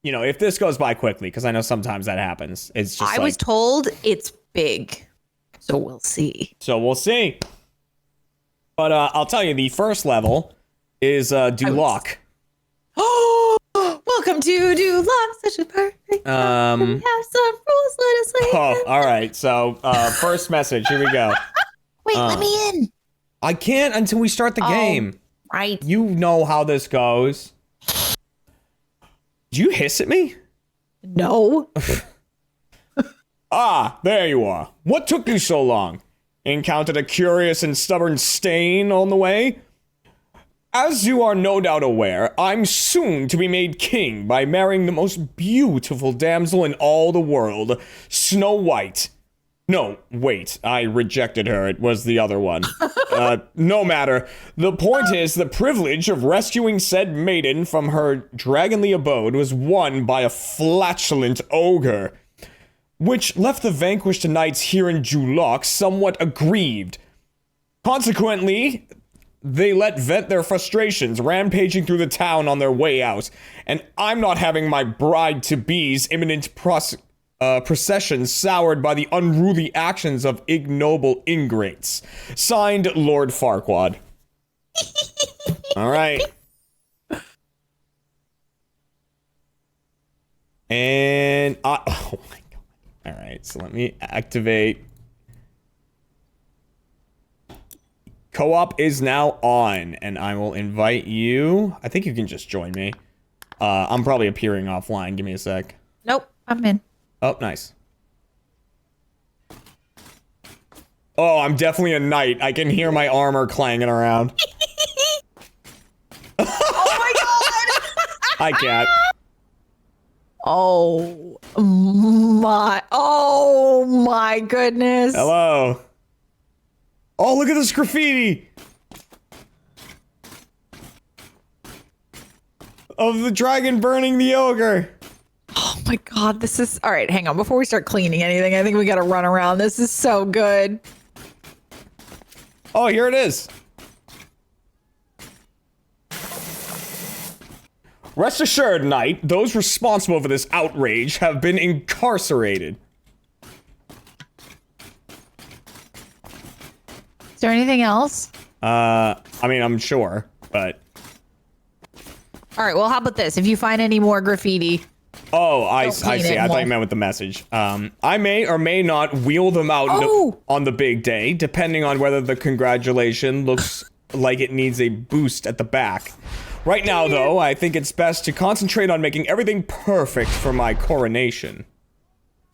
you know, if this goes by quickly, because I know sometimes that happens. It's just I was told it's big, so we'll see. So we'll see. But I'll tell you, the first level is Duloc. Oh, welcome to Duloc, such a perfect. We have some rules, let us play. Oh, all right. So first message. Here we go. Wait, let me in. I can't until we start the game. Right. You know how this goes. Did you hiss at me? No. Ah, there you are. What took you so long? Encountered a curious and stubborn stain on the way? As you are no doubt aware, I'm soon to be made king by marrying the most beautiful damsel in all the world, Snow White. No, wait, I rejected her. It was the other one. No matter. The point is, the privilege of rescuing said maiden from her dragonly abode was won by a flatulent ogre, which left the vanquished knights here in Duloc somewhat aggrieved. Consequently, they let vent their frustrations, rampaging through the town on their way out, and I'm not having my bride-to-be's imminent procession soured by the unruly actions of ignoble ingrates. Signed, Lord Farquaad. All right. And oh my god. All right, so let me activate. Co-op is now on, and I will invite you. I think you can just join me. I'm probably appearing offline. Give me a sec. Nope, I'm in. Oh, nice. Oh, I'm definitely a knight. I can hear my armor clanging around. Oh my god! I can't. Oh my goodness. Hello. Oh, look at this graffiti of the dragon burning the ogre. Oh my god, this is all right. Hang on, before we start cleaning anything, I think we gotta run around. This is so good. Oh, here it is. Rest assured, Knight, those responsible for this outrage have been incarcerated. Is there anything else? I mean, I'm sure, but... All right, well, how about this? If you find any more graffiti... Oh, I see. I thought you meant with the message. I may or may not wheel them out on the big day, depending on whether the congratulation looks like it needs a boost at the back. Right now, though, I think it's best to concentrate on making everything perfect for my coronation.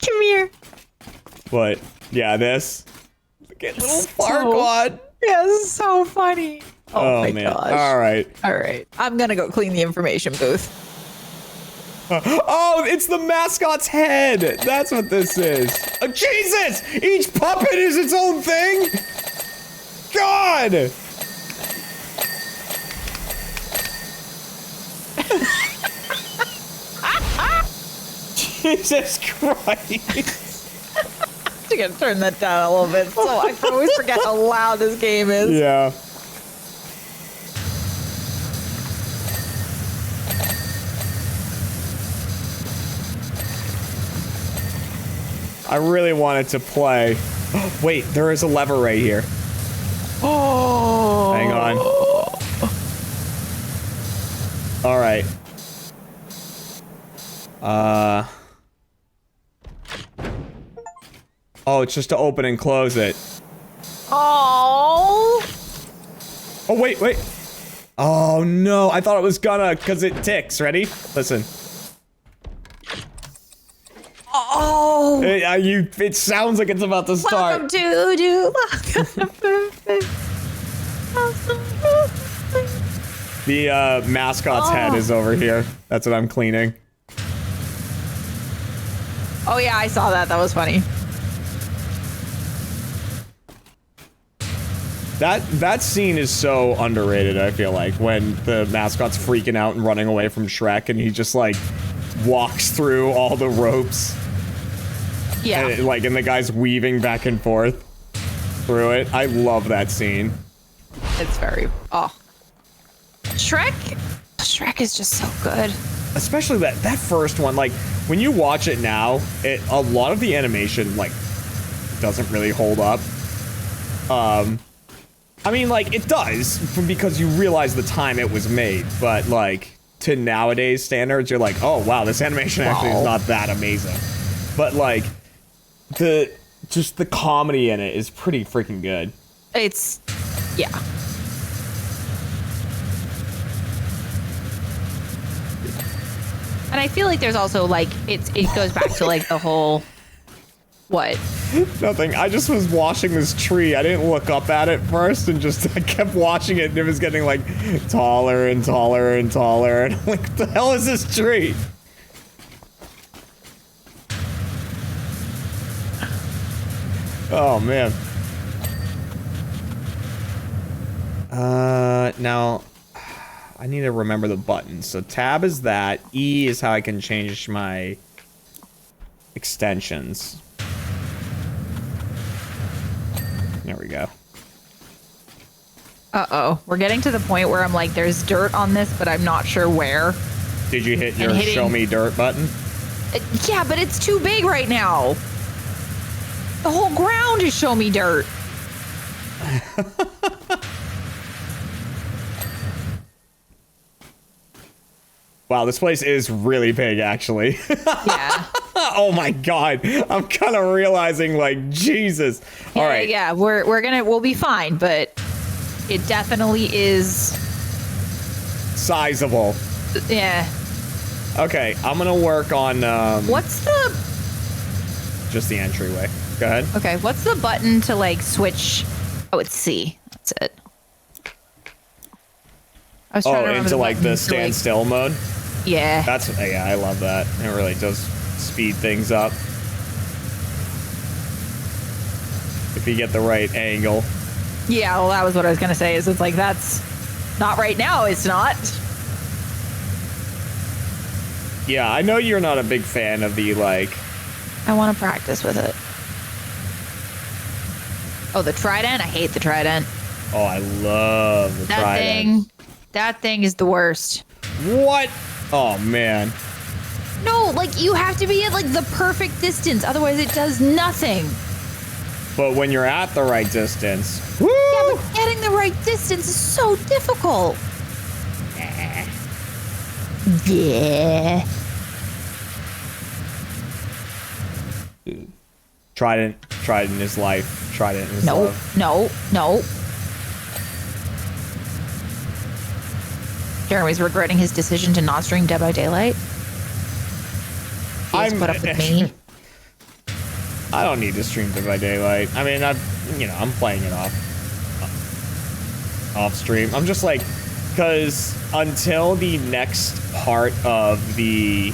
Come here. But, yeah, this. Look at little Farquaad. Yeah, this is so funny. Oh my man. gosh. All right. All right. I'm gonna go clean the information booth. Oh, it's the mascot's head. That's what this is. Oh, Jesus! Each puppet is its own thing? God! Jesus Christ. I'm gonna turn that down a little bit so I can always forget how loud this game is. Yeah. I really wanted to play. Wait, there is a lever right here. Oh. Hang on. All right. Oh, it's just to open and close it. Oh. Oh, wait. Oh, no. I thought it was gonna, because it ticks. Ready? Listen. Oh. It sounds like it's about to start. Welcome to Duloc. The mascot's head is over here. That's what I'm cleaning. Oh yeah, I saw that. That was funny. That scene is so underrated, I feel like, when the mascot's freaking out and running away from Shrek and he just like walks through all the ropes. Yeah. And the guy's weaving back and forth through it. I love that scene. It's very Shrek is just so good. especially that first one, like when you watch it now, a lot of the animation like doesn't really hold up. I mean, like it does because you realize the time it was made, but like to nowadays standards, you're like, oh wow, this animation actually is not that amazing. But like just the comedy in it is pretty freaking good. It's, yeah. And I feel like there's also like it goes back to like the whole what? Nothing. I just was washing this tree. I didn't look up at it first and just I kept watching it and it was getting like taller and taller and taller and I'm like, what the hell is this tree? Oh man. Now I need to remember the buttons. So tab is that. E is how I can change my extensions. There we go. Uh-oh. We're getting to the point where I'm like, there's dirt on this, but I'm not sure where. Did you hit your show me dirt button? Yeah, but it's too big right now. The whole ground is show me dirt. Wow, this place is really big, actually. Yeah. Oh my god. I'm kind of realizing, like, Jesus. All right. Yeah, we'll be fine, but it definitely is sizable. Yeah. Okay, I'm gonna work on what's the just the entryway. Go ahead. Okay, what's the button to like switch? Oh, it's C. That's it. I was trying to remember into like the standstill mode. Yeah. Yeah, I love that. It really does speed things up. If you get the right angle. Yeah, well, that was what I was gonna say. Is it's like that's not right now. It's not. Yeah, I know you're not a big fan of the like. I want to practice with it. Oh, the trident. I hate the trident. Oh, I love the trident. That thing is the worst. What? Oh man. No, like you have to be at like the perfect distance, otherwise it does nothing. But when you're at the right distance, woo! Yeah, but getting the right distance is so difficult. Yeah. Trident is life. Trident is love. No. Jeremy's regretting his decision to not stream Dead by Daylight. He has put up with me. I don't need to stream Dead by Daylight. I mean, I'm playing it off stream. I'm just like, because until the next part of the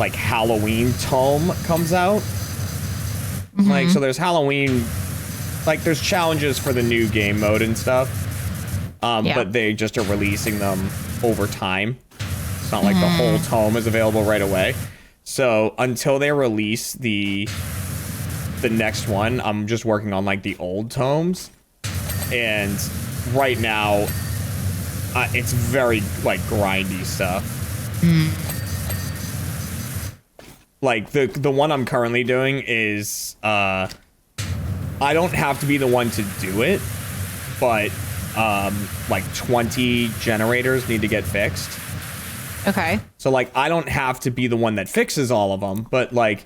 like Halloween tome comes out, like, so there's Halloween, like there's challenges for the new game mode and stuff. But they just are releasing them over time. It's not like the whole tome is available right away. So until they release the next one, I'm just working on like the old tomes. And right now, it's very like grindy stuff. Like the one I'm currently doing is I don't have to be the one to do it, but like 20 generators need to get fixed. Okay. So like I don't have to be the one that fixes all of them, but like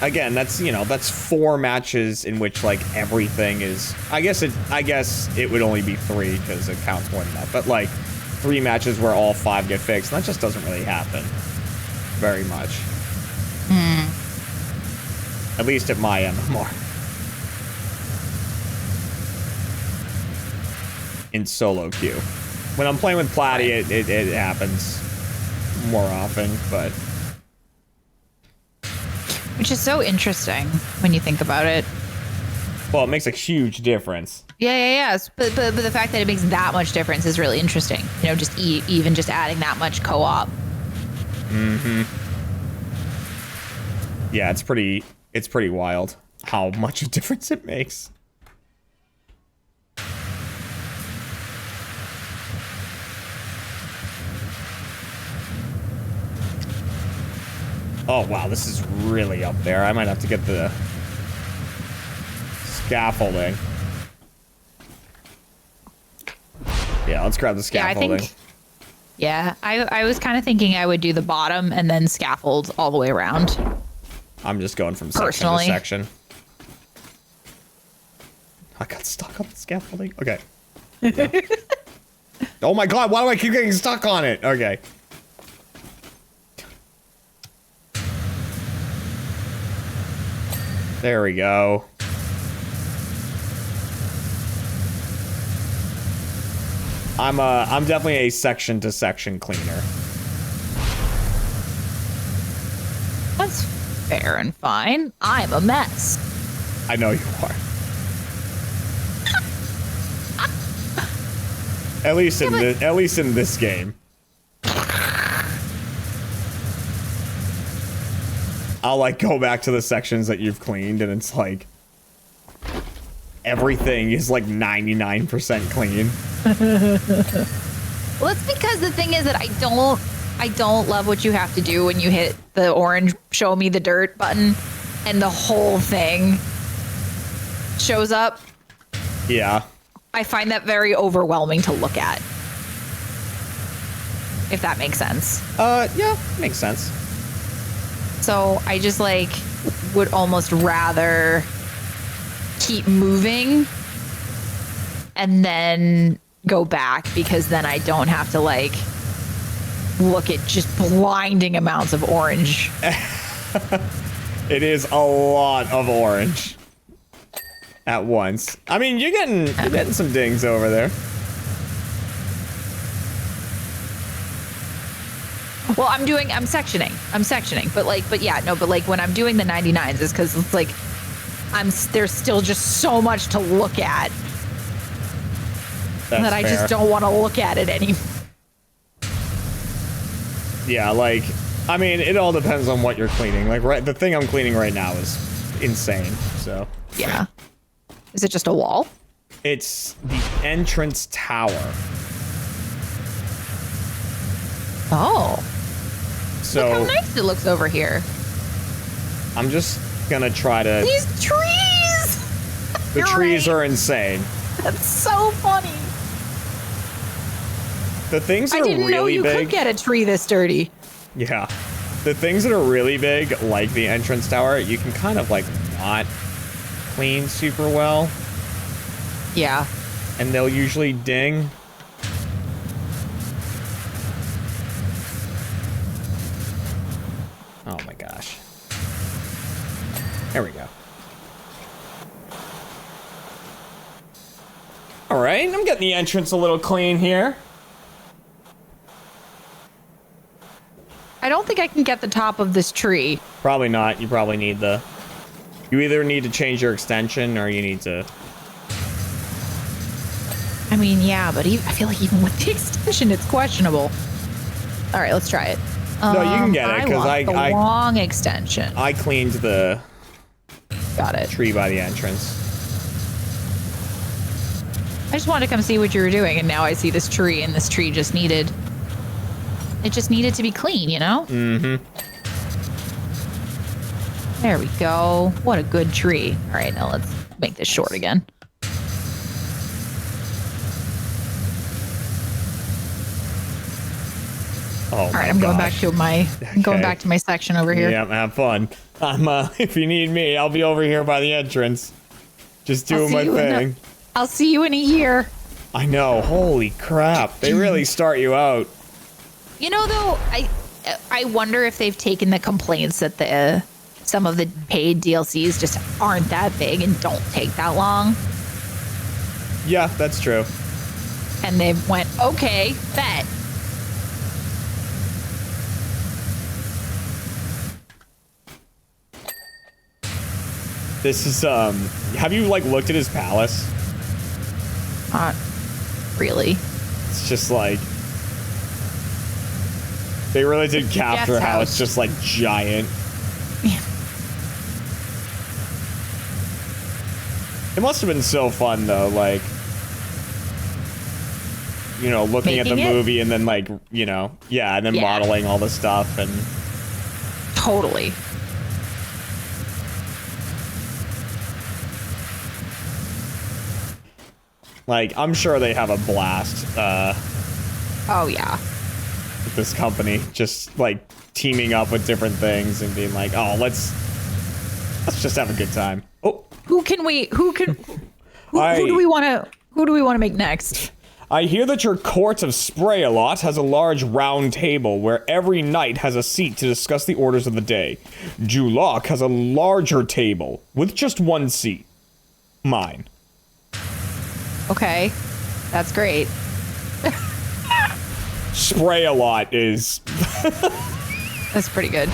again, that's 4 matches in which like everything is I guess it would only be 3 because it counts more than that. But like 3 matches where all 5 get fixed, and that just doesn't really happen very much. At least at my MMR. In solo queue. When I'm playing with Platy, it happens more often, but... Which is so interesting when you think about it. Well, it makes a huge difference. Yeah. But the fact that it makes that much difference is really interesting. You know, just even just adding that much co-op. Yeah, it's pretty wild how much a difference it makes. Oh, wow, this is really up there. I might have to get the scaffolding. Yeah, let's grab the scaffolding. I was kind of thinking I would do the bottom and then scaffold all the way around. I'm just going from section to section. I got stuck on the scaffolding. Okay. Yeah. Oh my god, why do I keep getting stuck on it? Okay. There we go. I'm definitely a section to section cleaner. That's fair and fine. I'm a mess. I know you are. At least in this game. I'll like go back to the sections that you've cleaned and it's like everything is like 99% clean. Well, it's because the thing is that I don't love what you have to do when you hit the orange show me the dirt button and the whole thing shows up. Yeah. I find that very overwhelming to look at. If that makes sense. Yeah, makes sense. So I just like would almost rather keep moving and then go back, because then I don't have to like look at just blinding amounts of orange. It is a lot of orange at once. I mean, you're getting some dings over there. Well, I'm sectioning, but like when I'm doing the 99s is because it's like there's still just so much to look at. That's that I fair. just don't want to look at it anymore. Yeah, like, I mean, it all depends on what you're cleaning. Like, the thing I'm cleaning right now is insane, so. Yeah. Is it just a wall? It's the entrance tower. Oh. So. Look how nice it looks over here. I'm just gonna try to. These trees! The trees are insane. That's so funny. The things that I didn't are really know you big. could get a tree this dirty. Yeah. The things that are really big, like the entrance tower, you can kind of like not clean super well. Yeah. And they'll usually ding. Oh my gosh. There we go. All right, I'm getting the entrance a little clean here. I don't think I can get the top of this tree. Probably not. You probably need the... You either need to change your extension or you need to... I mean, yeah, but I feel like even with the extension, it's questionable. All right, let's try it. No, you can get it, because I want the long extension. I cleaned the... Got it. Tree by the entrance. I just wanted to come see what you were doing, and now I see this tree, and this tree just needed... It just needed to be clean, you know? Mm-hmm. There we go. What a good tree. All right, now let's make this short again. Oh, all right, I'm going back to my section over here. Yeah, have fun. If you need me, I'll be over here by the entrance. Just doing my thing. I'll see you in a year. I know. Holy crap. They really start you out. You know, though, I wonder if they've taken the complaints that some of the paid DLCs just aren't that big and don't take that long. Yeah, that's true. And they went, okay, bet. This is, have you, like, looked at his palace? Not really. It's just, like... They really did capture how it's just, like, giant. Yeah. It must have been so fun, though, like... You know, looking at the movie and then, like, you know... Yeah, and then modeling all the stuff and... Totally. Like, I'm sure they have a blast Oh, yeah. with this company. Just, like, teaming up with different things and being like, oh, let's just have a good time. Oh. Who do we want to make next? I hear that your court of Spray-a-Lot has a large round table where every knight has a seat to discuss the orders of the day. Duloc has a larger table with just one seat. Mine. Okay. That's great. Spray-a-Lot is... That's pretty good.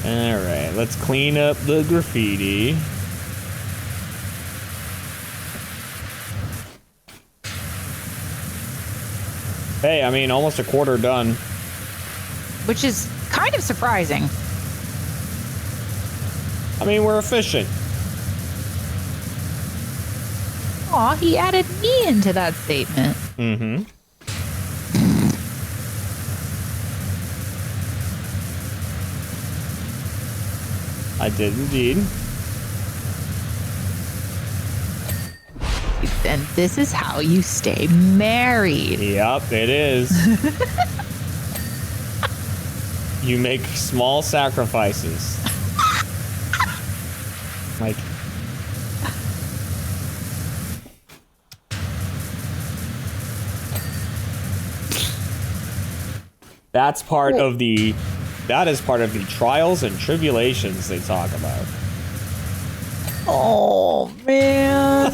Alright, let's clean up the graffiti. Hey, I mean, almost a quarter done. Which is kind of surprising. I mean, we're efficient. Aw, he added me into that statement. Mm-hmm. I did indeed. And this is how you stay married. Yep, it is. You make small sacrifices. Like... That is part of the trials and tribulations they talk about. Oh, man.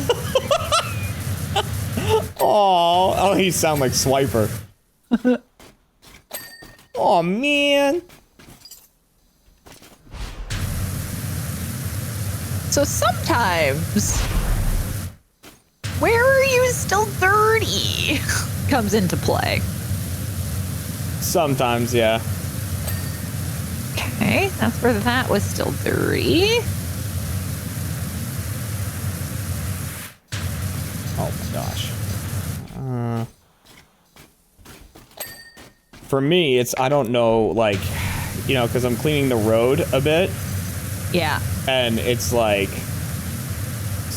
Oh, he sound like Swiper. Oh, man. So sometimes, where are you still dirty? Comes into play. Sometimes, yeah. Okay, that's where that was still dirty. Oh my gosh. For me, it's, I don't know, like, you know, because I'm cleaning the road a bit. Yeah. And it's like,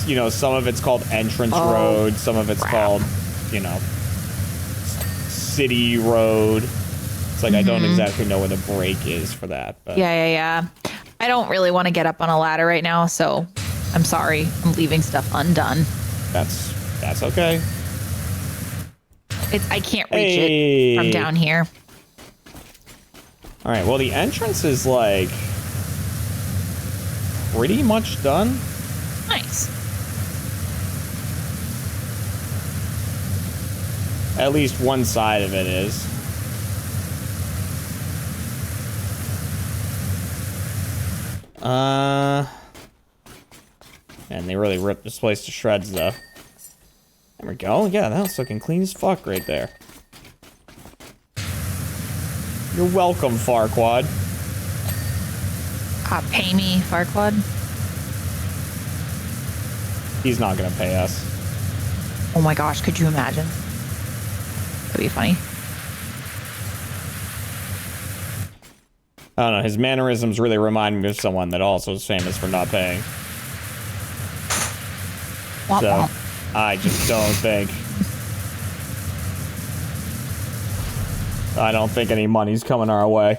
you know, some of it's called entrance road, some of it's called, you know, city road. It's like, I don't exactly know where the break is for that. But. Yeah. I don't really want to get up on a ladder right now, so I'm sorry. I'm leaving stuff undone. That's okay. I can't reach it from down here. All right, well, the entrance is, like, pretty much done. Nice. At least one side of it is. Man, they really ripped this place to shreds, though. There we go. Yeah, that's looking clean as fuck right there. You're welcome, Farquad. Pay me, Farquad. He's not gonna pay us. Oh my gosh, could you imagine? That'd be funny. I don't know, his mannerisms really remind me of someone that also is famous for not paying. Womp So, womp. I just don't think. I don't think any money's coming our way.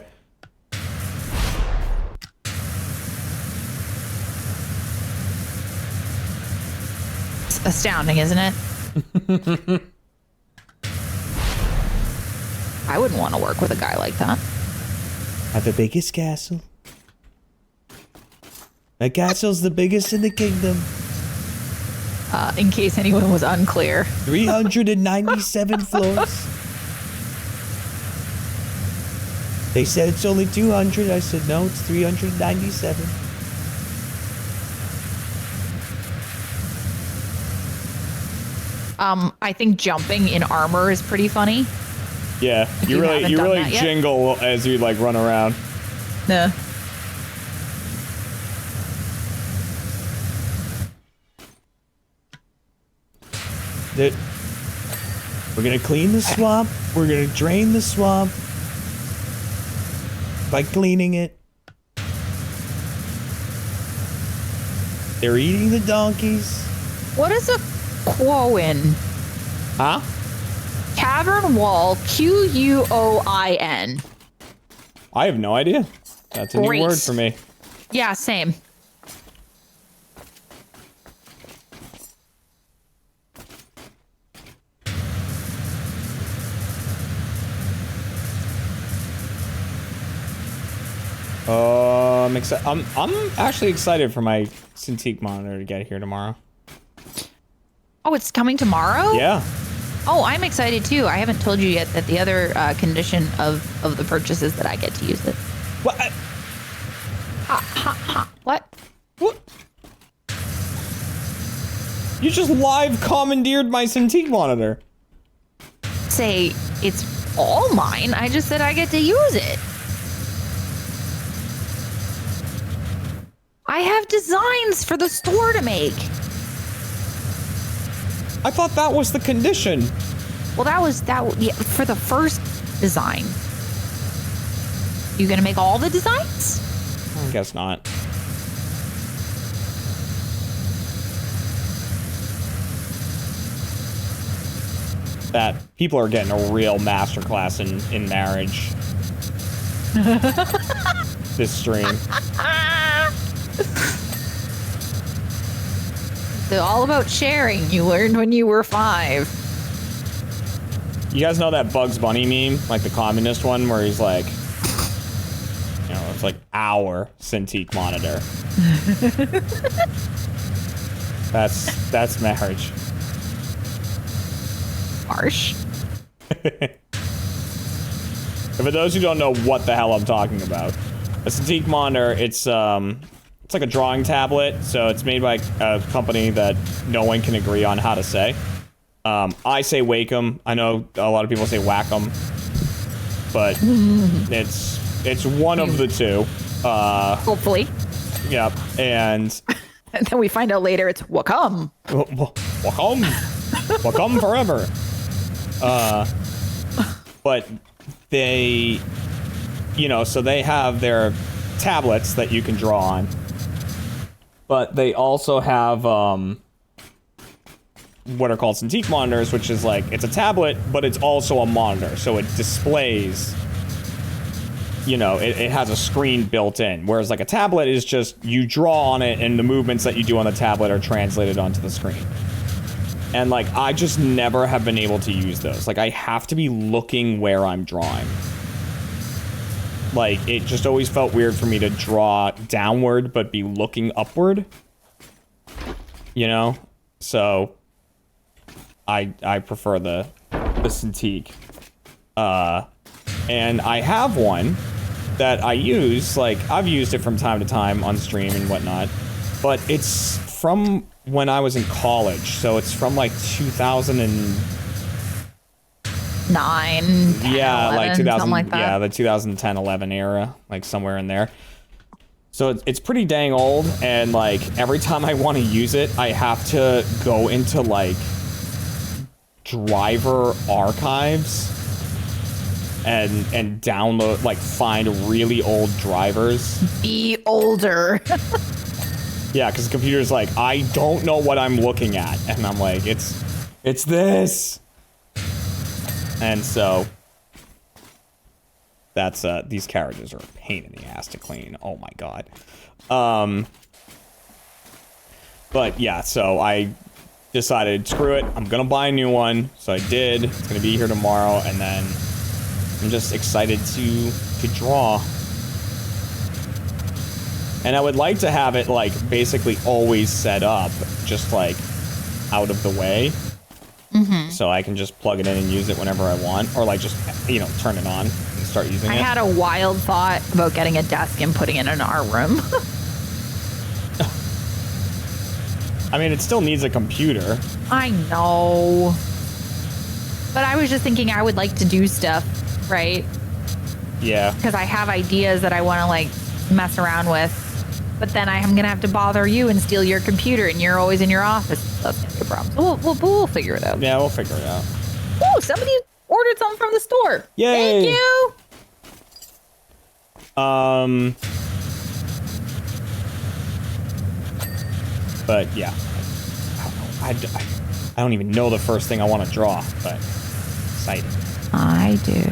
It's astounding, isn't it? I wouldn't want to work with a guy like that. I have the biggest castle. My castle's the biggest in the kingdom. In case anyone was unclear. 397 floors. They said it's only 200. I said, no, it's 397. I think jumping in armor is pretty funny. Yeah, you really jingle as you like run around. Yeah. We're gonna clean the swamp. We're gonna drain the swamp by cleaning it. They're eating the donkeys. What is a quoin? Huh? Cavern wall, Quoin. I have no idea. That's a new word for me. Yeah, same. I'm actually excited for my Cintiq monitor to get here tomorrow. Oh, it's coming tomorrow? Yeah. Oh, I'm excited too. I haven't told you yet that the other condition of the purchase is that I get to use it. What? What? What? You just live commandeered my Cintiq monitor. Say it's all mine. I just said I get to use it. I have designs for the store to make. I thought that was the condition. Well, yeah, for the first design. You gonna make all the designs? I guess not. That people are getting a real masterclass in marriage. This stream. It's all about sharing. You learned when you were 5. You guys know that Bugs Bunny meme? Like the communist one where he's like, you know, it's like our Cintiq monitor. That's marriage. Harsh. For those who don't know what the hell I'm talking about, a Cintiq monitor, it's like a drawing tablet, so it's made by a company that no one can agree on how to say. I say Wacom. I know a lot of people say Wacom, but it's one of the two. Hopefully. Yep, and then we find out later it's Wacom. Wacom, Wacom forever. But they, you know, so they have their tablets that you can draw on. But they also have what are called Cintiq monitors, which is like, it's a tablet, but it's also a monitor. So it displays, you know, it has a screen built in. Whereas like a tablet is just, you draw on it and the movements that you do on the tablet are translated onto the screen. And like, I just never have been able to use those. Like, I have to be looking where I'm drawing. Like, it just always felt weird for me to draw downward, but be looking upward. You know? So, I prefer the Cintiq. And I have one that I use, like, I've used it from time to time on stream and whatnot. But it's from when I was in college, so it's from, like, 2009. 10, yeah, 11, like 2000, like that. yeah, the 2010-11 era, like somewhere in there. So it's pretty dang old, and like every time I want to use it, I have to go into like driver archives and download, like find really old drivers. Be older. Yeah, because the computer's like, I don't know what I'm looking at, and I'm like, it's this. And so, that's, these carriages are a pain in the ass to clean. Oh my god. But yeah, so I decided, screw it, I'm gonna buy a new one. So I did. It's gonna be here tomorrow, and then I'm just excited to draw. And I would like to have it, like, basically always set up, just, like, out of the way. Mm-hmm. So I can just plug it in and use it whenever I want. Or, like, just, you know, turn it on and start using it. I had a wild thought about getting a desk and putting it in our room. I mean, it still needs a computer. I know. But I was just thinking I would like to do stuff, right? Yeah. Because I have ideas that I want to like mess around with. But then I'm going to have to bother you and steal your computer, and you're always in your office. That's going to be a problem. So we'll figure it out. Yeah, we'll figure it out. Oh, somebody ordered something from the store. Yay. Thank you. But yeah. I don't even know the first thing I want to draw, but exciting. I do.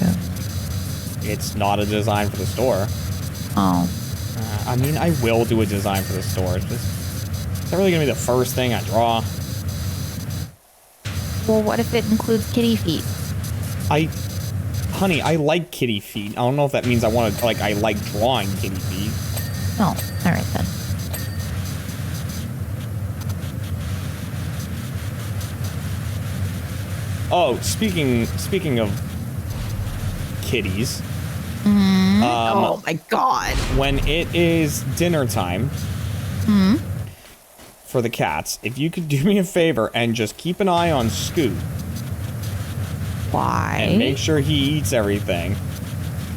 It's not a design for the store. Oh. I mean, I will do a design for the store. It's not really going to be the first thing I draw. Well, what if it includes kitty feet? Honey, I like kitty feet. I don't know if that means I want to, I like drawing kitty feet. Oh, all right then. Oh, speaking of kitties. Oh my god. When it is dinner time for the cats, if you could do me a favor and just keep an eye on Scoot. Why? And make sure he eats everything.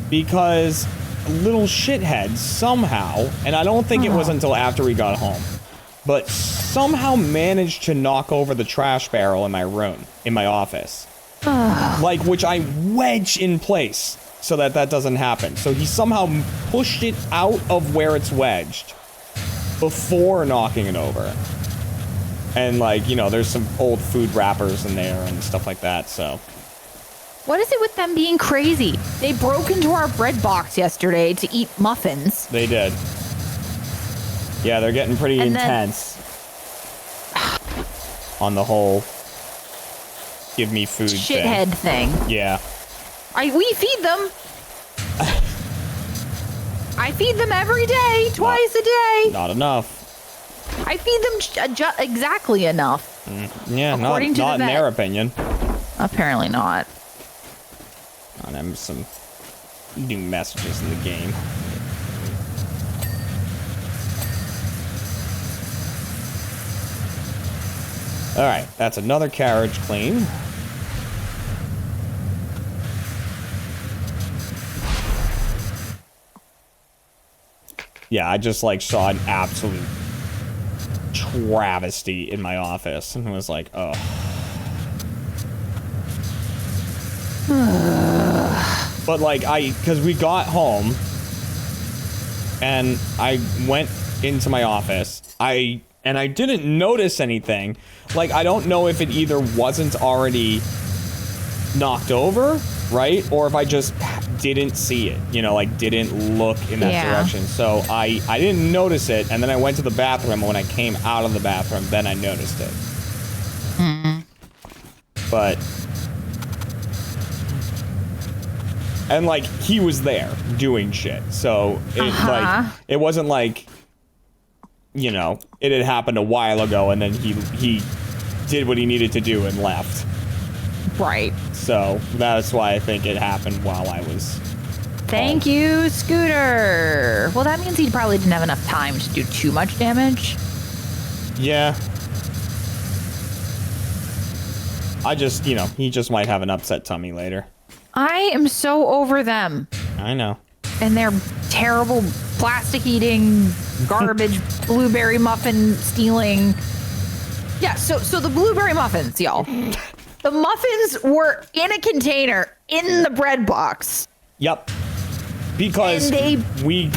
Because little shithead somehow, and I don't think it was until after we got home, but somehow managed to knock over the trash barrel in my room, in my office. Which I wedge in place so that doesn't happen. So he somehow pushed it out of where it's wedged before knocking it over. And there's some old food wrappers in there and stuff like that, so. What is it with them being crazy? They broke into our bread box yesterday to eat muffins. They did. Yeah, they're getting pretty And intense on the whole give me food shithead thing. Yeah. We feed them. I feed them every day, twice a day. Not enough. I feed them exactly enough. Yeah, not According to the in vet. their opinion. Apparently not. And I'm some new messages in the game. Alright, that's another carriage clean. Yeah, I just saw an absolute travesty in my office and was like, oh. But because we got home and I went into my office, I didn't notice anything. I don't know if it either wasn't already knocked over, right? Or if I just didn't see it, didn't look in that direction. So I didn't notice it, and then I went to the bathroom, and when I came out of the bathroom, then I noticed it. But... And, he was there doing shit. So, it wasn't it had happened a while ago and then he did what he needed to do and left. Right. So, that's why I think it happened while I was Thank you, Scooter. Well, that means he probably didn't have enough time to do too much damage. Yeah. I just, he just might have an upset tummy later. I am so over them. I know. And their terrible plastic eating, garbage, blueberry muffin stealing. Yeah, so the blueberry muffins, y'all. The muffins were in a container in the bread box. Yep. Because we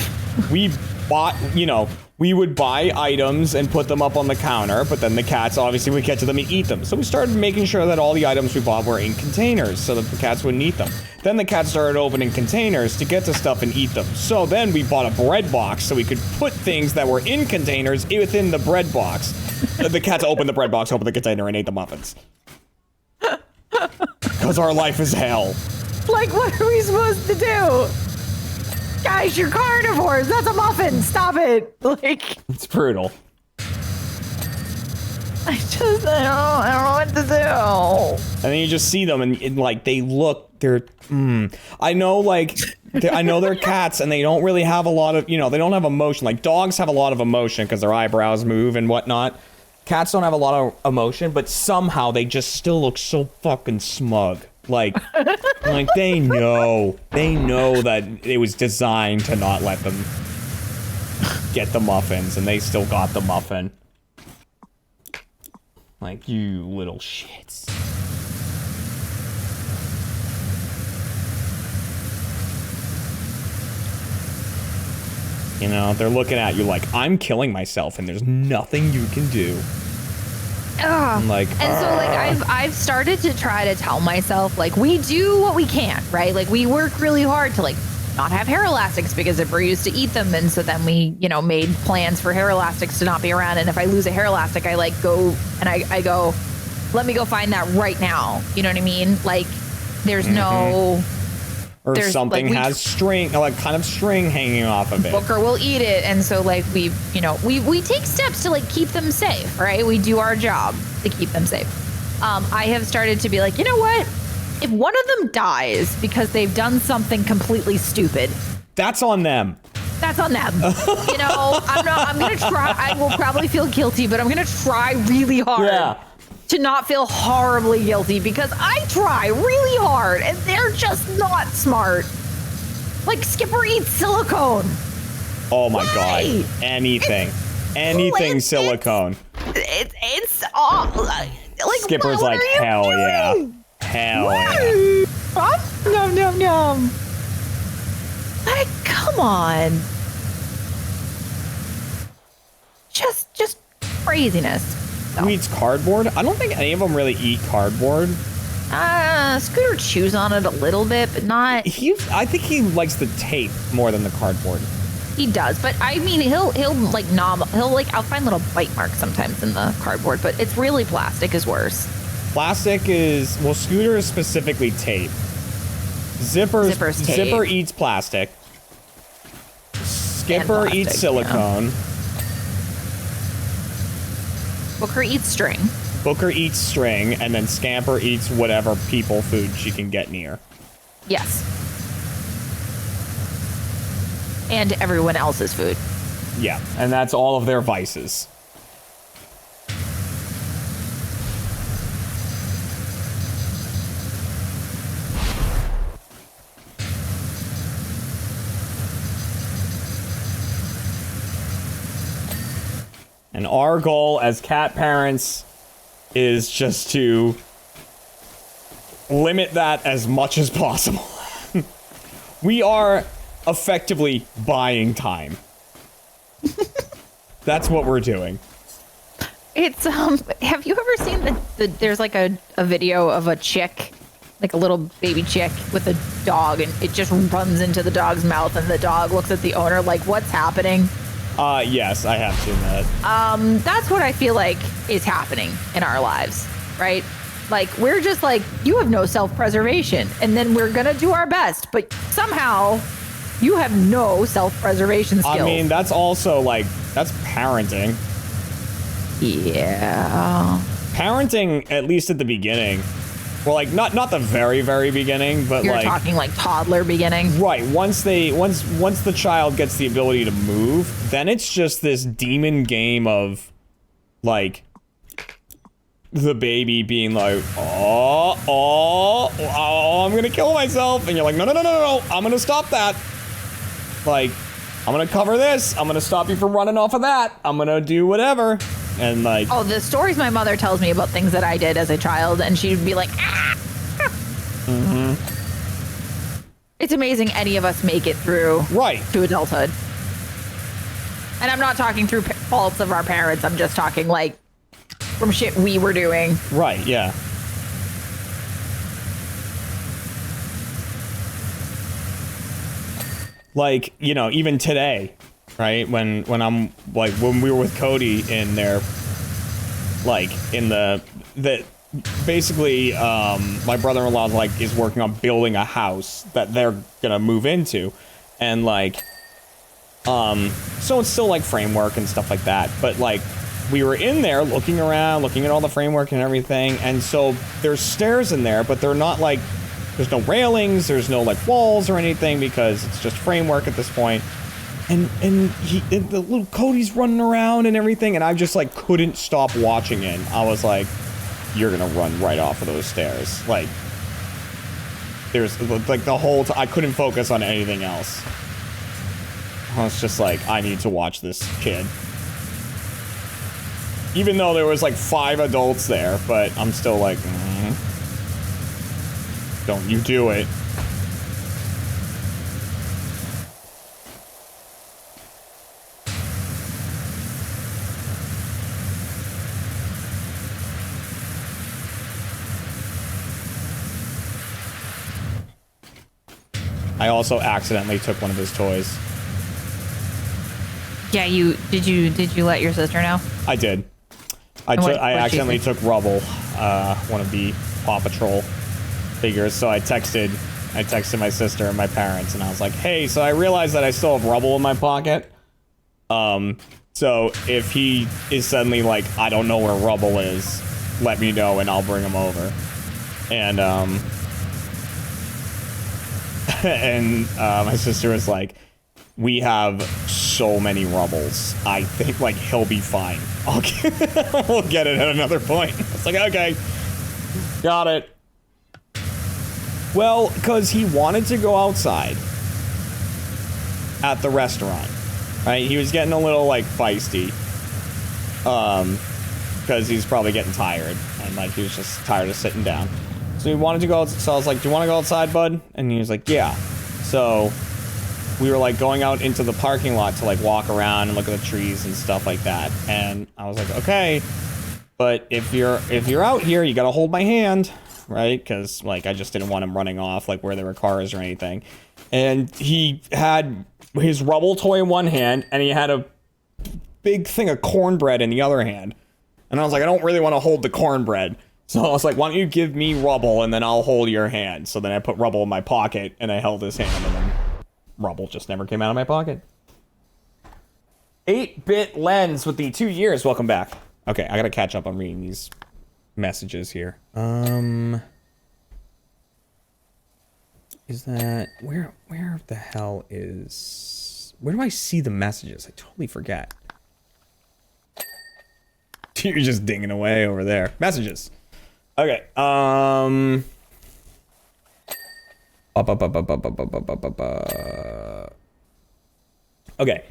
bought, we would buy items and put them up on the counter, but then the cats obviously would get to them and eat them. So we started making sure that all the items we bought were in containers so that the cats wouldn't eat them. Then the cats started opening containers to get to stuff and eat them. So then we bought a bread box so we could put things that were in containers within the bread box. The cats opened the bread box, opened the container, and ate the muffins. Because our life is hell. What are we supposed to do? Guys, you're carnivores. That's a muffin. Stop it. It's brutal. I don't know what to do. And then you just see them and they look, I know, I know they're cats and they don't really have a lot of, they don't have emotion. Dogs have a lot of emotion because their eyebrows move and whatnot. Cats don't have a lot of emotion, but somehow they just still look so fucking smug. Like they know that it was designed to not let them get the muffins, and they still got the muffin. Like, you little shits. You know, they're looking at you like, I'm killing myself and there's nothing you can do. Ugh. Like, and so like I've started to try to tell myself, like, we do what we can, right? Like, we work really hard to like not have hair elastics because Zipper used to eat them, and so then we, you know, made plans for hair elastics to not be around. And if I lose a hair elastic, I like go and I go, let me go find that right now. You know what I mean? Like, there's no. Or something like has string, like kind of string hanging off of it. Booker will eat it, and so like we take steps to like keep them safe, right? We do our job to keep them safe. I have started to be like, you know what? If one of them dies because they've done something completely stupid, that's on them. That's on them. You know, I'm gonna try. I will probably feel guilty, but I'm gonna try really hard. To not feel horribly guilty, because I try really hard and they're just not smart. Like, Skipper eats silicone. Oh my God. Anything silicone. It's all like Skipper's like, hell yeah. Hell yeah. No. Like, come on. Just craziness. Who eats cardboard? I don't think any of them really eat cardboard. Scooter chews on it a little bit, but not. I think he likes the tape more than the cardboard. He does, but I mean, he'll like I'll find little bite marks sometimes in the cardboard, but it's really plastic is worse. Plastic is, well, Scooter is specifically tape. Zipper's tape. Zipper eats plastic. Skipper eats silicone. Yeah. Booker eats string. Booker eats string, and then Scamper eats whatever people food she can get near. Yes. And everyone else's food. Yeah, and that's all of their vices. And our goal as cat parents is just to limit that as much as possible. We are effectively buying time. That's what we're doing. It's, have you ever seen there's like a video of a chick, like a little baby chick with a dog, and it just runs into the dog's mouth, and the dog looks at the owner like, what's happening? Yes, I have seen that. That's what I feel like is happening in our lives, right? Like, we're just like, you have no self-preservation, and then we're gonna do our best, but somehow you have no self-preservation skills. I mean, that's also like, that's parenting. Yeah. Parenting, at least at the beginning. Well, like, not the very, very beginning, but You're talking like toddler beginning. Right. Once the child gets the ability to move, then it's just this demon game of, like, the baby being like, oh, I'm gonna kill myself, and you're like, no, I'm gonna stop that. Like, I'm gonna cover this. I'm gonna stop you from running off of that. I'm gonna do whatever. And like, oh, the stories my mother tells me about things that I did as a child, and she'd be like, ah. Mm-hmm. It's amazing any of us make it through to adulthood. And I'm not talking through faults of our parents. I'm just talking like from shit we were doing. Right, yeah. Like, you know, even today, right? When we were with Cody in there, like in the basically my brother-in-law like is working on building a house that they're gonna move into, and like so it's still like framework and stuff like that, but like we were in there looking around, looking at all the framework and everything, and so there's stairs in there, but they're not like, there's no railings, there's no like walls or anything, because it's just framework at this point. And the little Cody's running around and everything, and I just like couldn't stop watching it. I was like, you're gonna run right off of those stairs. Like, there's like the whole I couldn't focus on anything else. I was just like, I need to watch this kid. Even though there was like 5 adults there, but I'm still like, don't you do it. I also accidentally took one of his toys. Yeah, did you let your sister know? I did. I accidentally took Rubble, one of the Paw Patrol figures. So I texted my sister and my parents, and I was like, "Hey, so I realized that I still have Rubble in my pocket. So if he is suddenly like, I don't know where Rubble is, let me know and I'll bring him over." And my sister was like, "We have so many Rubbles. I think like he'll be fine. We'll get it at another point." It's like, okay, got it. Well, because he wanted to go outside at the restaurant, right? He was getting a little like feisty, because he's probably getting tired and like he was just tired of sitting down. So he wanted to go. So I was like, "Do you want to go outside, bud?" And he was like, "Yeah." So we were like going out into the parking lot to like walk around and look at the trees and stuff like that. And I was like, "Okay, but if you're out here, you gotta hold my hand, right?" Because like I just didn't want him running off like where there were cars or anything. And he had his Rubble toy in one hand, and he had a big thing of cornbread in the other hand. And I was like, I don't really want to hold the cornbread. So I was like, "Why don't you give me Rubble and then I'll hold your hand?" So then I put Rubble in my pocket and I held his hand, and then Rubble just never came out of my pocket. 8-bit lens with the 2 years. Welcome back. Okay, I gotta catch up on reading these messages here. Is that where the hell is? Where do I see the messages? I totally forget. You're just dinging away over there. Messages. Okay. Okay.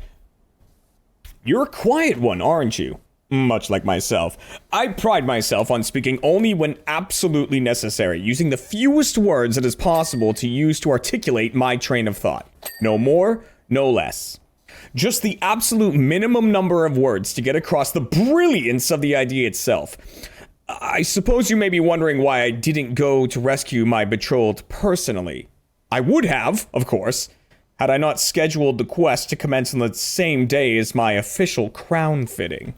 You're a quiet one, aren't you? Much like myself. I pride myself on speaking only when absolutely necessary, using the fewest words it is possible to use to articulate my train of thought. No more, no less. Just the absolute minimum number of words to get across the brilliance of the idea itself. I suppose you may be wondering why I didn't go to rescue my betrothed personally. I would have, of course, had I not scheduled the quest to commence on the same day as my official crown fitting.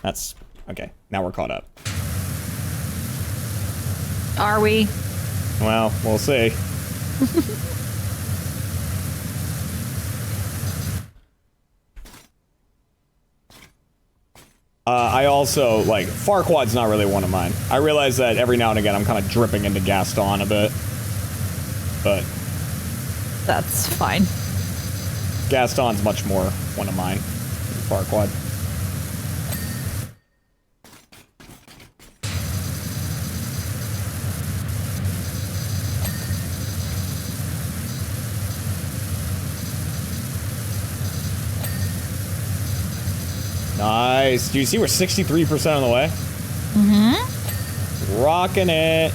That's... okay, now we're caught up. Are we? Well, we'll see. I also, like, Farquaad's not really one of mine. I realize that every now and again I'm kind of dripping into Gaston a bit. But... that's fine. Gaston's much more one of mine than Farquaad. Nice. Do you see we're 63% on the way? Mm-hmm. Rocking it.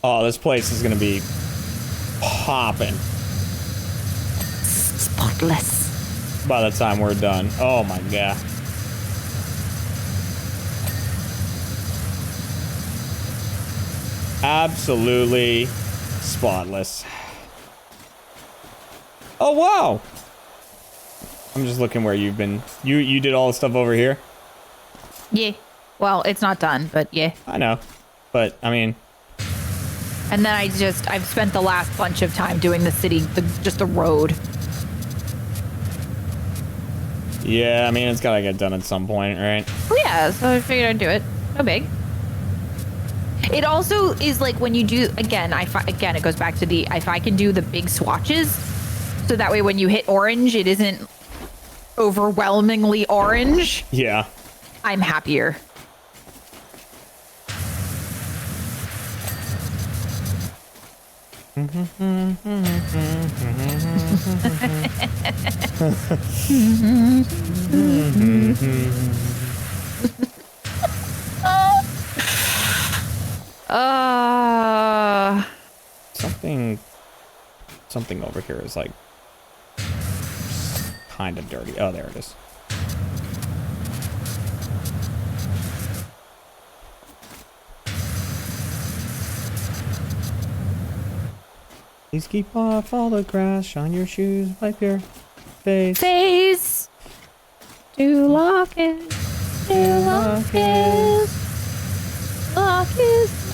Oh, this place is gonna be popping. Spotless. By the time we're done. Oh my god. Absolutely spotless. Oh wow. I'm just looking where you've been. You did all the stuff over here? Yeah. Well, it's not done, but yeah. I know. But I mean, and then I've spent the last bunch of time doing the city, just the road. yeah, I mean, it's gotta get done at some point, right? Well, yeah, so I figured I'd do it. No big. It also is like when you do, again, it goes back to if I can do the big swatches, so that way when you hit orange, it isn't overwhelmingly orange, Yeah. I'm happier. Something over here is like kind of dirty. Oh, there it is. Please keep off all the grass, shine your shoes, wipe your face. Face. Duloc is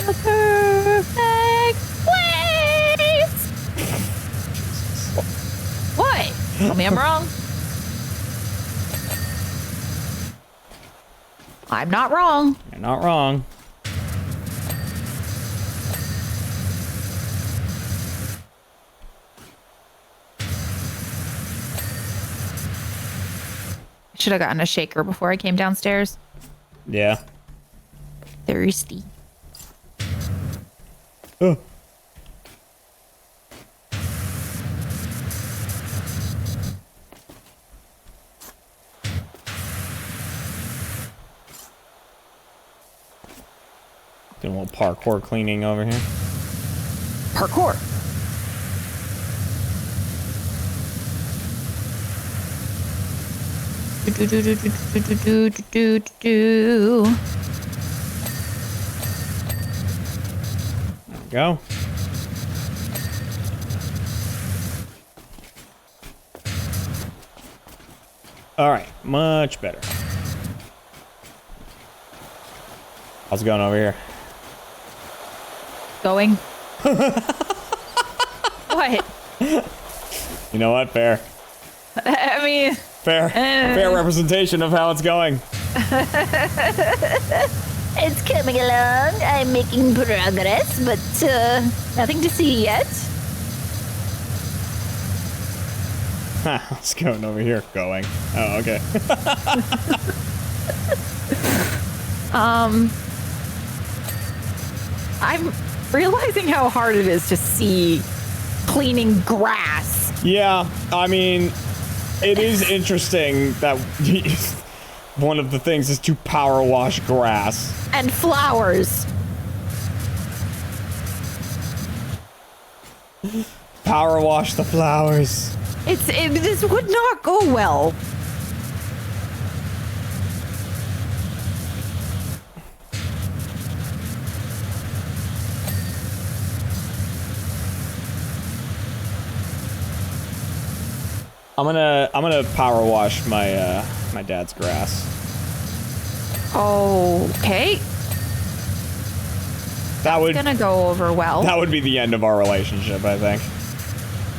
the perfect place. What? Tell me I'm wrong. I'm not wrong. You're not wrong. Should have gotten a shaker before I came downstairs. Yeah. Thirsty. Oh. Doing a little parkour cleaning over here. Parkour. Do. There we go. All right, much better. How's it going over here? Going. What? You know what? Fair. I mean, Fair representation of how it's going. it's coming along. I'm making progress, but nothing to see yet. It's going over here. Going. Oh, okay. I'm realizing how hard it is to see cleaning grass. Yeah, I mean, it is interesting that one of the things is to power wash grass. And flowers. Power wash the flowers. This would not go well. I'm gonna power wash my my dad's grass. Okay. That would Gonna go over well. that would be the end of our relationship, I think.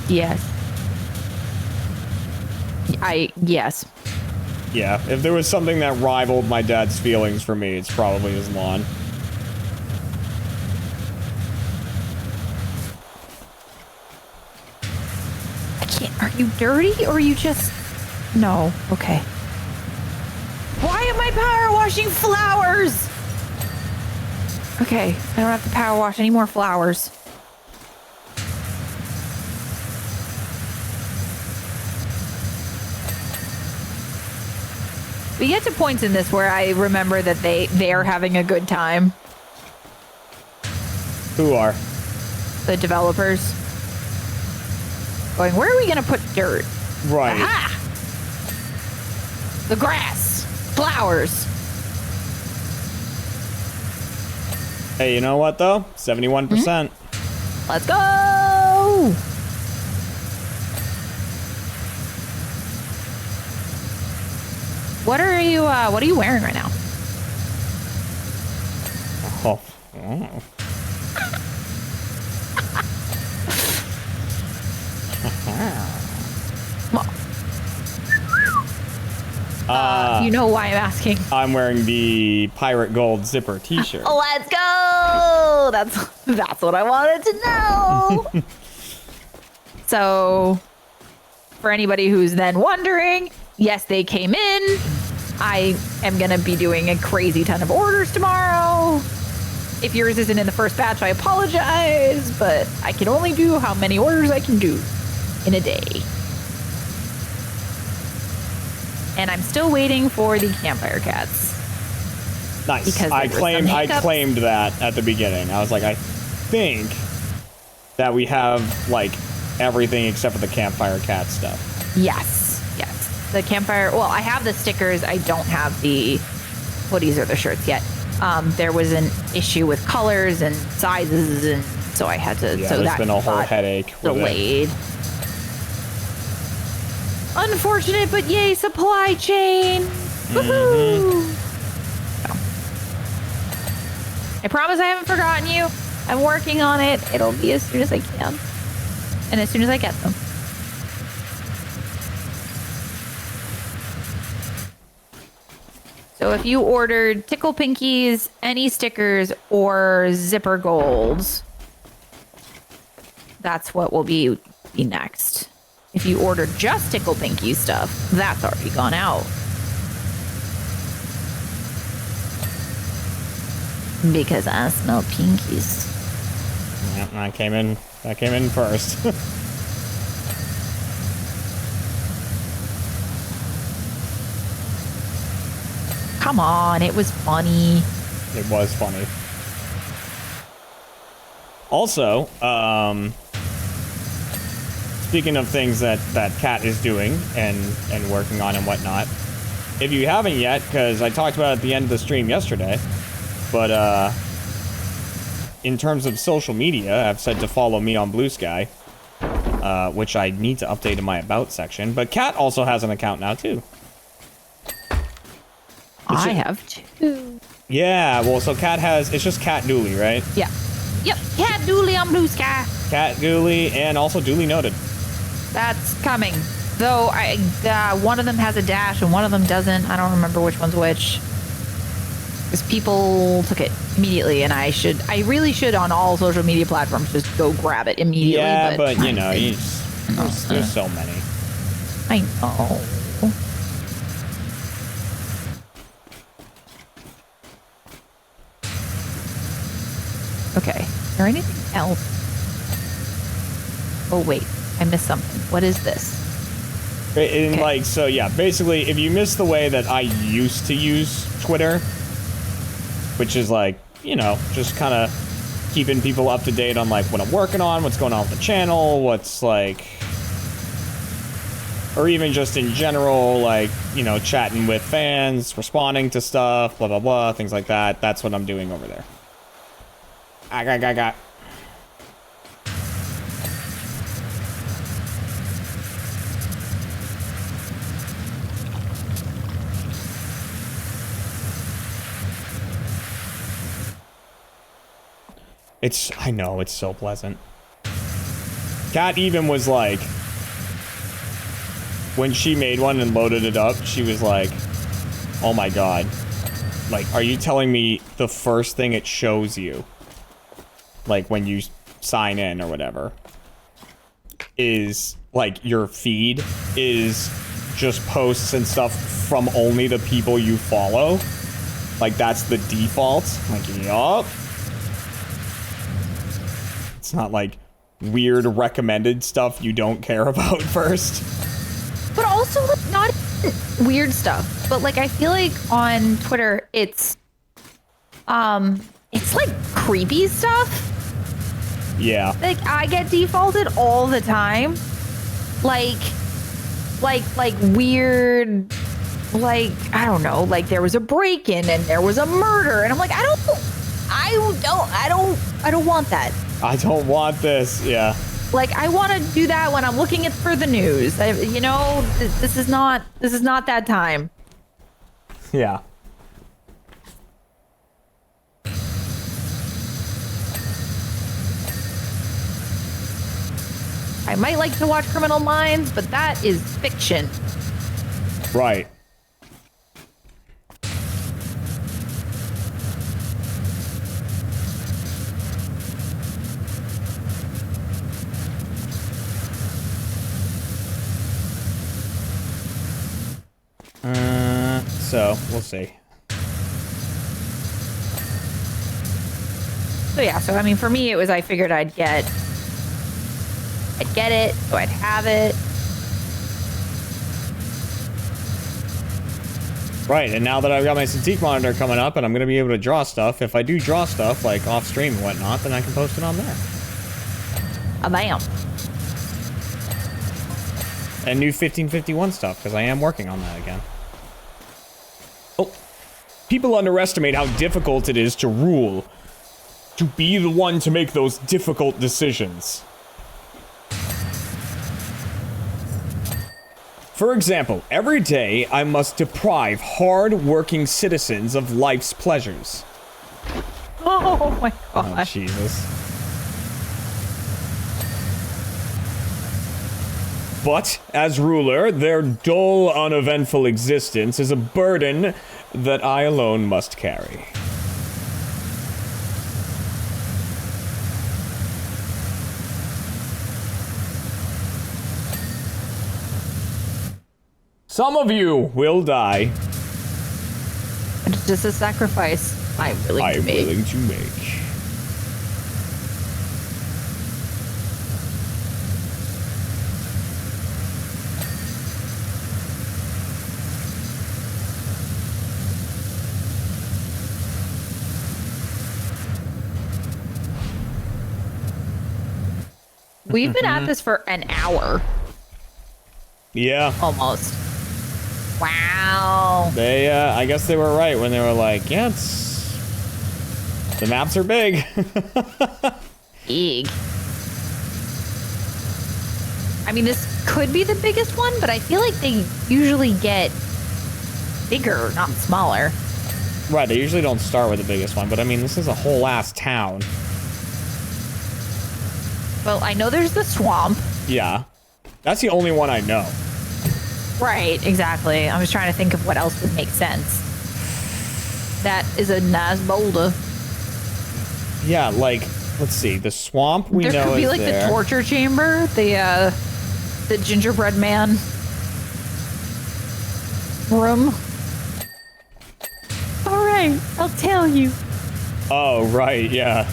Yes. Yes. Yeah, if there was something that rivaled my dad's feelings for me, it's probably his lawn. I can't. Are you dirty or are you just? No. Okay. Why am I power washing flowers? Okay, I don't have to power wash any more flowers. We get to points in this where I remember that they're having a good time. Who are? The developers. Going, where are we going to put dirt? Right. Aha! The grass. Flowers. Hey, you know what though? 71%. Let's go! What are you wearing right now? Oh. Oh. You know why I'm asking. I'm wearing the Pirate Gold zipper t-shirt. Let's go! That's what I wanted to know. So, for anybody who's then wondering, yes, they came in. I am going to be doing a crazy ton of orders tomorrow. If yours isn't in the first batch, I apologize, but I can only do how many orders I can do in a day. And I'm still waiting for the campfire cats. Nice. Because I claimed that at the beginning. I was like, I think that we have like everything except for the campfire cat stuff. Yes. The campfire. Well, I have the stickers. I don't have the hoodies or the shirts yet. There was an issue with colors and sizes, and so I had to. Yeah, so there's been a whole headache. Delayed. Unfortunate, but yay, supply chain. Woohoo! So, I promise I haven't forgotten you. I'm working on it. It'll be as soon as I can. And as soon as I get them. So if you ordered Tickle Pinkies, any stickers, or zipper golds, that's what will be next. If you ordered just Tickle Pinky stuff, that's already gone out. Because I smell pinkies. Yeah, I came in first. Come on, it was funny. It was funny. Also, speaking of things that Kat is doing and working on and whatnot, if you haven't yet, because I talked about it at the end of the stream yesterday, but in terms of social media, I've said to follow me on Blue Sky, which I need to update in my About section, but Kat also has an account now, too. I have two. Yeah, well, so Kat has, it's just Kat Dooley, right? Yeah. Yep, Kat Dooley on Blue Sky. Kat Dooley, and also Dooley Noted. That's coming. Though, one of them has a dash and one of them doesn't. I don't remember which one's which. Because people took it immediately, and I really should on all social media platforms just go grab it immediately. Yeah, but you know, there's so many. I know. Okay. Is there anything else? Oh, wait. I missed something. What is this? And Okay. like, so yeah, basically, if you miss the way that I used to use Twitter, which is like, you know, just kind of keeping people up to date on like what I'm working on, what's going on with the channel, what's like, or even just in general, like, you know, chatting with fans, responding to stuff, blah, blah, blah, things like that. That's what I'm doing over there. I got. I know, it's so pleasant. Kat even was like, when she made one and loaded it up, she was like, oh my god. Like, are you telling me the first thing it shows you, like when you sign in or whatever, is like your feed is just posts and stuff from only the people you follow? Like, that's the default? I'm like, yup. It's not like weird recommended stuff you don't care about first. But also, like, not weird stuff. But, like, I feel like on Twitter, it's like creepy stuff. Yeah. Like, I get defaulted all the time. Like weird, like, I don't know, like there was a break-in and there was a murder. And I'm like, I don't want that. I don't want this, yeah. Like, I want to do that when I'm looking for the news. You know, this is not that time. Yeah. I might like to watch Criminal Minds, but that is fiction. Right. so we'll see. So yeah, so I mean, for me, it was I figured I'd get it, so I'd have it. Right, and now that I've got my Cintiq monitor coming up and I'm gonna be able to draw stuff, if I do draw stuff, like off stream and whatnot, then I can post it on there. A bam. And new 1551 stuff, because I am working on that again. Oh, people underestimate how difficult it is to rule. To be the one to make those difficult decisions. For example, every day I must deprive hard-working citizens of life's pleasures. Oh my Oh, god. Jesus. But, as ruler, their dull, uneventful existence is a burden that I alone must carry. Some of you will die. It's just a sacrifice I'm willing to make. willing to make. We've been at this for an hour. Yeah. Almost. Wow. They, I guess they were right when they were like, yeah, the maps are big. Big. I mean, this could be the biggest one, but I feel like they usually get bigger, not smaller. Right, they usually don't start with the biggest one, but I mean, this is a whole ass town. Well, I know there's the swamp. Yeah. That's the only one I know. Right, exactly. I'm just trying to think of what else would make sense. That is a nice boulder. Yeah, like, let's see, the swamp we know is there. There could be like the torture chamber, the gingerbread man room. All right, I'll tell you. Oh, right, yeah.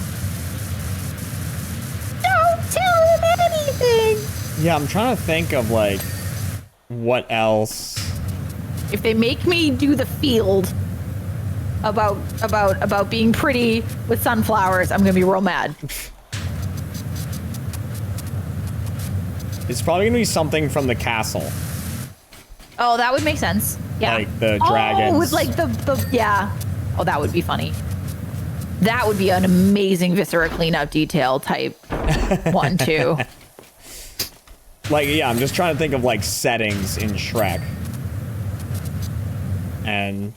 Don't tell him anything. Yeah, I'm trying to think of, like, what else. If they make me do the field about being pretty with sunflowers, I'm gonna be real mad. It's probably gonna be something from the castle. Oh, that would make sense. Yeah. Like the dragons. Oh, with like the yeah. Oh, that would be funny. That would be an amazing Viscera cleanup detail type one too. Like, yeah, I'm just trying to think of, like, settings in Shrek. And,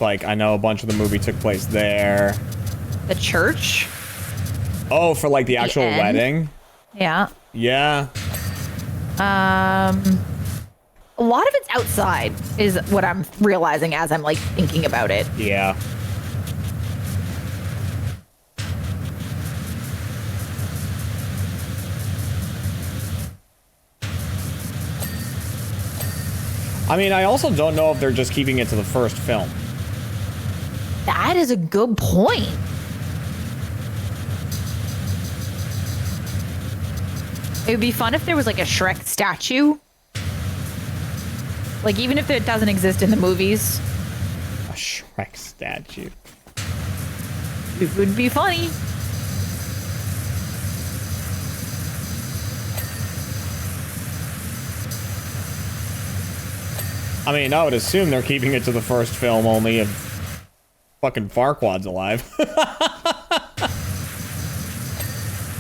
like, I know a bunch of the movie took place there. The church? Oh, for, like, the actual end? wedding? Yeah. Yeah. A lot of it's outside is what I'm realizing as I'm, like, thinking about it. Yeah. I mean, I also don't know if they're just keeping it to the first film. That is a good point. It would be fun if there was like a Shrek statue. Like, even if it doesn't exist in the movies. A Shrek statue. It would be funny. I mean, I would assume they're keeping it to the first film only if fucking Farquaad's alive.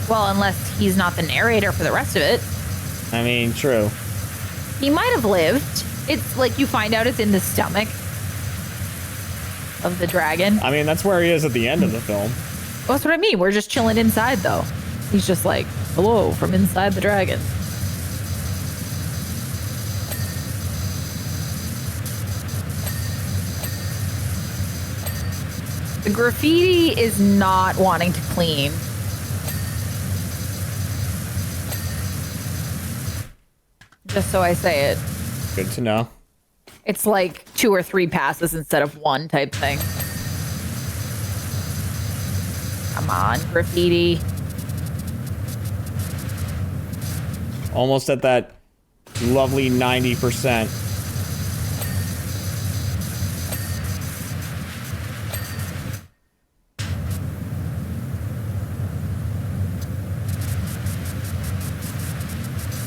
Well, unless he's not the narrator for the rest of it. I mean, true. He might have lived. It's like you find out it's in the stomach of the dragon. I mean, that's where he is at the end of the film. Well, that's what I mean. We're just chilling inside, though. He's just like, hello, from inside the dragon. The graffiti is not wanting to clean. Just so I say it. Good to know. It's like 2 or 3 passes instead of 1 type thing. Come on, Graffiti. Almost at that lovely 90%.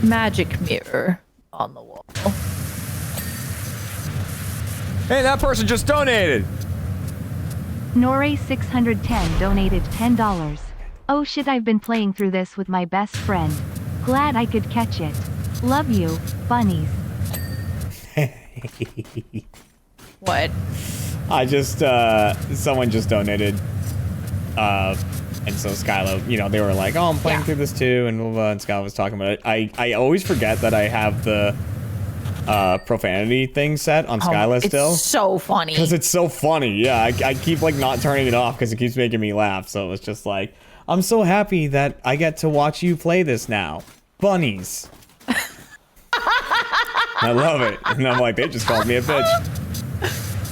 Magic mirror on the wall. Hey, that person just donated. Nore610 donated $10. Oh shit, I've been playing through this with my best friend. Glad I could catch it. Love you, bunnies. What? I just, someone just donated. And so Skylo, you know, they were like, oh, I'm playing through this too, and blah, blah, and Skylo was talking about it. I always forget that I have the profanity thing set on Skylo still. It's so funny. Because it's so funny, yeah. I keep, like, not turning it off because it keeps making me laugh. So it's just like, I'm so happy that I get to watch you play this now. Bunnies. I love it. And I'm like, they just called me a bitch.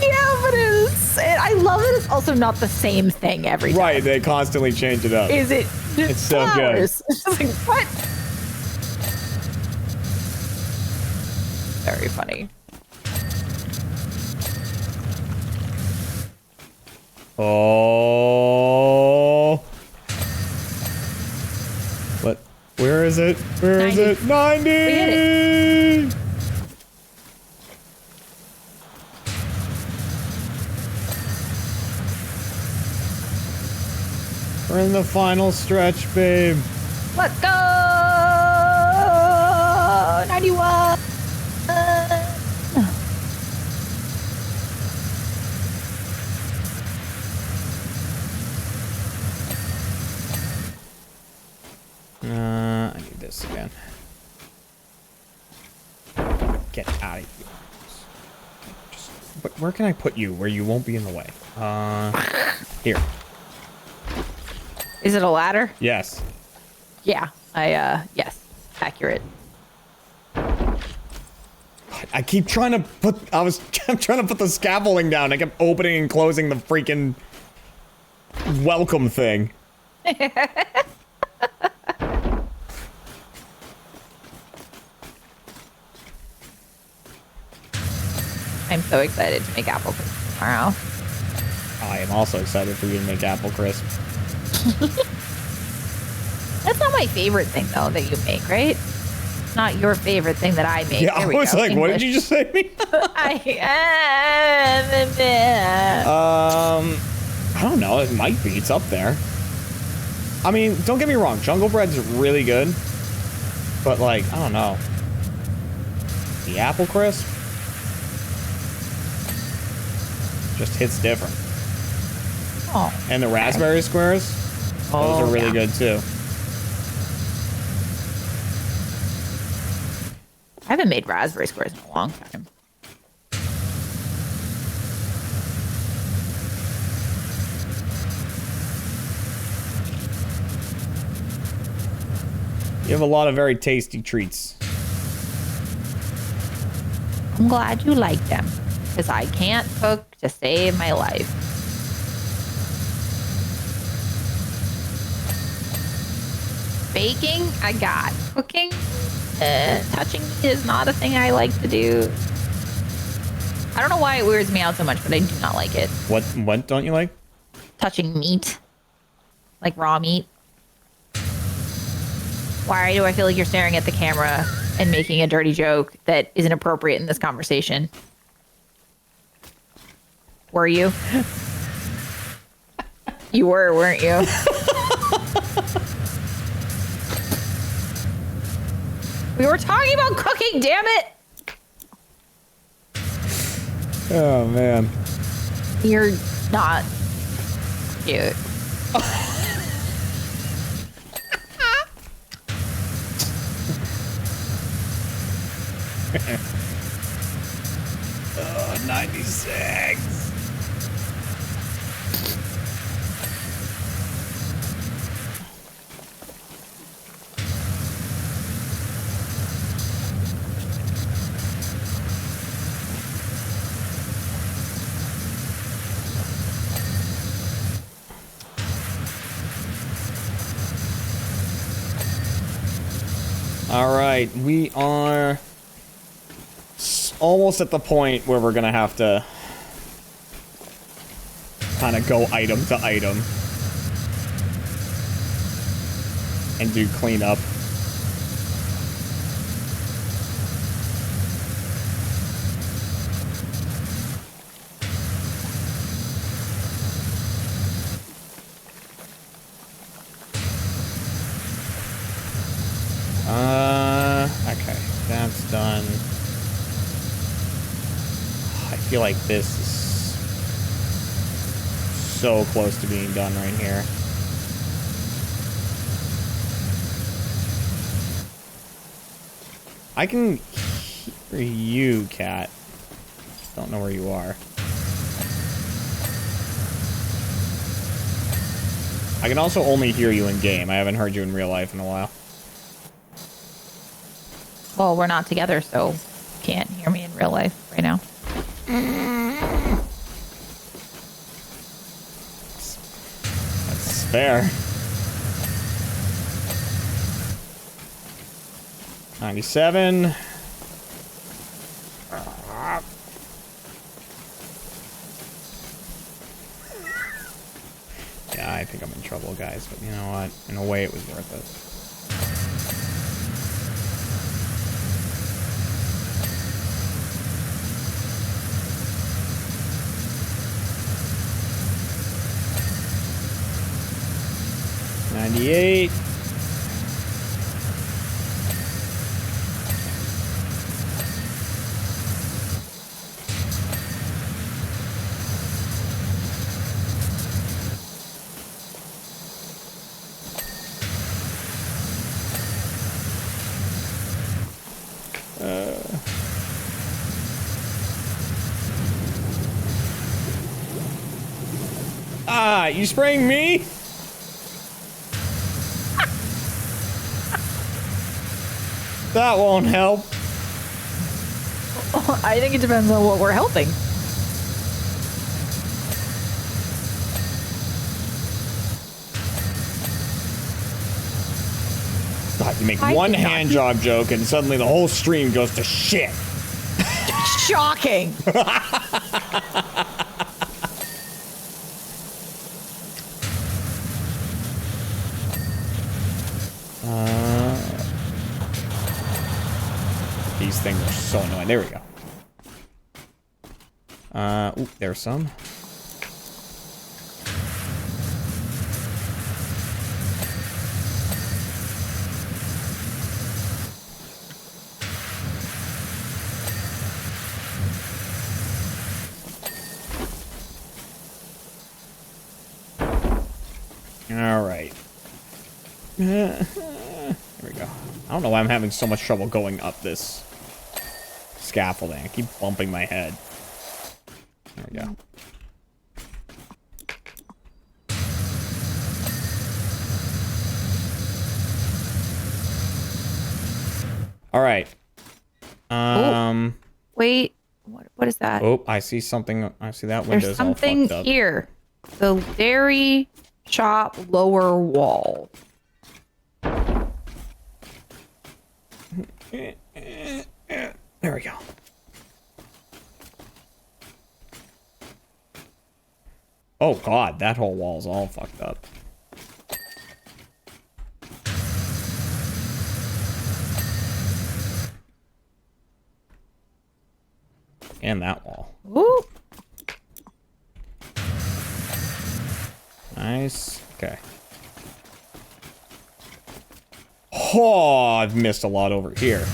Yeah, but I love it. It's also not the same thing every time. Right, they constantly change it up. Is it? It's so good. It's just like, what? Very funny. Oh. What? Where is it? Where is 90. it? 90! We hit it. We're in the final stretch, babe. Let's go! 91! I need this again. Get out of here. But where can I put you where you won't be in the way? Here. Is it a ladder? Yes. Yeah. Yes. Accurate. I keep trying to put, I'm trying to put the scaffolding down. I kept opening and closing the freaking welcome thing. I'm so excited to make apple crisp tomorrow. I am also excited for you to make apple crisp. That's not my favorite thing, though, that you make, right? It's not your favorite thing that I make. Yeah, I was like, what did you just say to me? I don't know. It might be. It's up there. I mean, don't get me wrong. Jungle Bread's really good. But, like, I don't know. The apple crisp just hits different. Oh, And the raspberry squares, those are really good, too. I haven't made raspberry squares in a long time. You have a lot of very tasty treats. I'm glad you like them, because I can't cook to save my life. Baking, I got. Cooking, touching is not a thing I like to do. I don't know why it weirds me out so much, but I do not like it. What don't you like? Touching meat, like raw meat. Why do I feel like you're staring at the camera and making a dirty joke that isn't appropriate in this conversation? Were you? You were, weren't you? We were talking about cooking, damn it! Oh, man. You're not cute. Oh, 96. right, we are almost at the point where we're gonna have to kind of go item to item and do cleanup. Okay, that's done. I feel like this is so close to being done right here. I can hear you, cat. Don't know where you are. I can also only hear you in game. I haven't heard you in real life in a while. Well, we're not together, so you can't hear me in real life right now. That's fair. 97. Yeah, I think I'm in trouble, guys, but you know what? In a way, it was worth it. $98. You spraying me? That won't help. I think it depends on what we're helping. God, you make one hand job joke and suddenly the whole stream goes to shit. Shocking. These things are so annoying. There we go. Ooh, there's some. All right. There we go. I don't know why I'm having so much trouble going up this scaffolding. I keep bumping my head. There we go. All right. Wait, what is that? Oh, I see something. I see that window's There's something all fucked up. here. The dairy shop lower wall. There we go. Oh god, that whole wall's all fucked up. And that wall. Ooh. Nice. Okay. Oh, I've missed a lot over here.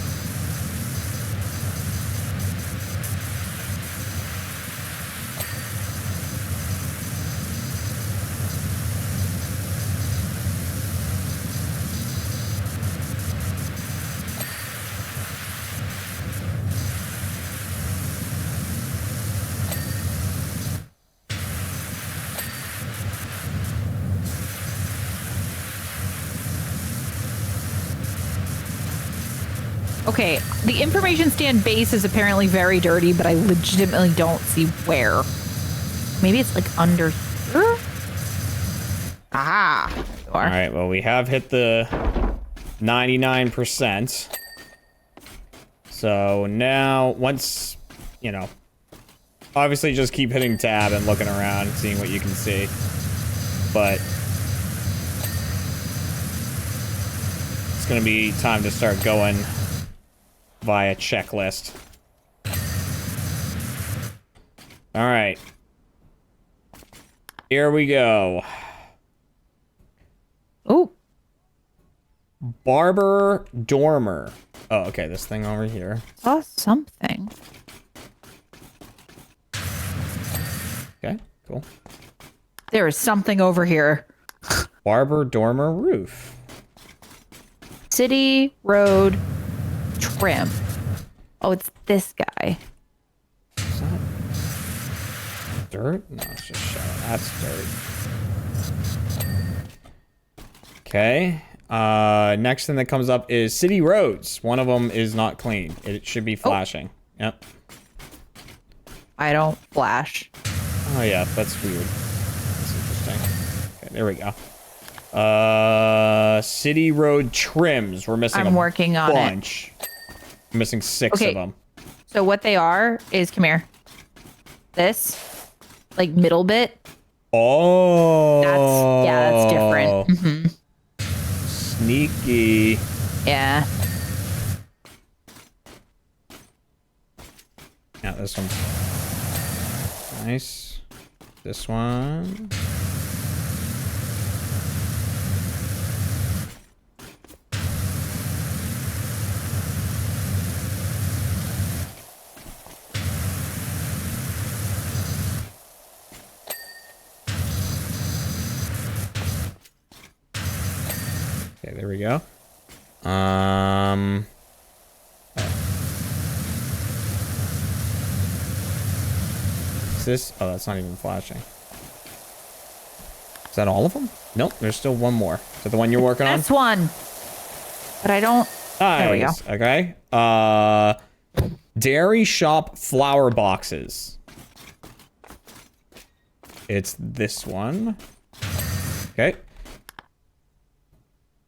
Okay, the information stand base is apparently very dirty, but I legitimately don't see where. Maybe it's like under here? Aha. There you are. All right, well, we have hit the 99%. So now, once, you know, obviously just keep hitting tab and looking around, seeing what you can see. But it's gonna be time to start going via checklist. All right. Here we go. Oh. Barber Dormer. Oh, okay, this thing over here. Saw something. Okay, cool. There is something over here. Barber Dormer roof. City road trim. Oh, it's this guy. Is that dirt? No, it's just shell. That's dirt. Okay. Next thing that comes up is city roads. One of them is not clean. It should be flashing. Oh. Yep. I don't flash. Oh yeah, that's weird. That's interesting. Okay, there we go. City road trims. We're missing I'm working on bunch. We're missing 6 of them. So what they are is, come here. This, like middle bit. Oh. That's different. Mm-hmm. Sneaky. Yeah. Yeah, this one's nice. This one. Okay, there we go. Is this? Oh, that's not even flashing. Is that all of them? Nope, there's still one more. Is that the one you're working on? That's one. But I don't. Nice. There we go. Okay. Dairy shop flower boxes. It's this one. Okay.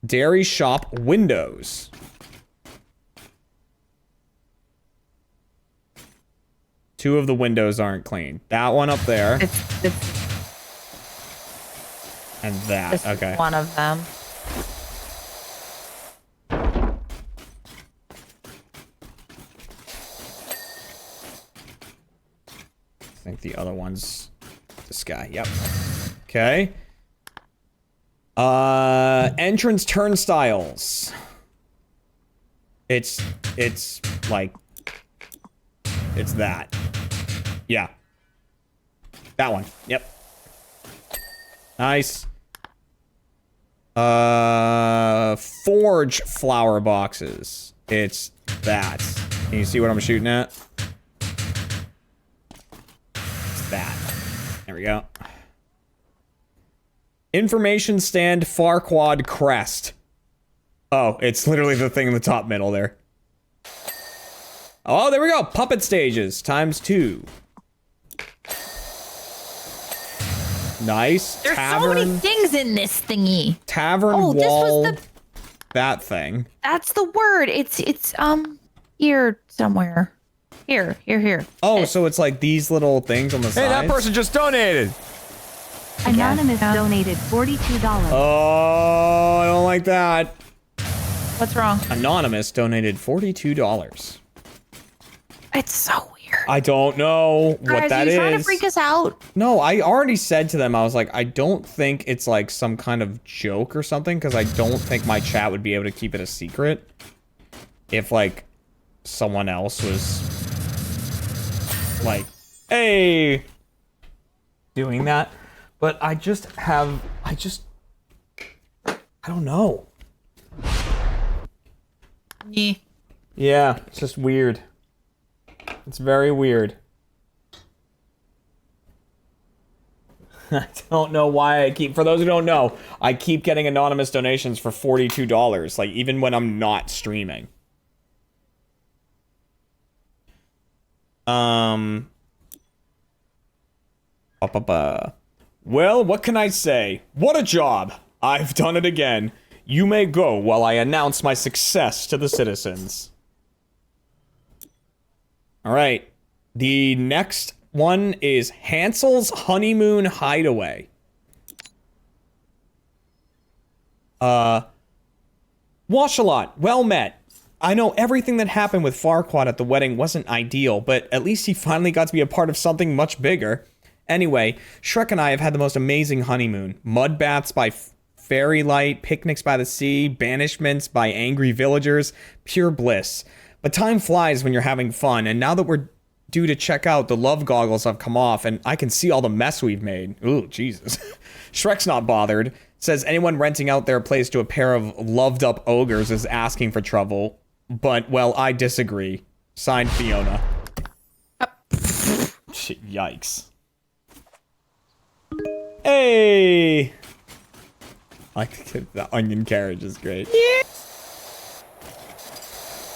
Dairy shop windows. Two of the windows aren't clean. That one up there. It's And that. this Okay. one of them. I think the other one's this guy. Yep. Okay. Entrance turnstiles. It's like, it's that. Yeah. That one. Yep. Nice. Forge flower boxes. It's that. Can you see what I'm shooting at? It's that. There we go. Information stand Farquad crest. Oh, it's literally the thing in the top middle there. Oh, there we go. Puppet stages ×2. Nice. There's Tavern. so many things in this thingy. Tavern Oh, this wall. was the. That thing. That's the word. It's here somewhere. Here. Oh, so it's like these little things on the Hey, sides? that person just donated. Anonymous donated $42. Oh, I don't like that. What's wrong? Anonymous donated $42. It's so weird. I don't know what Guys, that are you is. trying to freak us out? No, I already said to them, I was like, I don't think it's like some kind of joke or something, because I don't think my chat would be able to keep it a secret if like someone else was like, hey, doing that. But I don't know. Yeah, it's just weird. It's very weird. I don't know why for those who don't know, I keep getting anonymous donations for $42, like even when I'm not streaming. Well, what can I say? What a job! I've done it again. You may go while I announce my success to the citizens. All right. The next one is Hansel's Honeymoon Hideaway. Washalot, well met. I know everything that happened with Farquaad at the wedding wasn't ideal, but at least he finally got to be a part of something much bigger. Anyway, Shrek and I have had the most amazing honeymoon. Mud baths by fairy light, picnics by the sea, banishments by angry villagers, pure bliss. But time flies when you're having fun, and now that we're due to check out, the love goggles have come off, and I can see all the mess we've made. Ooh, Jesus. Shrek's not bothered. Says anyone renting out their place to a pair of loved-up ogres is asking for trouble. But, well, I disagree. Signed, Fiona. Yikes. Hey! Like, the onion carriage is great. Yeah.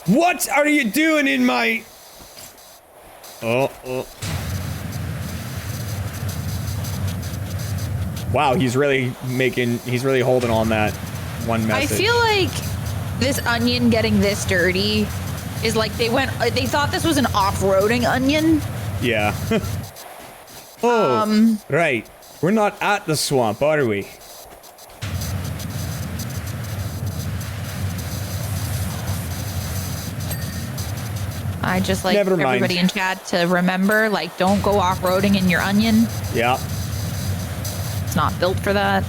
What are you doing in my... Oh. Wow, he's really holding on that one message. I feel like this onion getting this dirty is like they thought this was an off-roading onion. Yeah. Oh, right. We're not at the swamp, are we? I just like everybody in chat to remember, like, don't go off-roading in your onion. Yeah. It's not built for that.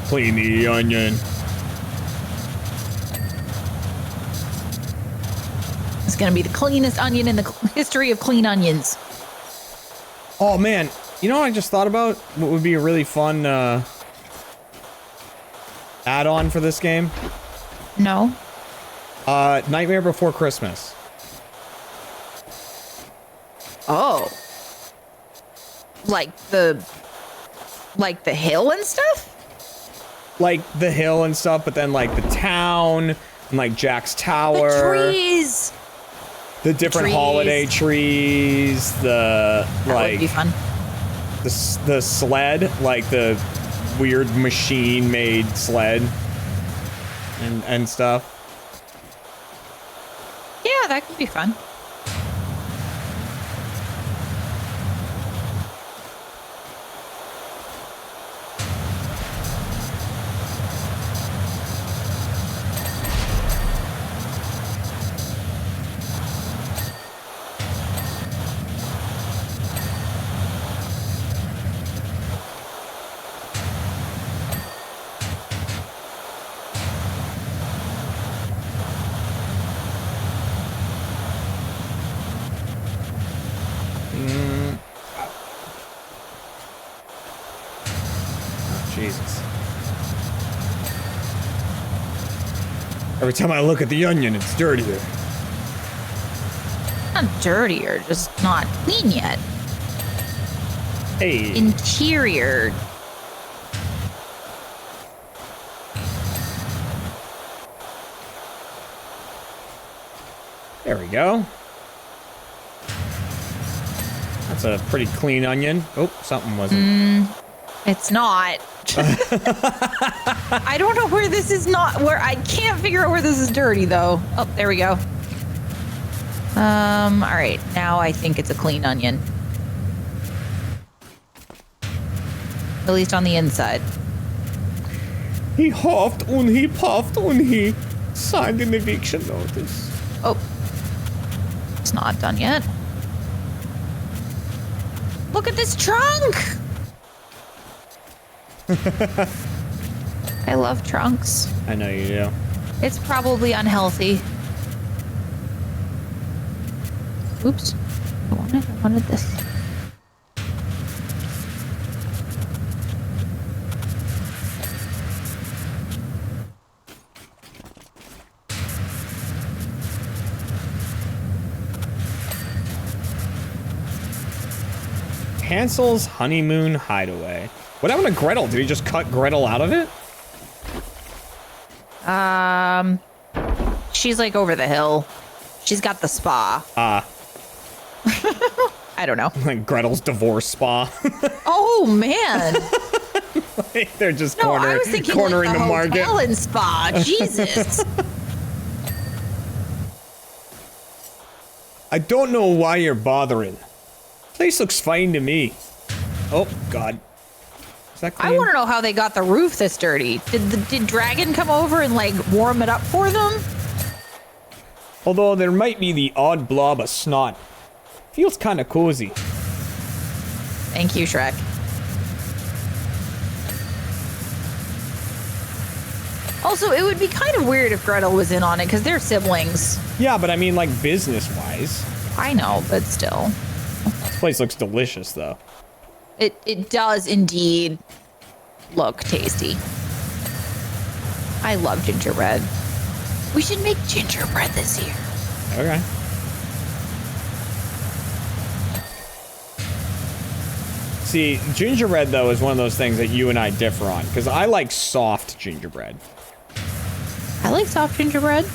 Clean the onion. It's gonna be the cleanest onion in the history of clean onions. Oh man, you know what I just thought about? What would be a really fun add-on for this game? No. Nightmare Before Christmas. Oh. Like the hill and stuff? Like the hill and stuff, but then like the town and like Jack's Tower. The trees. The different holiday trees. The That would be fun. The sled, like the weird machine-made sled and stuff. Yeah, that could be fun. Jesus. Every time I look at the onion, it's dirtier. Not dirtier, just not clean yet. Hey. Interior. There we go. That's a pretty clean onion. Oh, something wasn't. It's not. I don't know where this is not, where I can't figure out where this is dirty though. Oh, there we go. All right, now I think it's a clean onion. At least on the inside. He huffed and he puffed and he signed an eviction notice. Oh, it's not done yet. Look at this trunk. I love trunks. I know you do. It's probably unhealthy. Oops. I wanted this. Hansel's Honeymoon Hideaway. What happened to Gretel? Did he just cut Gretel out of it? She's like over the hill. She's got the spa. I don't know. Like Gretel's divorce spa. Oh man. Like they're just I was thinking cornering like the market. Hotel and spa. Jesus. I don't know why you're bothering. Place looks fine to me. Oh God. Is that clean? I want to know how they got the roof this dirty. Did Dragon come over and like warm it up for them? Although there might be the odd blob of snot. Feels kind of cozy. Thank you, Shrek. Also, it would be kind of weird if Gretel was in on it because they're siblings. Yeah, but I mean like business-wise. I know, but still. This place looks delicious though. It does indeed look tasty. I love gingerbread. We should make gingerbread this year. Okay. See, gingerbread though is one of those things that you and I differ on because I like soft gingerbread. I like soft gingerbread.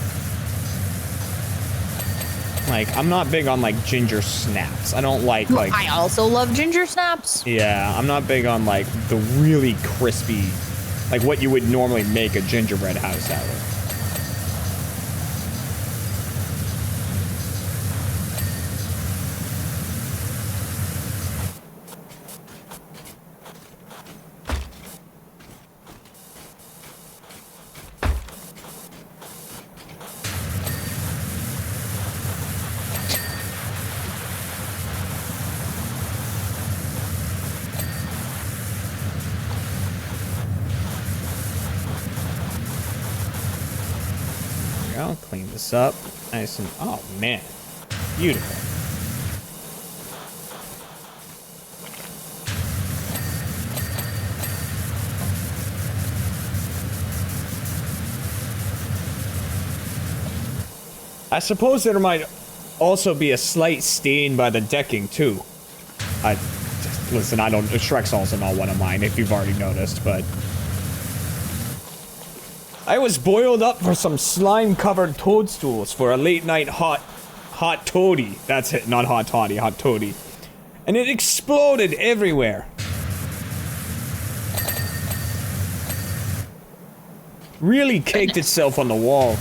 Like, I'm not big on like ginger snaps. I don't like I also love ginger snaps. Yeah, I'm not big on like the really crispy, like what you would normally make a gingerbread house out of. I'll clean this up. Nice and, oh man, beautiful. I suppose there might also be a slight stain by the decking too. Listen, I don't, Shrek's also not one of mine if you've already noticed, but I was boiled up for some slime-covered toadstools for a late-night hot toady. That's it, not hot toddy, hot toady. And it exploded everywhere. Really caked itself on the wall.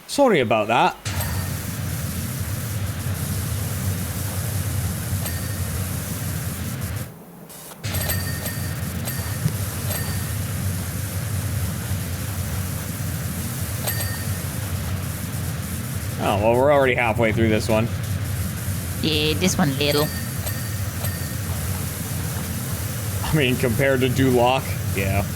Sorry about that. Oh, well, we're already halfway through this one. Yeah, this one little. I mean, compared to Duloc, yeah.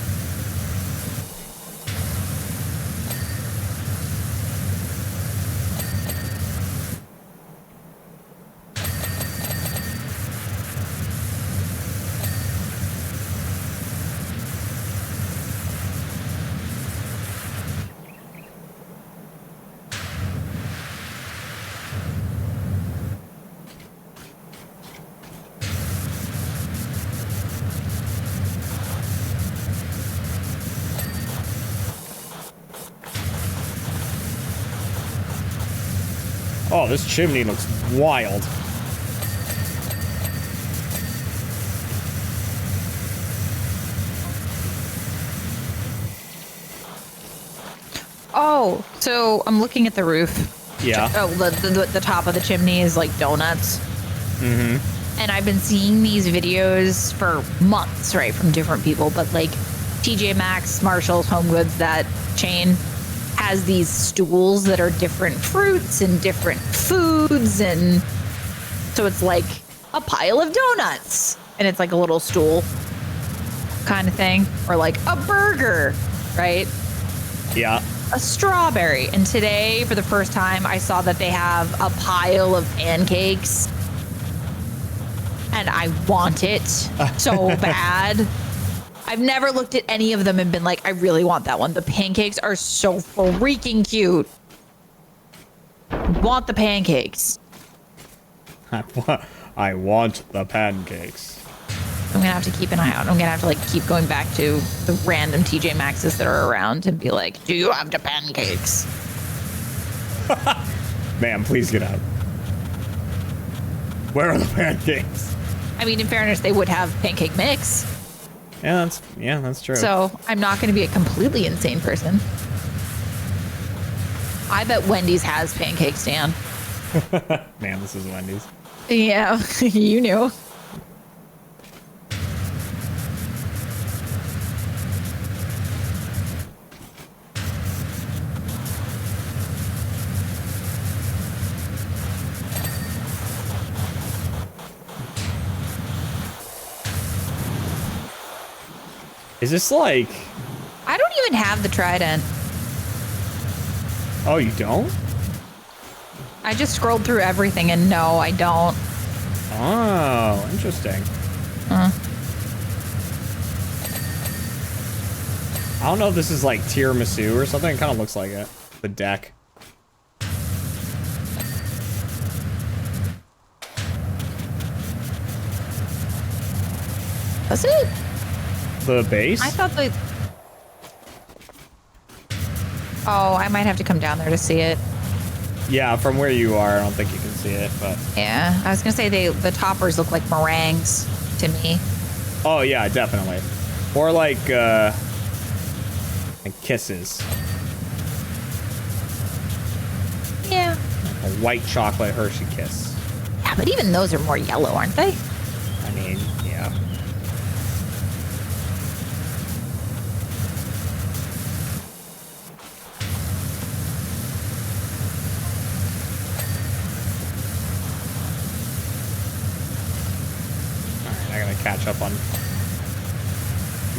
Oh, this chimney looks wild. Oh, so I'm looking at the roof. Yeah. Oh, the top of the chimney is like donuts. Mm-hmm. And I've been seeing these videos for months, right, from different people. But like TJ Maxx, Marshalls, Home Goods, that chain has these stools that are different fruits and different foods. And so it's like a pile of donuts. And it's like a little stool kind of thing. Or like a burger, right? Yeah. A strawberry. And today, for the first time, I saw that they have a pile of pancakes. And I want it so bad. I've never looked at any of them and been like, I really want that one. The pancakes are so freaking cute. Want the pancakes. I want the pancakes. I'm gonna have to keep an eye out. I'm gonna have to like keep going back to the random TJ Maxxes that are around and be like, do you have the pancakes? Ma'am, please get out. Where are the pancakes? I mean, in fairness, they would have pancake mix. Yeah, that's true. So I'm not gonna be a completely insane person. I bet Wendy's has pancake stand. Man, this is Wendy's. Yeah, you knew. Is this like... I don't even have the trident. Oh, you don't? I just scrolled through everything and no, I don't. Oh, interesting. I don't know if this is like tiramisu or something. It kind of looks like it. The deck. Was it? The base? I thought the... Oh, I might have to come down there to see it. Yeah, from where you are, I don't think you can see it, but... Yeah, I was gonna say the toppers look like meringues to me. Oh, yeah, definitely. Or like kisses. Yeah. A white chocolate Hershey kiss. Yeah, but even those are more yellow, aren't they? I mean, yeah. I gotta catch up on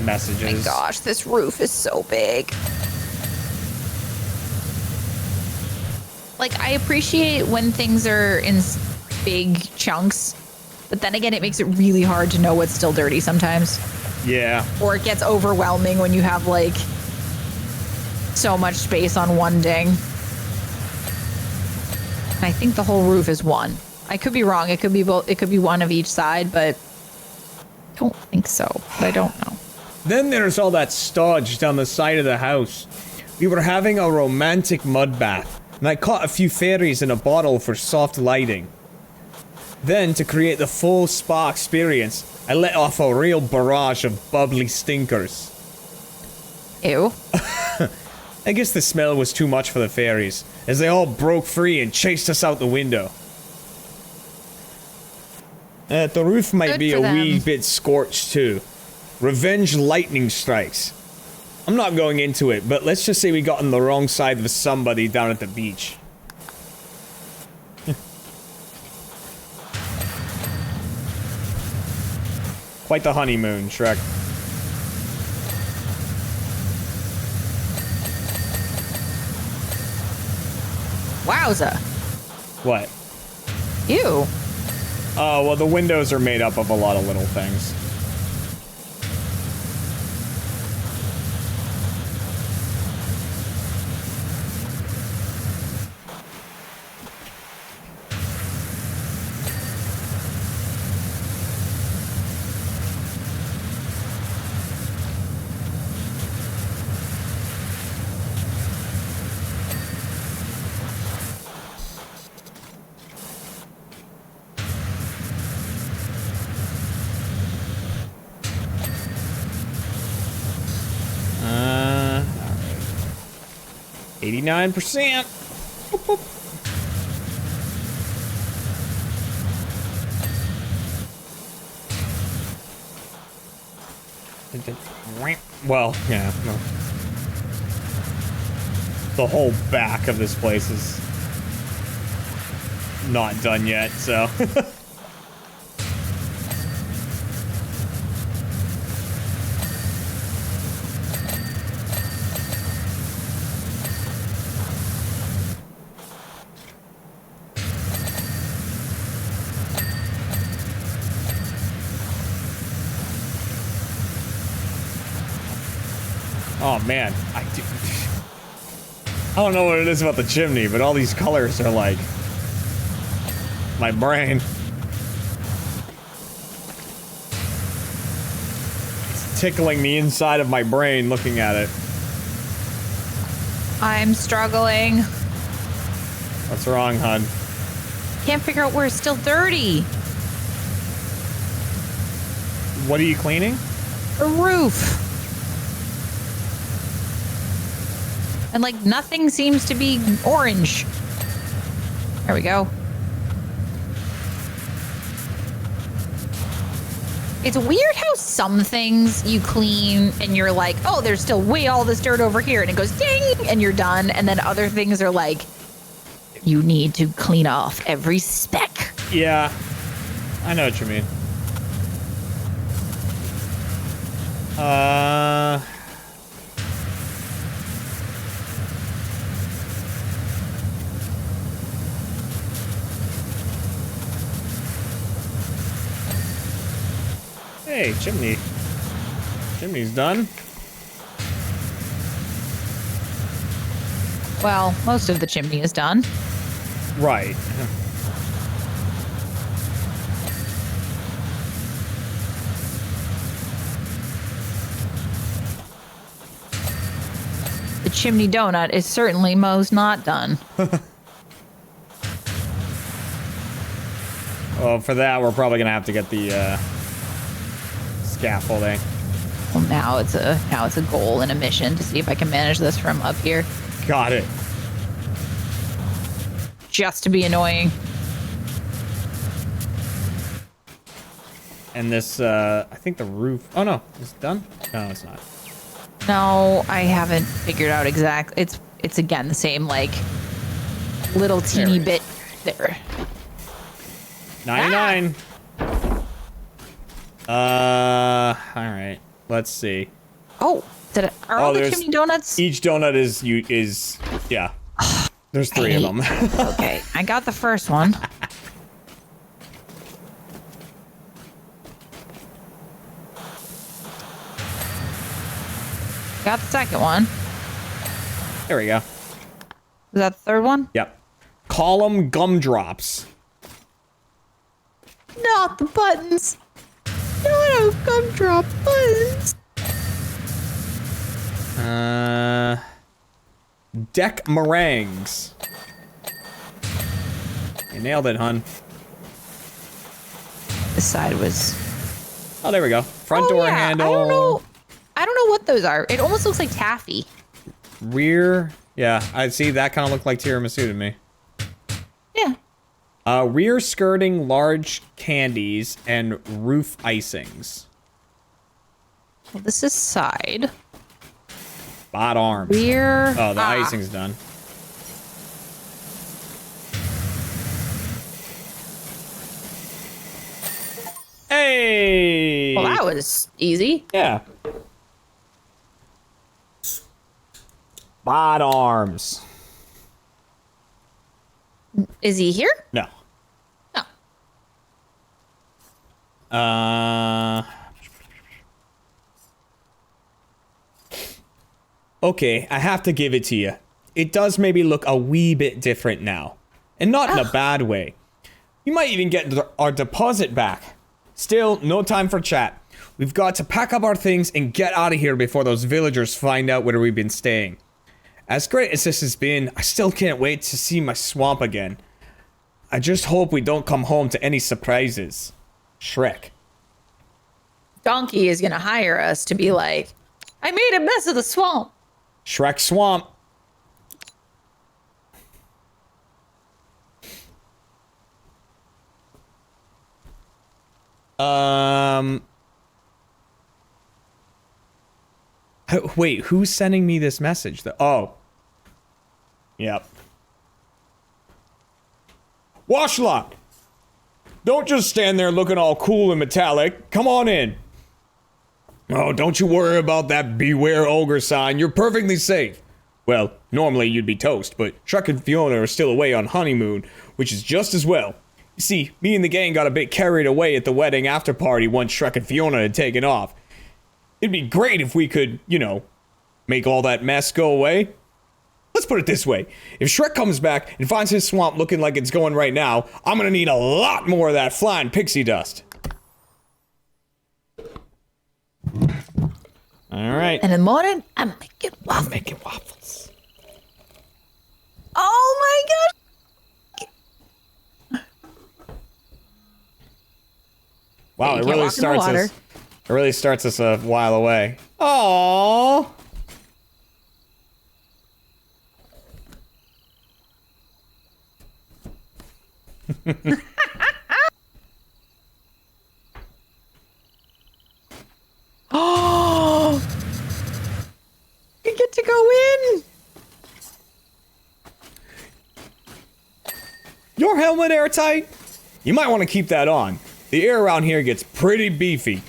messages. Oh my gosh, this roof is so big. Like, I appreciate when things are in big chunks, but then again, it makes it really hard to know what's still dirty sometimes. Yeah. Or it gets overwhelming when you have, like, so much space on one ding. And I think the whole roof is one. I could be wrong. It could be both. It could be one of each side, but I don't think so. But I don't know. Then there's all that stodge down the side of the house. We were having a romantic mud bath, and I caught a few fairies in a bottle for soft lighting. Then, to create the full spa experience, I let off a real barrage of bubbly stinkers. Ew. I guess the smell was too much for the fairies, as they all broke free and chased us out the window. The roof might Good be for a them. wee bit scorched too. Revenge lightning strikes. I'm not going into it, but let's just say we got on the wrong side of somebody down at the beach. Quite the honeymoon, Shrek. Wowza. What? Ew. Oh, well, the windows are made up of a lot of little things. Alright. 89%. Boop, boop. Well, yeah. No. The whole back of this place is not done yet, so. Oh man, I don't know what it is about the chimney, but all these colors are like my brain. tickling the inside of my brain looking at it. I'm struggling. What's wrong, hun? Can't figure out where it's still dirty. What are you cleaning? The roof. And like nothing seems to be orange. There we go. It's weird how some things you clean and you're like, oh, there's still way all this dirt over here, and it goes ding, and you're done. And then other things are like, you need to clean off every speck. Yeah, I know what you mean. Hey, chimney. Chimney's done. Well, most of the chimney is done. Right. The chimney donut is certainly most not done. Well, for that, we're probably gonna have to get the scaffolding. Well, now it's a goal and a mission to see if I can manage this from up here. Got it. Just to be annoying. And this, I think the roof. Oh no, it's done. No, it's not. No, I haven't figured out exactly. It's again the same like little teeny bit there. 99. All right. Let's see. Oh, are all the chimney donuts? Each donut is yeah. There's 3 of them. Okay, I got the first one. Got the second one. There we go. Is that the third one? Yep. Column gumdrops. Not the buttons. No, gumdrop buttons. Deck meringues. You nailed it, hun. This side was. Oh, there we go. Front door handle. I don't know what those are. It almost looks like taffy. Rear. Yeah, I see. That kind of looked like tiramisu to me. Yeah. Rear skirting large candies and roof icings. Well, this is side. Bot arms. Rear. Oh, the icing's done. Hey! Well, that was easy. Yeah. Bot arms. Is he here? No. No. Okay, I have to give it to you. It does maybe look a wee bit different now. And not in a bad way. You might even get our deposit back. Still, no time for chat. We've got to pack up our things and get out of here before those villagers find out where we've been staying. As great as this has been, I still can't wait to see my swamp again. I just hope we don't come home to any surprises. Shrek. Donkey is going to hire us to be like, I made a mess of the swamp. Shrek Swamp. Wait, who's sending me this message? Oh. Yep. Washlot! Don't just stand there looking all cool and metallic. Come on in. Oh, don't you worry about that beware ogre sign. You're perfectly safe. Well, normally you'd be toast, but Shrek and Fiona are still away on honeymoon, which is just as well. You see, me and the gang got a bit carried away at the wedding after party once Shrek and Fiona had taken off. It'd be great if we could, you know, make all that mess go away. Let's put it this way. If Shrek comes back and finds his swamp looking like it's going right now, I'm gonna need a lot more of that flying pixie dust. All right. And in the morning, I'm making waffles. I'm making waffles. Oh my gosh. Wow, You it can't really walk in the starts water. us. It really starts us a while away. Aww. Oh, we get to go in. Your helmet airtight? You might want to keep that on. The air around here gets pretty beefy.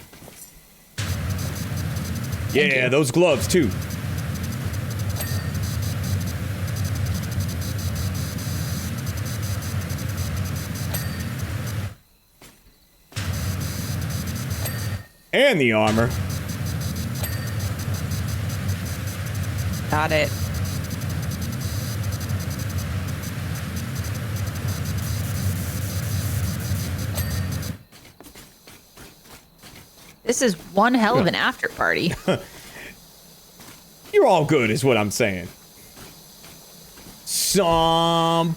Yeah, those gloves too. And the armor. Got it. This is one hell of an after party. You're all good, is what I'm saying. Somebody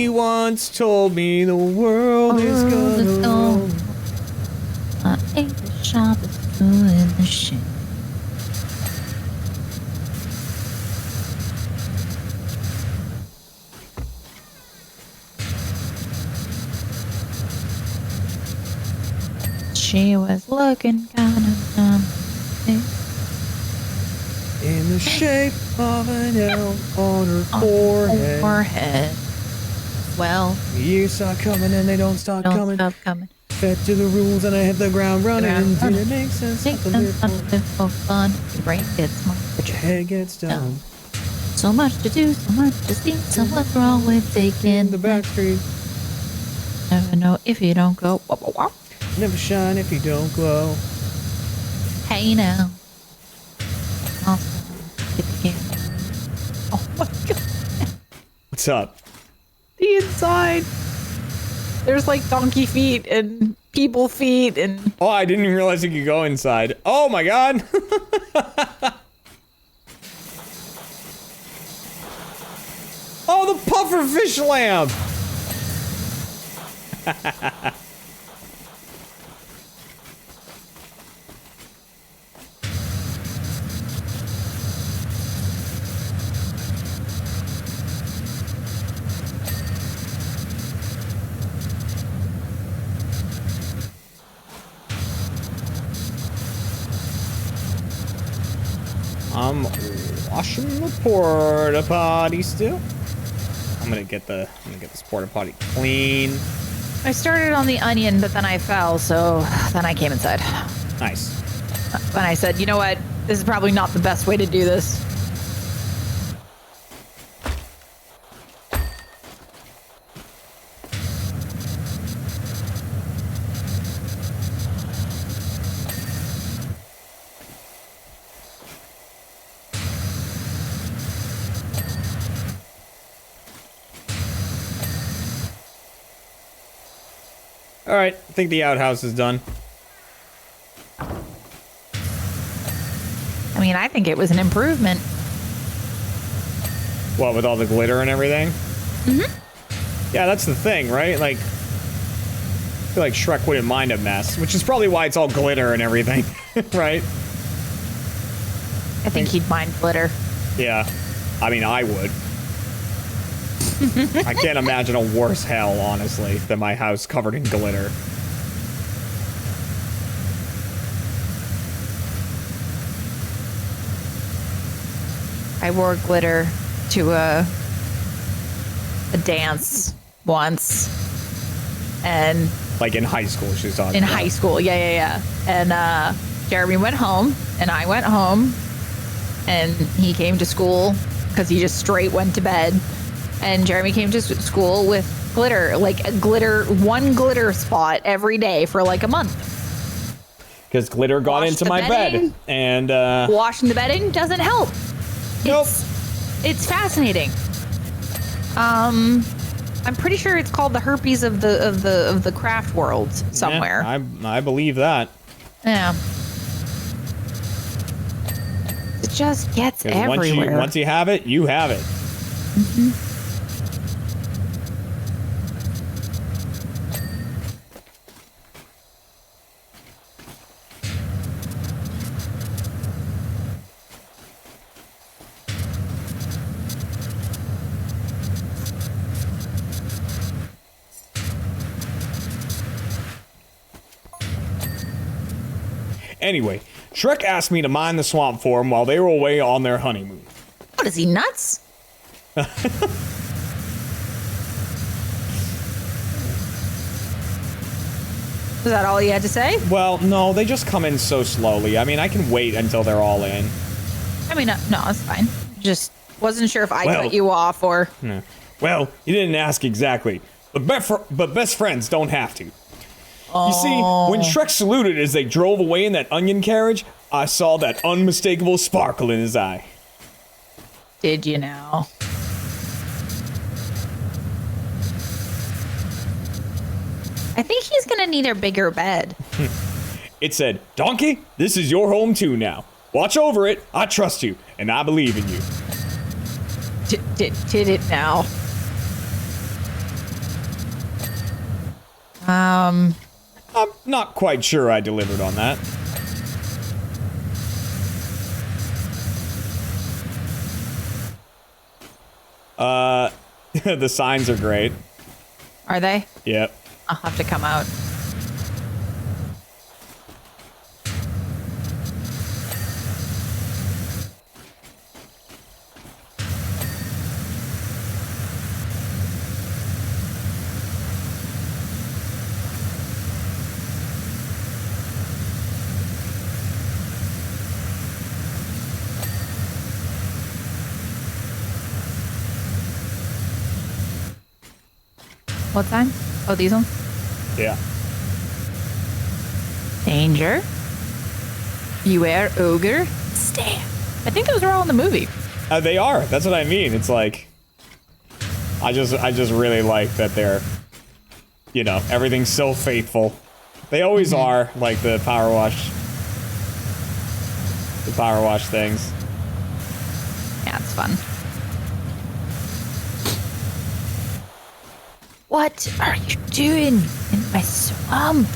once told me the world is gonna. I ain't the sharpest tool in the shed. She was looking kind of dumb. In the shape of an L on her forehead. Forehead. Well, The years start coming and they don't stop don't coming. stop coming. Fed to the rules and I hit the ground running. Ground Did running. it make sense? Take Not to them live up for- to live for fun. Your brain gets smart, but Your your head gets down. so much to do, so much to see. So what's wrong with taking In the back street. Never know if you don't go. Wop, wop, wop. Never shine if you don't glow. Hey now. Also, get the camera. Oh my god. What's up? The inside. There's like donkey feet and people feet and Oh, I didn't even realize you could go inside. Oh my god. Oh, the pufferfish lamp. I'm washing the porta potty still. I'm gonna get this porta potty clean. I started on the onion, but then I fell, so then I came inside. Nice. And I said, you know what? This is probably not the best way to do this. All right, I think the outhouse is done. I mean, I think it was an improvement. What, with all the glitter and everything? Mm-hmm. Yeah, that's the thing, right? Like, I feel like Shrek wouldn't mind a mess, which is probably why it's all glitter and everything, right? I think he'd mind glitter. Yeah. I mean, I would. I can't imagine a worse hell, honestly, than my house covered in glitter. I wore glitter to a dance once, and Like in high school, she's talking in about. high school, yeah. And Jeremy went home, and I went home, and he came to school because he just straight went to bed. And Jeremy came to school with glitter, like one glitter spot every day for like a month. Because glitter got Wash into the my bedding. bed. And, Washing the bedding doesn't help. Nope. It's fascinating. I'm pretty sure it's called the herpes of the craft world somewhere. Yeah, I believe that. Yeah. it just gets 'Cause everywhere. Once you have it, you have it. Anyway, Shrek asked me to mine the swamp for him while they were away on their honeymoon. What is he, nuts? Is that all you had to say? Well, no, they just come in so slowly. I mean, I can wait until they're all in. I mean, no, it's fine. Just wasn't sure if I Well- cut you off or... Yeah. Well, you didn't ask exactly, but best friends don't have to. You see, when Shrek saluted as they drove away in that onion carriage, I saw that unmistakable sparkle in his eye. Did you now? I think he's gonna need a bigger bed. It said, "Donkey, this is your home too now. Watch over it. I trust you, and I believe in you." Did it now? I'm not quite sure I delivered on that. The signs are great. Are they? Yep. I'll have to come out. What sign? Oh, these ones? Yeah. Danger. Beware, ogre. Stay. I think those are all in the movie. They are. That's what I mean. It's like, I just really like that they're, you know, everything's so faithful. They always are, like the Powerwash things. Yeah, it's fun. What are you doing in my swamp?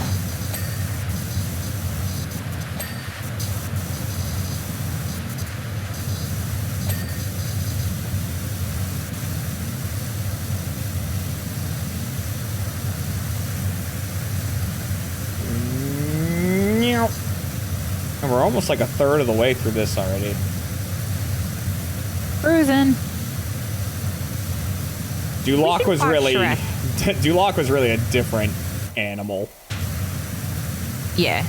And we're almost like a third of the way through this already. Cruising. Duloc was watch really Shrek. Duloc was really a different animal. Yeah.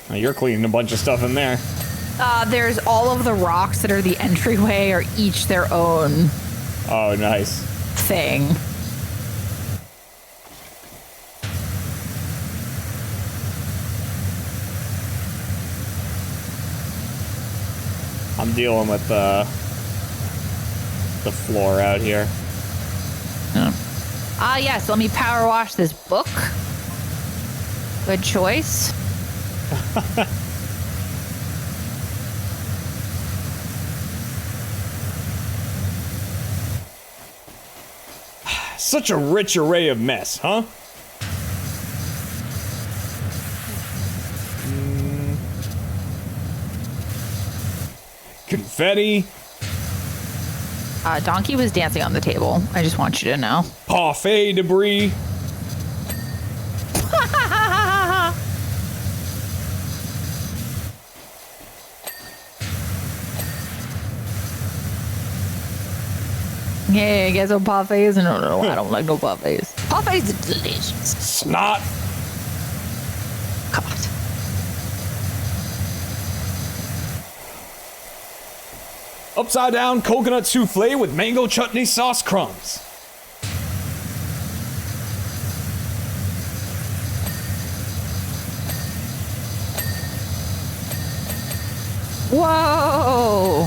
Now you're cleaning a bunch of stuff in there. There's all of the rocks that are the entryway are each their own Oh, nice. thing. I'm dealing with the floor out here. Yes, let me power wash this book. Good choice. Such a rich array of mess, huh? Confetti, Donkey was dancing on the table. I just want you to know. parfait debris. Yeah, get some parfaits. No, I don't like no parfaits. Parfaits are delicious. Snot. God. Upside down coconut souffle with mango chutney sauce crumbs. Whoa!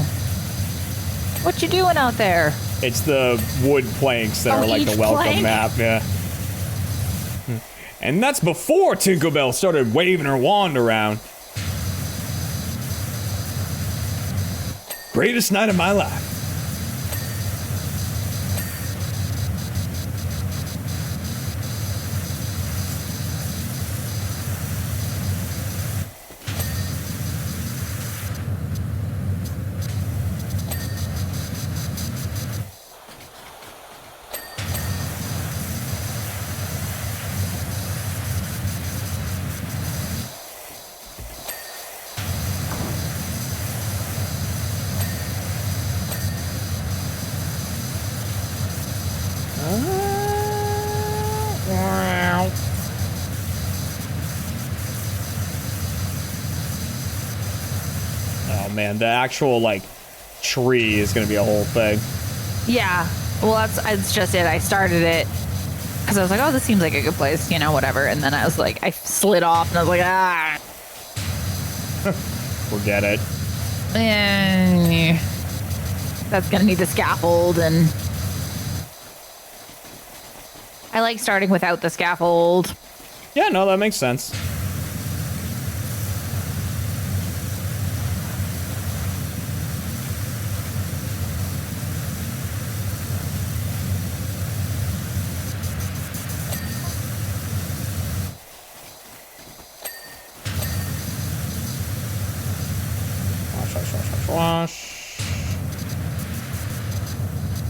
What you doing out there? It's the wood planks that are like the each welcome plank? map, yeah. And that's before Tinkerbell started waving her wand around. Greatest night of my life. Oh man, the actual like tree is gonna be a whole thing. Yeah. Well, that's just it. I started it because I was like, oh, this seems like a good place, you know, whatever. And then I was like, I slid off and I was like, ah. Forget it. That's gonna need the scaffold, and I like starting without the scaffold. Yeah, no, that makes sense. Wash.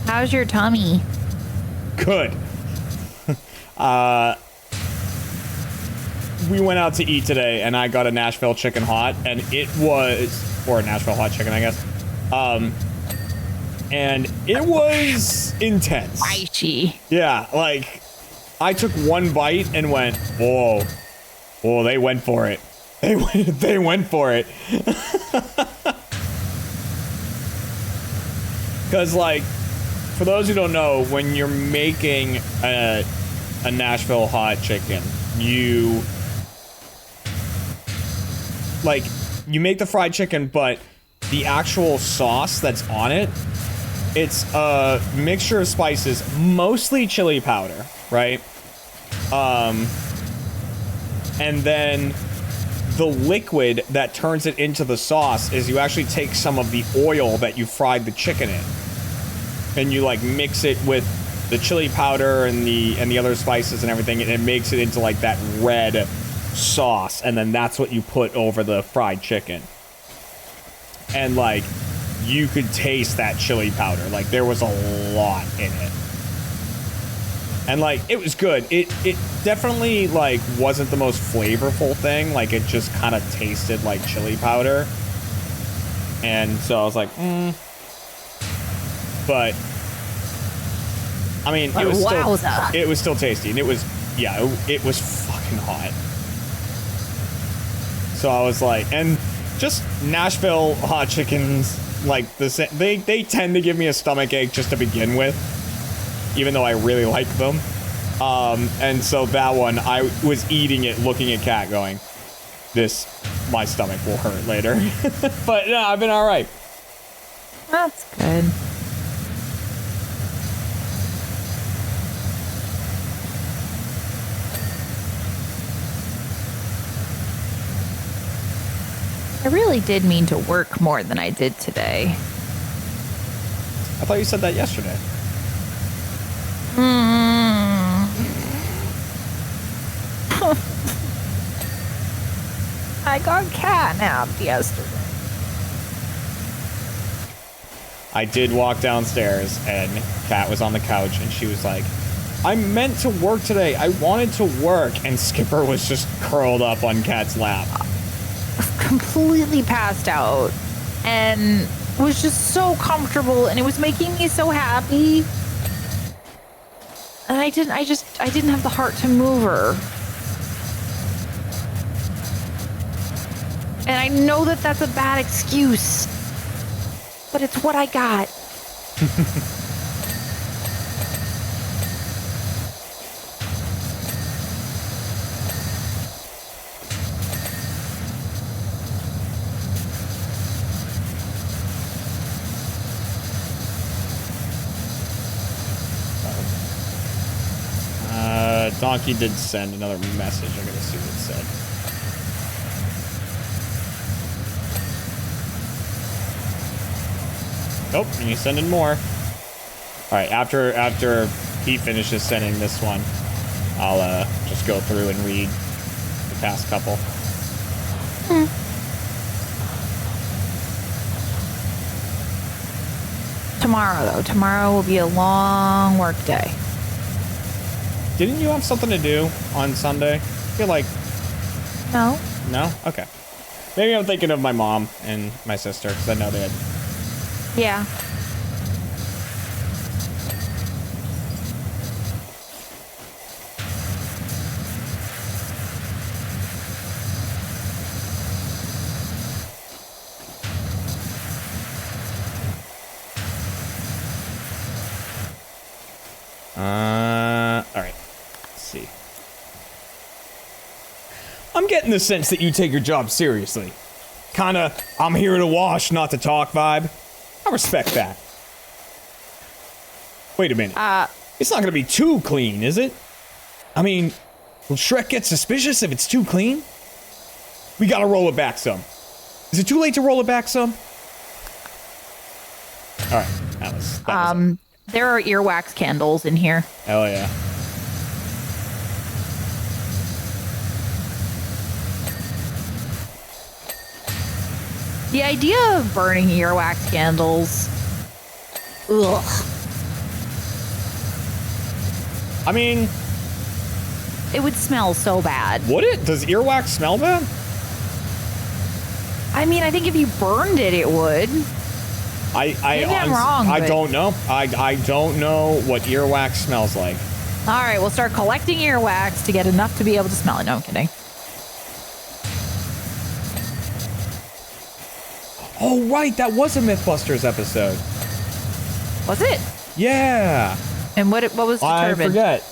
How's your tummy? Good. We went out to eat today, and I got a Nashville chicken hot, and it was, or a Nashville hot chicken, I guess. And it was intense. Spicy. Yeah, like, I took one bite and went, whoa. Whoa, they went for it. They went for it. Because, like, for those who don't know, when you're making a Nashville hot chicken, you make the fried chicken, but the actual sauce that's on it, it's a mixture of spices, mostly chili powder, right? And then the liquid that turns it into the sauce is you actually take some of the oil that you fried the chicken in, and you like mix it with the chili powder and the other spices and everything, and it makes it into like that red sauce, and then that's what you put over the fried chicken. And like, you could taste that chili powder. Like, there was a lot in it. And like, it was good. It definitely like wasn't the most flavorful thing. Like, it just kind of tasted like chili powder. And so I was like, But I mean, it was still tasty, and it was, yeah, it was fucking hot. So I was like, and just Nashville hot chickens, like they tend to give me a stomach ache just to begin with, even though I really like them. And so that one, I was eating it, looking at Kat, going, my stomach will hurt later. But no, I've been all right. That's good. I really did mean to work more than I did today. I thought you said that yesterday. I got catnapped yesterday. I did walk downstairs, and Kat was on the couch, and she was like, I meant to work today. I wanted to work. And Skipper was just curled up on Kat's lap. Completely passed out and was just so comfortable, and it was making me so happy. And I didn't have the heart to move her. And I know that that's a bad excuse, but it's what I got. Donkey did send another message. I gotta see what it said. Nope, and he's sending more. Alright, after he finishes sending this one, I'll just go through and read the past couple. Tomorrow, though. Tomorrow will be a long work day. Didn't you have something to do on Sunday? I feel like... No. No? Okay. Maybe I'm thinking of my mom and my sister, because I know they had... Yeah. Alright. Let's see. I'm getting the sense that you take your job seriously. Kinda, I'm here to wash, not to talk vibe. I respect that. Wait a minute. It's not gonna be too clean, is it? I mean, will Shrek get suspicious if it's too clean? We gotta roll it back some. Is it too late to roll it back some? Alright, that was it. There are earwax candles in here. Hell yeah. The idea of burning earwax candles. Ugh. I mean... It would smell so bad. Would it? Does earwax smell bad? I mean, I think if you burned it, it would. Maybe I'm wrong, I but- don't know. I don't know what earwax smells like. All right, we'll start collecting earwax to get enough to be able to smell it. No, I'm kidding. Oh, right. That was a Mythbusters episode. Was it? Yeah. And what was determined? I forget.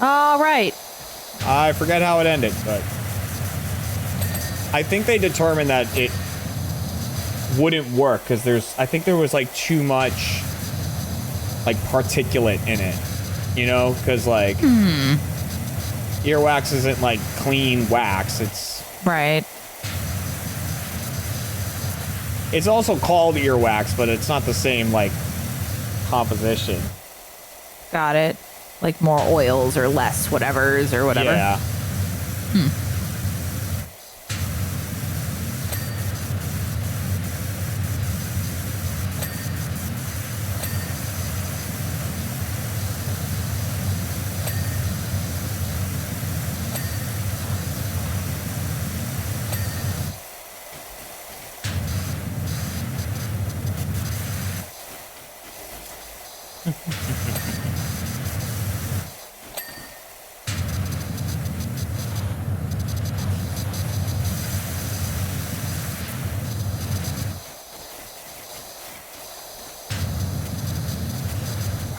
All right. I forget how it ended, but... I think they determined that it wouldn't work, because I think there was, like, too much, like, particulate in it. You know? Because, like... Earwax isn't, like, clean wax. It's... Right. It's also called earwax, but it's not the same, like, composition. Got it. Like more oils or less whatevers or whatever. Yeah.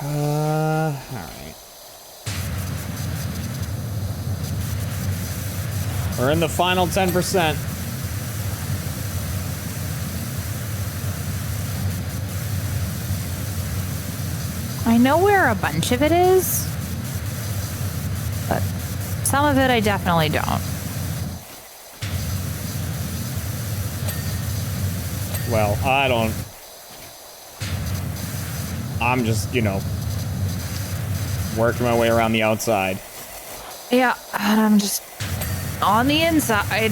Alright. We're in the final 10%. I know where a bunch of it is, but some of it I definitely don't. Well, I don't... I'm just, you know, working my way around the outside. Yeah, and I'm just on the inside.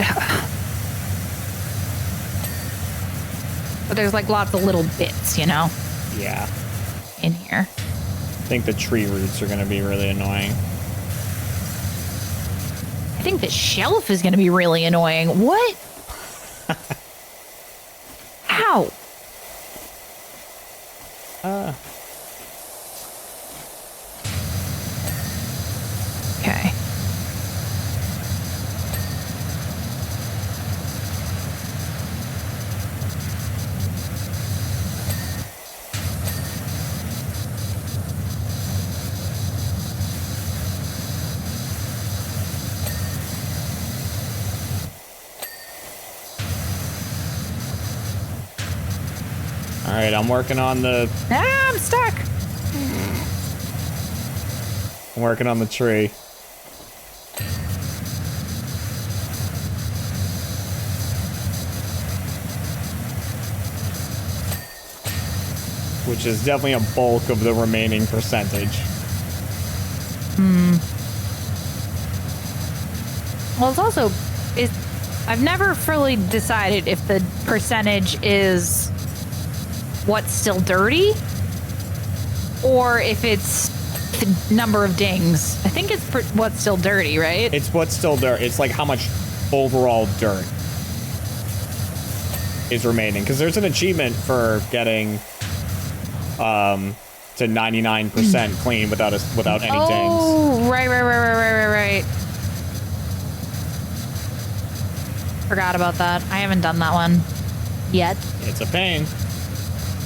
But there's like lots of little bits, you know, Yeah. in here. I think the tree roots are going to be really annoying. I think the shelf is going to be really annoying. What? How? Okay. All right, I'm working on the... Ah, I'm stuck. I'm working on the tree. which is definitely a bulk of the remaining percentage. Well, it's also I've never fully decided if the percentage is what's still dirty or if it's the number of dings. I think it's what's still dirty, right? It's what's still dirt. It's like how much overall dirt is remaining. Because there's an achievement for getting to 99% clean without any dings. Oh, right. Forgot about that. I haven't done that one yet. It's a pain.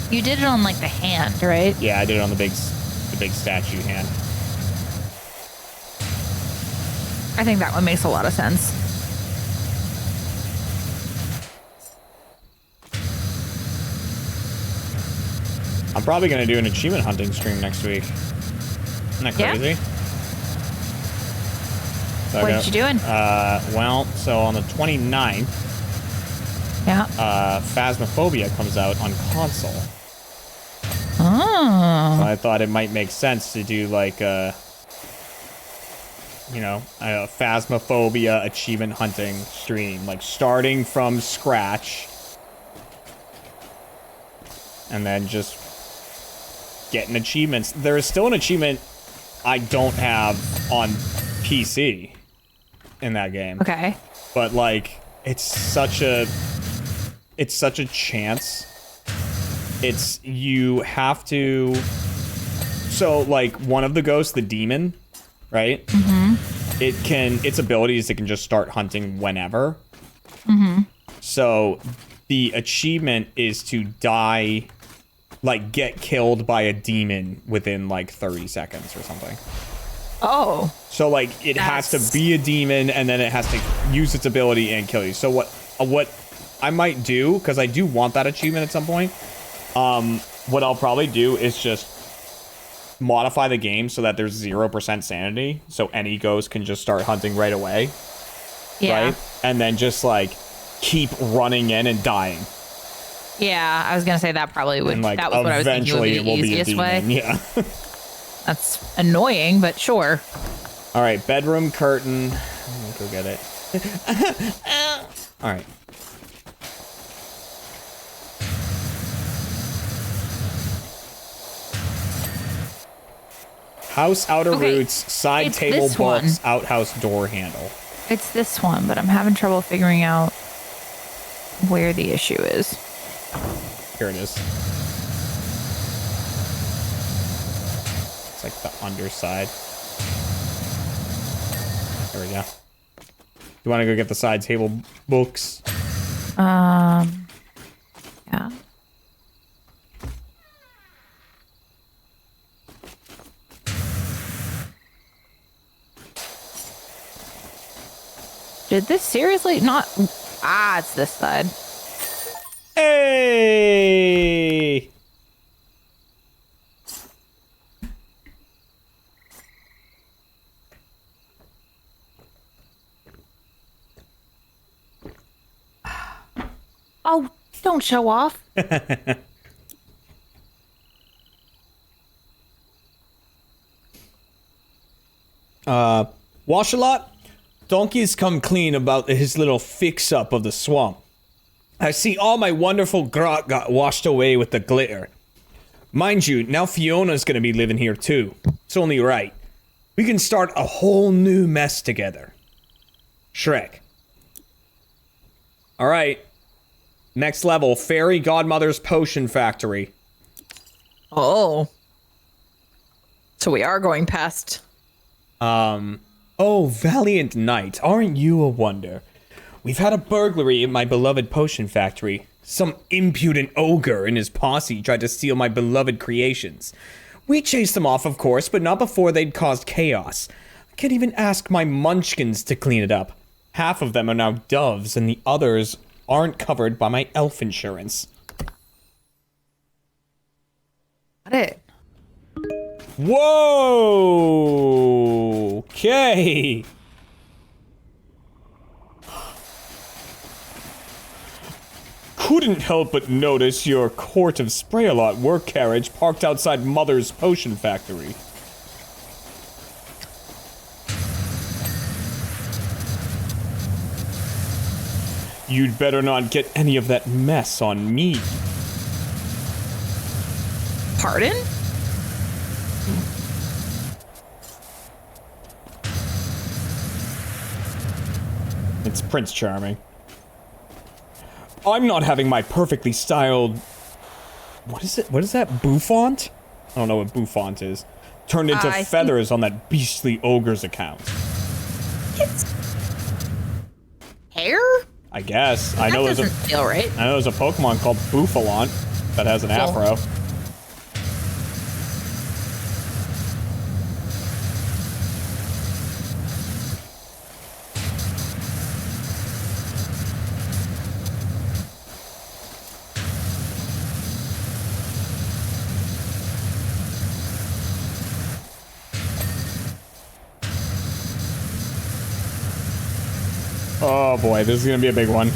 You did it on like the hand, right? Yeah, I did it on the big statue hand. I think that one makes a lot of sense. I'm probably going to do an achievement hunting stream next week. Isn't that crazy? Yeah. So What you doing? Well, so on the 29th, Yeah. Phasmophobia comes out on console. Oh. So I thought it might make sense to do like a Phasmophobia achievement hunting stream, like starting from scratch and then just getting achievements. There is still an achievement I don't have on PC in that game. Okay. But like it's such a chance. You have to, so like one of the ghosts, the demon, right? Mm-hmm. Its abilities, it can just start hunting whenever. Mm-hmm. So the achievement is to die, like get killed by a demon within like 30 seconds or something. Oh. So like it has to be a demon and then it has to use its ability and kill you. So what I might do, because I do want that achievement at some point, what I'll probably do is just modify the game so that there's 0% sanity, so any ghost can just start hunting right away. Yeah. Right? And then just like keep running in and dying. Yeah, I was gonna say that probably would. And like that was what I was thinking would be the easiest way. Yeah. That's annoying, but sure. All right, bedroom curtain. I'll go get it. All right. House outer Okay, roots, side it's table this one. books, outhouse door handle. It's this one, but I'm having trouble figuring out where the issue is. Here it is. It's like the underside. There we go. You want to go get the side table books? Yeah. Did this seriously not? Ah, it's this side. Hey! Oh, don't show off. Wash a lot? Donkey's come clean about his little fix-up of the swamp. I see all my wonderful grot got washed away with the glitter. Mind you, now Fiona's gonna be living here too. It's only right. We can start a whole new mess together. Shrek. Alright. Next level, Fairy Godmother's Potion Factory. Oh. So we are going past. Oh, valiant knight, aren't you a wonder? We've had a burglary in my beloved potion factory. Some impudent ogre and his posse tried to steal my beloved creations. We chased them off, of course, but not before they'd caused chaos. I can't even ask my munchkins to clean it up. Half of them are now doves, and the others aren't covered by my elf insurance. Got it. Whoa! Okay. Could couldn't help but notice your Court of Spray-A-Lot work carriage parked outside Mother's potion factory. You'd better not get any of that mess on me. Pardon? It's Prince Charming. I'm not having my perfectly styled... What is it? What is that? Bouffant? I don't know what Bouffant is. Turned into feathers on that beastly ogre's account. It's... hair? I guess. That doesn't feel right. I know there's a Pokemon called Bouffalant that has an afro. Oh boy, this is gonna be a big one.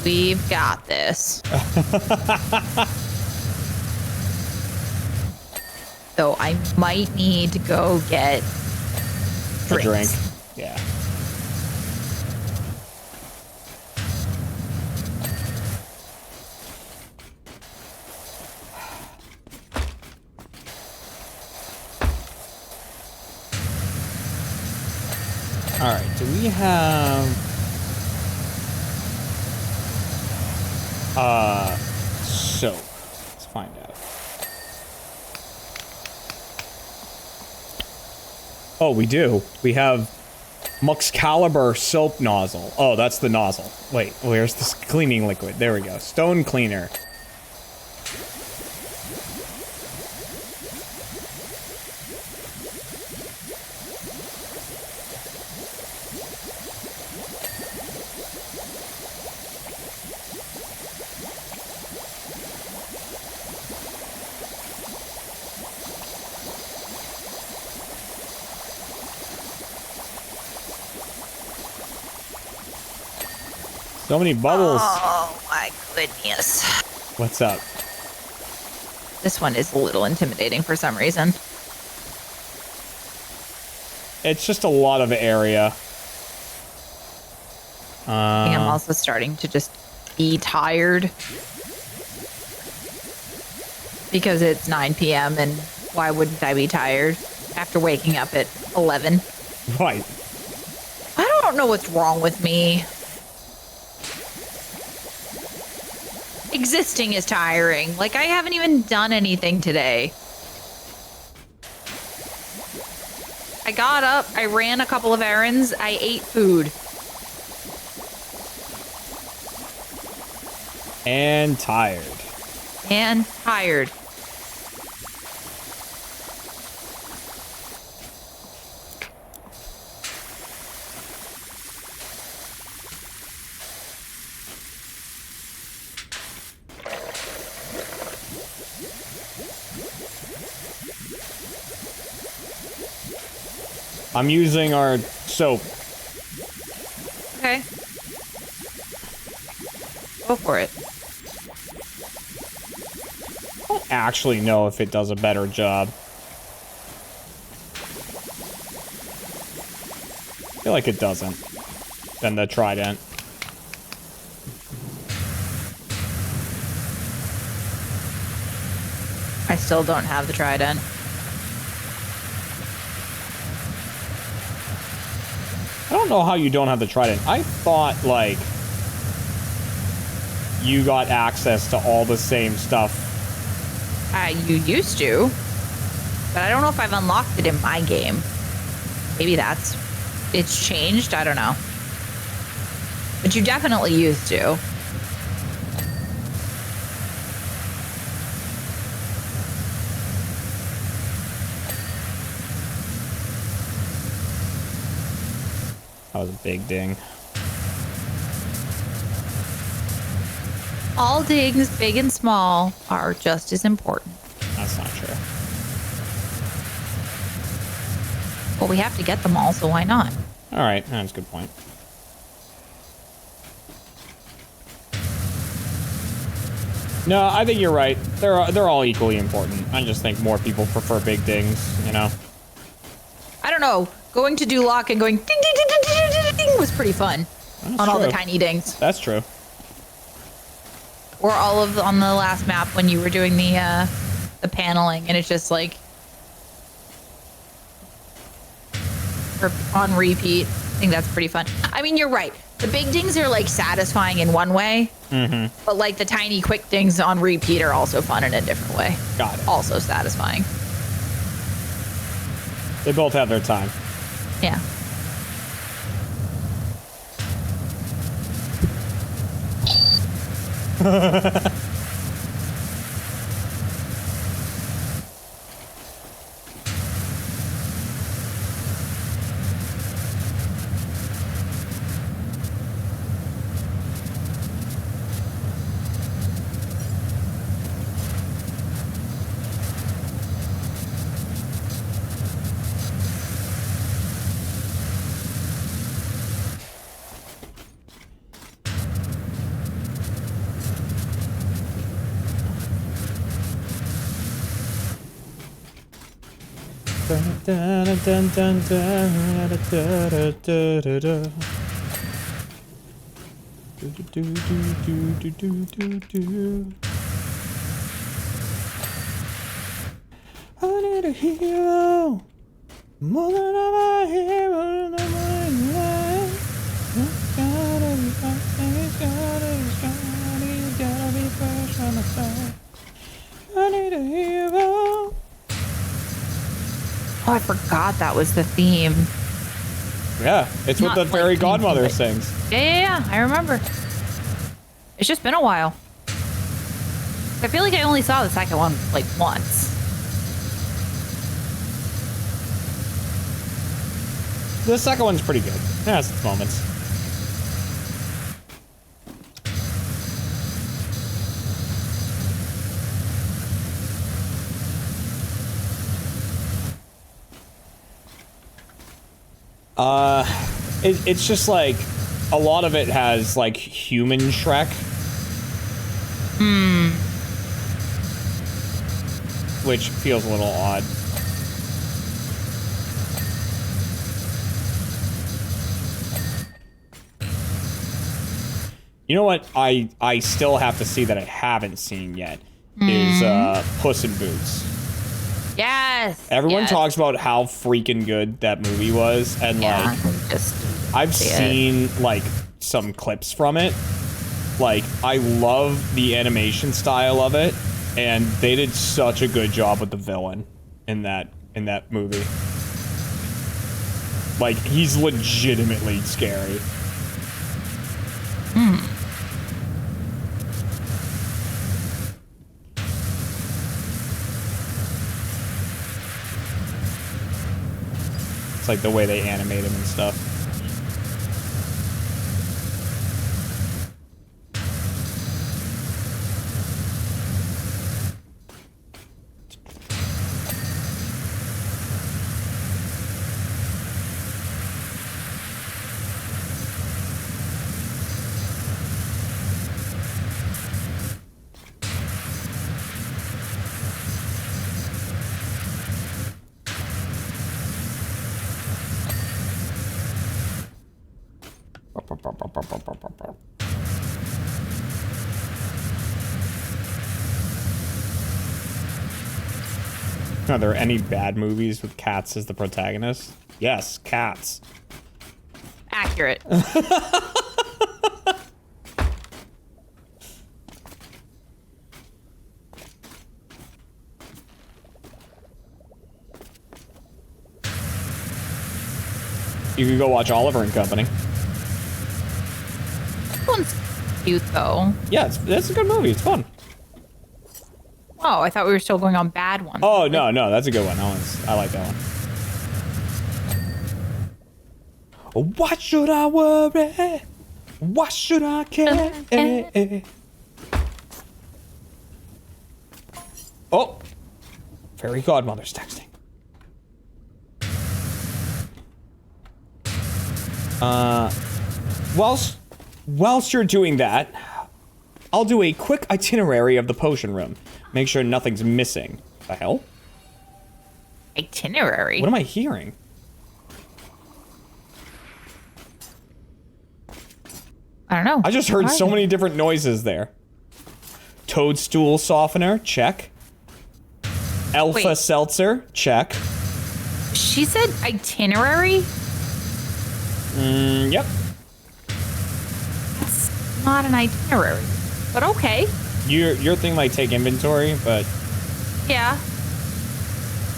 We've got this. So I might need to go get a drink. Yeah. Alright, do we have... soap. Let's find out. Oh, we do. We have Muxcalibur soap nozzle. Oh, that's the nozzle. Wait, where's this cleaning liquid? There we go. Stone cleaner. So many bubbles. Oh my goodness. What's up? This one is a little intimidating for some reason. It's just a lot of area. I think I'm also starting to just be tired. Because it's 9 p.m. and why wouldn't I be tired after waking up at 11? Right. I don't know what's wrong with me. Existing is tiring. Like, I haven't even done anything today. I got up, I ran a couple of errands, I ate food. And tired. And tired. I'm using our soap. Okay. Go for it. I don't actually know if it does a better job. I feel like it doesn't than the Trident. I still don't have the Trident. I don't know how you don't have the Trident. I thought, like, you got access to all the same stuff. You used to, but I don't know if I've unlocked it in my game. Maybe it's changed. I don't know. But you definitely used to. That was a big ding. All dings, big and small, are just as important. That's not true. Well, we have to get them all, so why not? All right, that's a good point. No, I think you're right. They're all equally important. I just think more people prefer big dings, you know? I don't know. Going to Duloc and going ding, ding, ding, ding, ding, ding, ding, ding was pretty fun. That's on all the true. tiny dings. That's true. Or all of on the last map when you were doing the paneling and it's just like on repeat. I think that's pretty fun. I mean, you're right. The big dings are like satisfying in one way, but like the tiny quick dings on repeat are also fun in a different way. Got it. Also satisfying. They both have their time. Yeah. I need a hero, more than a hero in my life. It's gotta be something, it's gotta be fresh from the start. I need a hero. Oh, I forgot that was the theme. Yeah, it's what Not the like fairy theme, godmother but- sings. Yeah, I remember. It's just been a while. I feel like I only saw the second one like once. The second one's pretty good. It has its moments. It's just like a lot of it has like human Shrek. Which feels a little odd. You know what I still have to see that I haven't seen yet is Puss in Boots. Yes. Everyone yes. talks about how freaking good that movie was, and Yeah, like just I've see it. seen like some clips from it. Like I love the animation style of it, and they did such a good job with the villain in that movie. Like he's legitimately scary. It's like the way they animate him and stuff. Are there any bad movies with cats as the protagonist? Yes, Cats. Accurate. You could go watch Oliver and Company. That one's cute though. Yeah, it's a good movie. It's fun. Oh, I thought we were still going on bad ones. Oh no, that's a good one. I like that one. Why should I worry? Why should I care? Oh, fairy godmother's texting. Whilst you're doing that, I'll do a quick itinerary of the potion room. Make sure nothing's missing. The hell? Itinerary? What am I hearing? I don't know. I just heard so many different noises there. Toadstool softener, check. Alpha seltzer, check. She said itinerary? Yep. It's not an itinerary, but okay. Your thing might take inventory, but... Yeah.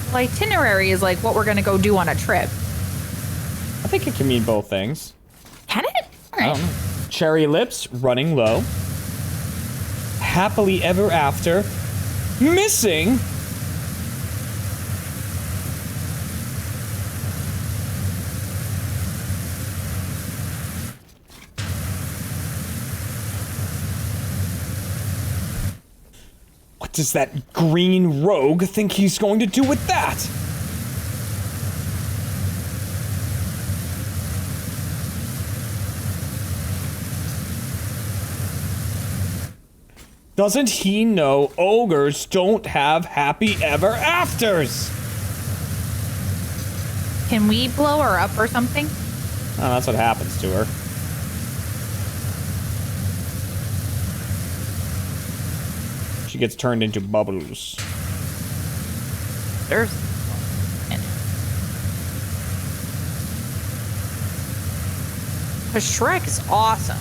Well, itinerary is like what we're gonna go do on a trip. I think it can mean both things. Can it? All I right. don't know. Cherry lips, running low. Happily ever after. Missing. What does that green rogue think he's going to do with that? Doesn't he know ogres don't have happy ever afters? Can we blow her up or something? Oh, that's what happens to her. She gets turned into bubbles. There's. Cause Shrek is awesome.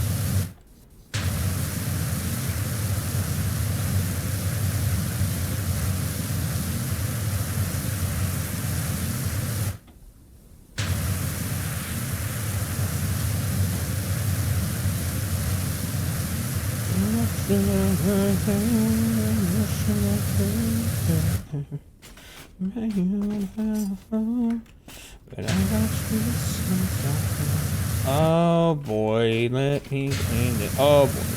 Oh boy, let me clean it. Oh boy.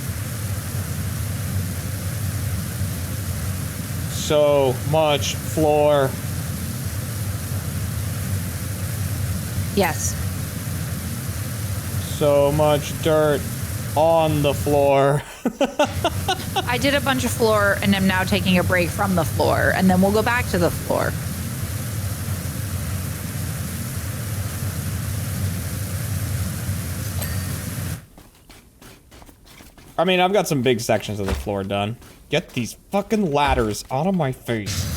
So much floor. Yes. So much dirt on the floor. I did a bunch of floor and am now taking a break from the floor, and then we'll go back to the floor. I mean, I've got some big sections of the floor done. Get these fucking ladders out of my face.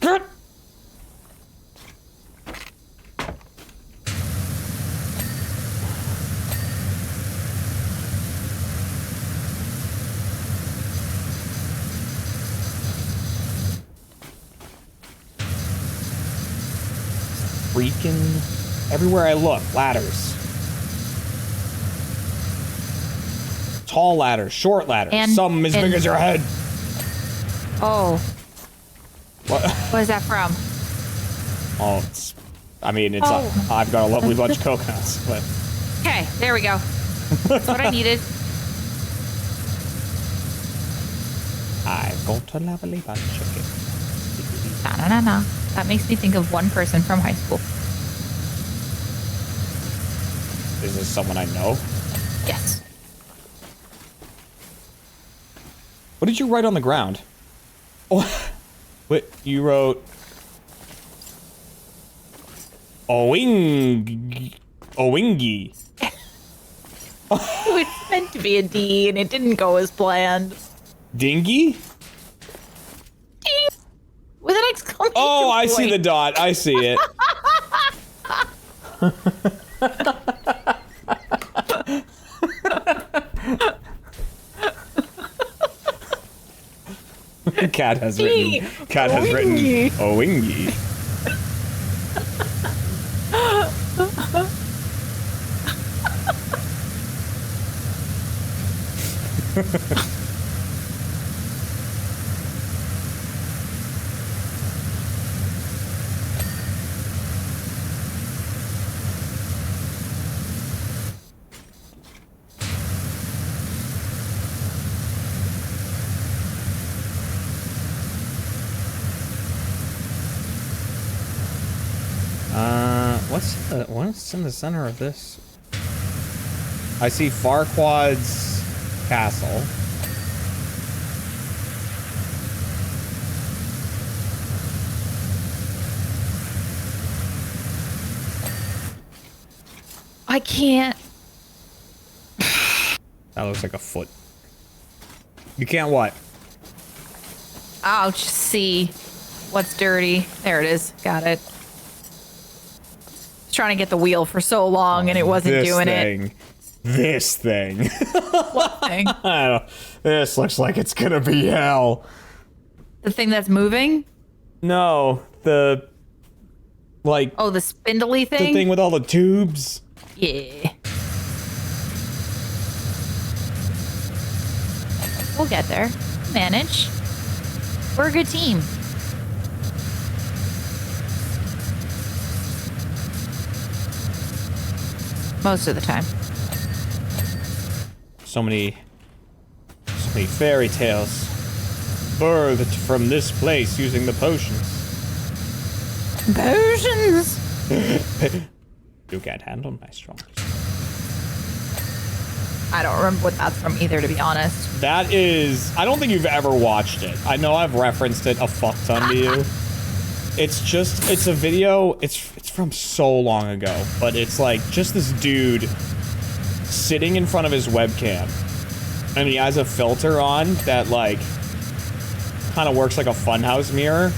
Good. Freaking everywhere I look, ladders. Tall ladders, short ladders, And- some as big and- as your head. Oh, What? what is that from? Oh, it's. I mean, it's. Oh. I've got a lovely bunch of coconuts, but Okay, there we go. That's what I needed. I've got a lovely bunch of it. Na-na-na-na. That makes me think of one person from high school. Is this someone I know? Yes. What did you write on the ground? Oh, what you wrote? Owing, Owingy. It's meant to be a D, and it didn't go as planned. Dingy? With an exclamation Oh, I see point. the dot. I see it. Cat has written. Cat has written. Owingy. what's in the center of this? I see Farquaad's castle. I can't. That looks like a foot. You can't what? I'll just see what's dirty. There it is. Got it. Was trying to get the wheel for so long and it wasn't doing it. This thing. What thing? I don't, this looks like it's gonna be hell. The thing that's moving? No, the like. Oh, the spindly thing? The thing with all the tubes. Yeah. We'll get there. Manage. We're a good team. Most of the time. So many fairy tales birthed from this place using the potions. Potions! You can't handle my strongest. I don't remember what that's from either, to be honest. That is... I don't think you've ever watched it. I know I've referenced it a fuck ton to you. It's a video... It's from so long ago, but it's like just this dude sitting in front of his webcam, and he has a filter on that, like, kind of works like a funhouse mirror.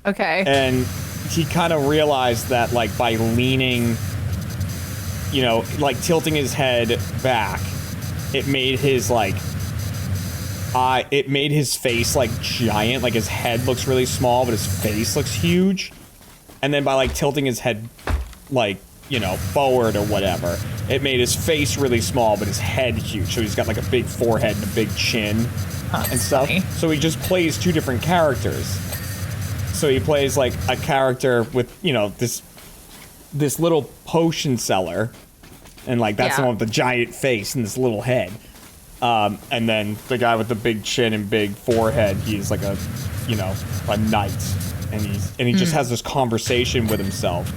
Okay. And he kind of realized that, like, by leaning, you know, like tilting his head back, it made his, like, it made his face, like, giant. Like, his head looks really small, but his face looks huge. And then by, like, tilting his head, like, you know, forward or whatever, it made his face really small, but his head huge. So he's got, like, a big forehead and a big chin and stuff. Funny. So he just plays two different characters. So he plays, like, a character with, you know, this little potion seller. And, like, that's the one with the giant face and this little head. And then the guy with the big chin and big forehead, he's like a, you know, a knight. And he just has this conversation with himself.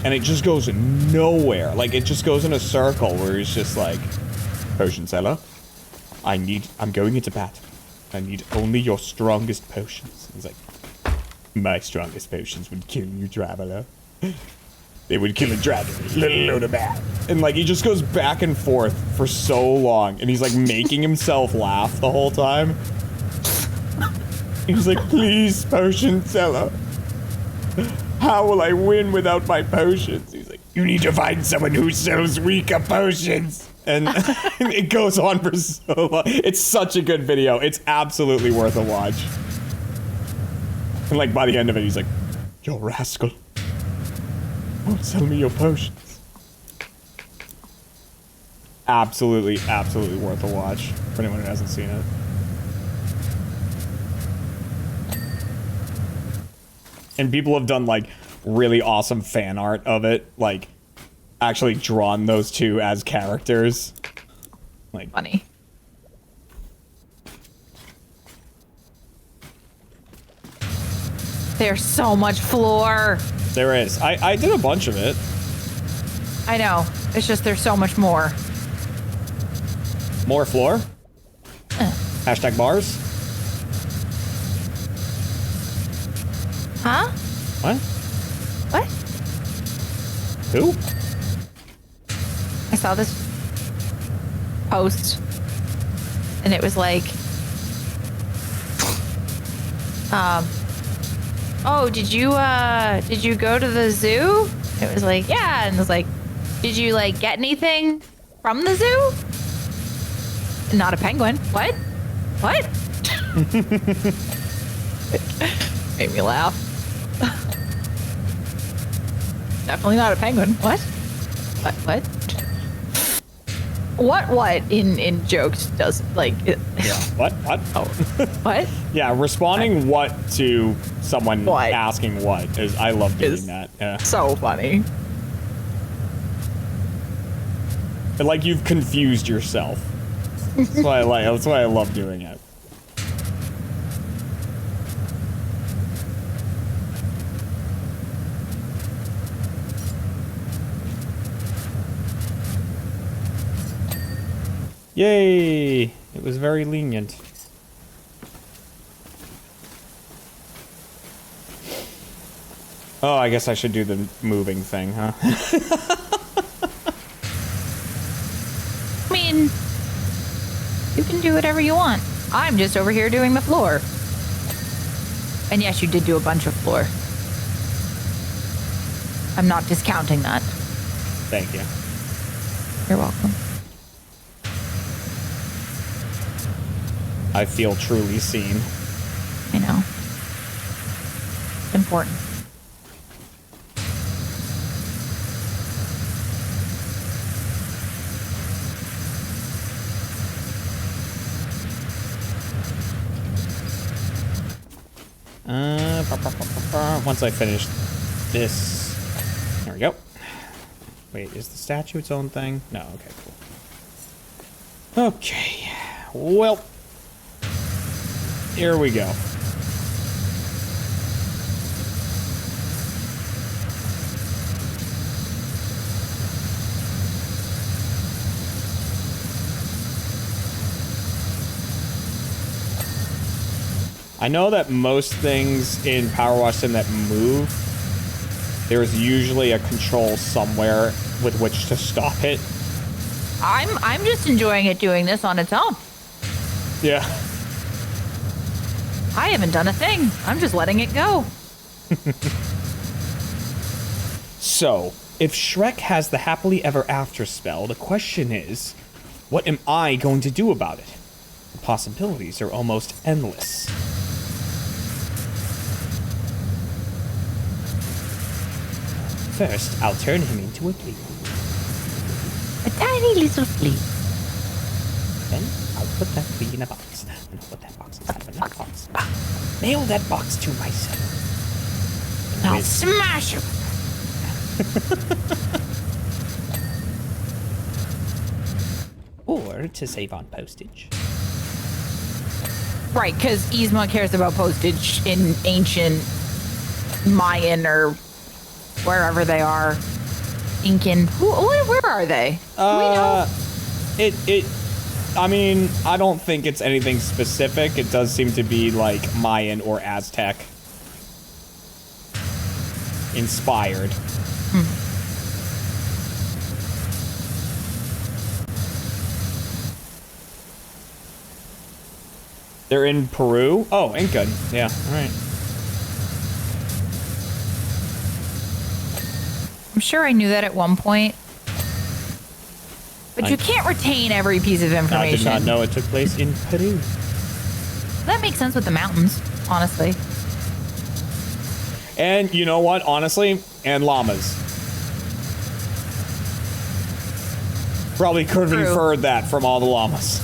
And it just goes nowhere. Like, it just goes in a circle where he's just like, potion seller, I'm going into battle. I need only your strongest potions. He's like, my strongest potions would kill you, traveler. They would kill a dragon, little load of that. And, like, he just goes back and forth for so long. And he's, like, making himself laugh the whole time. He's like, please, potion seller. How will I win without my potions? He's like, you need to find someone who sells weaker potions. And it goes on for so long. It's such a good video. It's absolutely worth a watch. And, like, by the end of it, he's like, you rascal. Won't sell me your potions. Absolutely, absolutely worth a watch for anyone who hasn't seen it. And people have done, like, really awesome fan art of it. Like, actually drawn those two as characters. Like, funny. There's so much floor. There is. I did a bunch of it. I know. It's just there's so much more. More floor? Hashtag bars? Huh? What? What? Who? I saw this post and it was like, oh, did you go to the zoo? It was like, yeah. And it was like, did you, like, get anything from the zoo? Not a penguin. What? What? Made me laugh. Definitely not a penguin. What? What in jokes does, like, Yeah. What? oh, what? Yeah, responding what to someone What? asking what is, I love doing Is that. Yeah. So funny. And, like, you've confused yourself. That's why I love doing it. Yay! It was very lenient. Oh, I guess I should do the moving thing, huh? I mean, you can do whatever you want. I'm just over here doing the floor. And yes, you did do a bunch of floor. I'm not discounting that. Thank you. You're welcome. I feel truly seen. I know. It's important. Once I finish this, there we go. Wait, is the statue its own thing? No, okay, cool. Okay, well, here we go. I know that most things in Powerwash Sim that move, there's usually a control somewhere with which to stop it. I'm just enjoying it doing this on its own. Yeah. I haven't done a thing. I'm just letting it go. So, if Shrek has the happily ever after spell, the question is, what am I going to do about it? The possibilities are almost endless. First, I'll turn him into a flea. A tiny little flea. Then, I'll put that flea in a box. And I'll put that box inside of another box. Mail that box to myself. I'll smash him. Or to save on postage. Right, because Yzma cares about postage in ancient Mayan or wherever they are. Incan. Where are they? Do we know? I mean, I don't think it's anything specific. It does seem to be like Mayan or Aztec inspired. They're in Peru? Oh, Inca. Yeah, all right. I'm sure I knew that at one point. But you can't retain every piece of information. I did not know it took place in Peru. That makes sense with the mountains, honestly. And you know what, honestly? And llamas. Probably could have inferred that from all the llamas.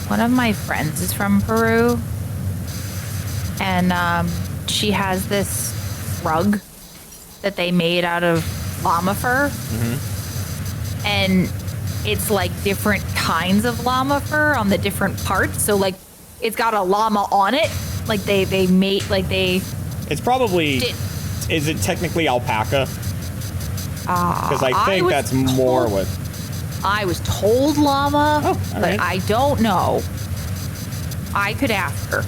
One of my friends is from Peru. And she has this rug that they made out of llama fur. And it's like different kinds of llama fur on the different parts. So like it's got a llama on it. Like they made like they. It's probably. Is it technically alpaca? Because I think that's more with. I was told llama, but right. I don't know. I could ask her.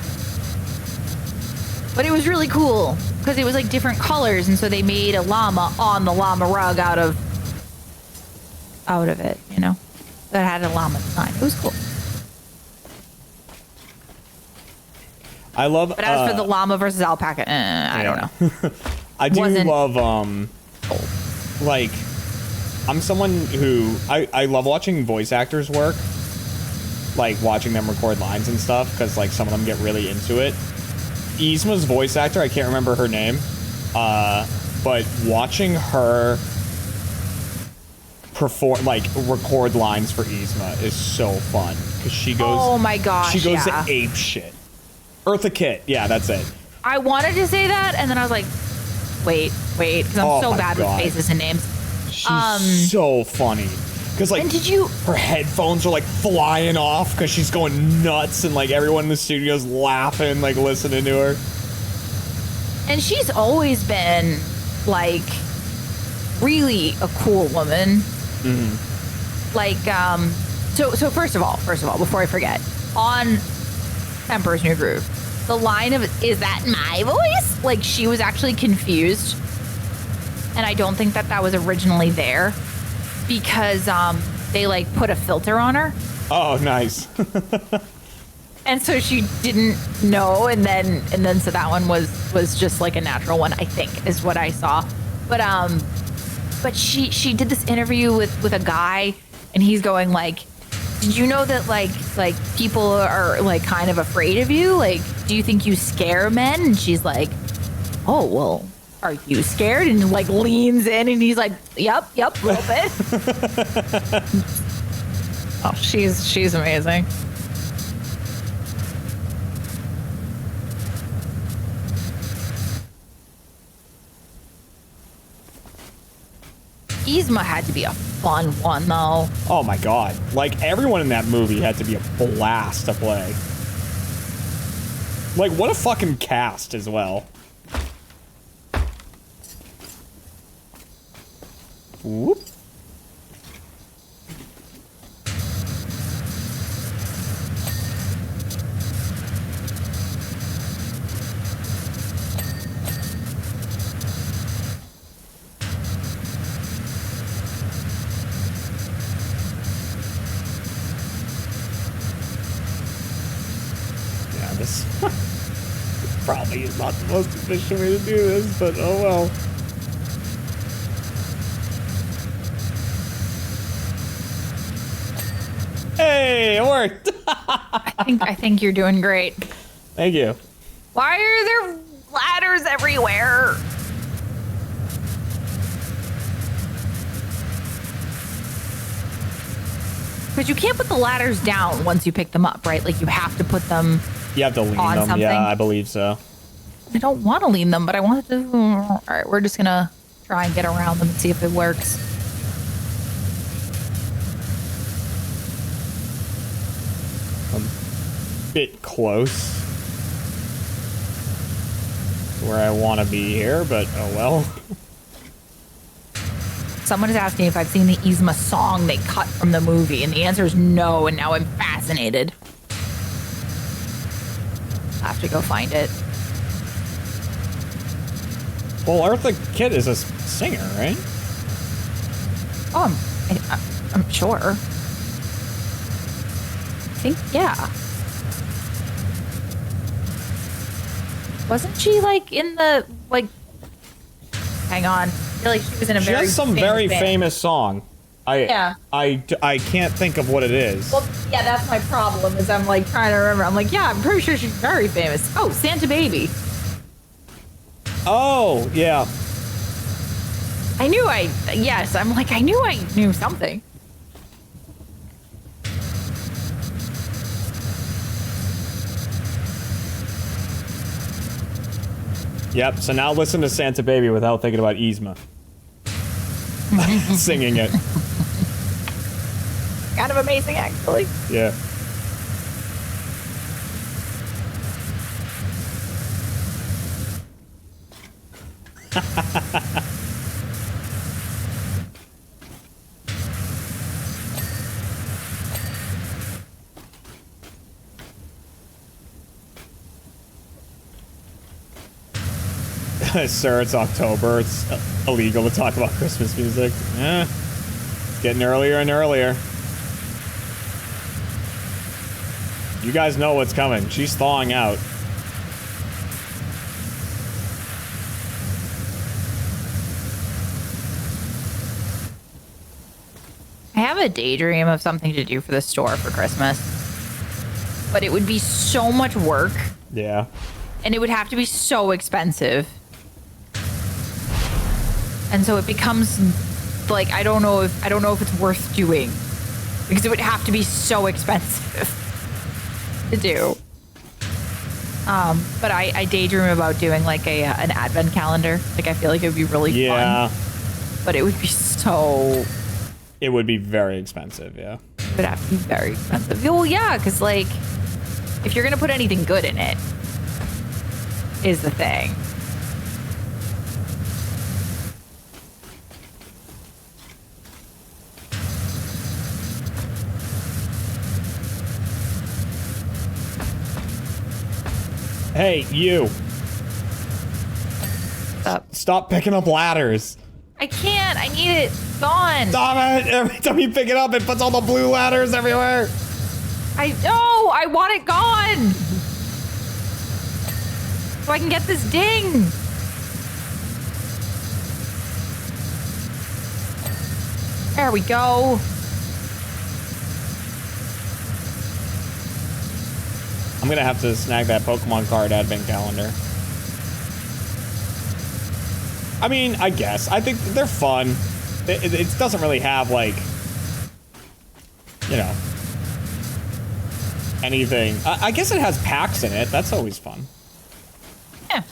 But it was really cool because it was like different colors, and so they made a llama on the llama rug out of it, you know, that had a llama design. It was cool. I love. But as for the llama versus alpaca, I don't know. I do love old. like I'm someone who I love watching voice actors work, like watching them record lines and stuff, because like some of them get really into it. Yzma's voice actor, I can't remember her name, but watching her perform, like record lines for Yzma is so fun, because she goes, oh my gosh, she goes to ape shit. Eartha Kitt, yeah, that's it. I wanted to say that, and then I was like, wait, because I'm so bad with faces and names. She's so funny. Because, like, and her headphones are, like, flying off because she's going nuts, and, like, everyone in the studio's laughing, like, listening to her. And she's always been, like, really a cool woman. Like, so first of all, before I forget, on Emperor's New Groove, the line of, is that my voice? Like, she was actually confused. And I don't think that was originally there because they like put a filter on her. Oh, nice. And so she didn't know, and then so that one was just like a natural one, I think, is what I saw. But she did this interview with a guy, and he's going like, did you know that like people are like kind of afraid of you? Like, do you think you scare men? And she's like, oh, well, are you scared? And like leans in, and he's like, yep, a little bit. Oh, she's amazing. Yzma had to be a fun one, though. Oh my god. Like, everyone in that movie had to be a blast to play. Like, what a fucking cast as well. Whoop. This probably is not the most efficient way to do this, but oh well. Hey, it worked. I think you're doing great. Thank you. Why are there ladders everywhere? Because you can't put the ladders down once you pick them up, right? Like, you have to put them. You have to lean on them. something? Yeah, I believe so. I don't want to lean them, but I want to. All right, we're just gonna try and get around them and see if it works. A bit close to where I want to be here, but oh well. Someone is asking if I've seen the Yzma song they cut from the movie, and the answer is no, and now I'm fascinated. I'll have to go find it. Well, Eartha Kitt is a singer, right? Oh, I'm sure. I think, yeah. Wasn't she, like, in the, like... Hang on. I feel like she was in a She has some very famous song. Yeah. I can't think of what it is. Well, yeah, that's my problem, is I'm, like, trying to remember. I'm like, yeah, I'm pretty sure she's very famous. Oh, Santa Baby. Oh, yeah. I knew yes, I'm like, I knew I knew something. Yep, so now listen to Santa Baby without thinking about Yzma. Singing it. Kind of amazing, actually. Yeah. Sir, it's October. It's illegal to talk about Christmas music. It's getting earlier and earlier. You guys know what's coming. She's thawing out. I have a daydream of something to do for the store for Christmas. But it would be so much work. Yeah. And it would have to be so expensive. And so it becomes like, I don't know if it's worth doing, because it would have to be so expensive to do. But I daydream about doing like an advent calendar. Like, I feel like it would be really fun. But it would be so... It would be very expensive, yeah. It would have to be very expensive. Well, yeah, because like, if you're going to put anything good in it, is the thing. Hey, you. Stop picking up ladders. I can't. I need it gone. Stop it. Every time you pick it up, it puts all the blue ladders everywhere. I know. I want it gone. So I can get this ding. There we go. I'm gonna have to snag that Pokemon card advent calendar. I mean, I guess. I think they're fun. It doesn't really have, like, you know, anything. I guess it has packs in it. That's always fun. Yeah.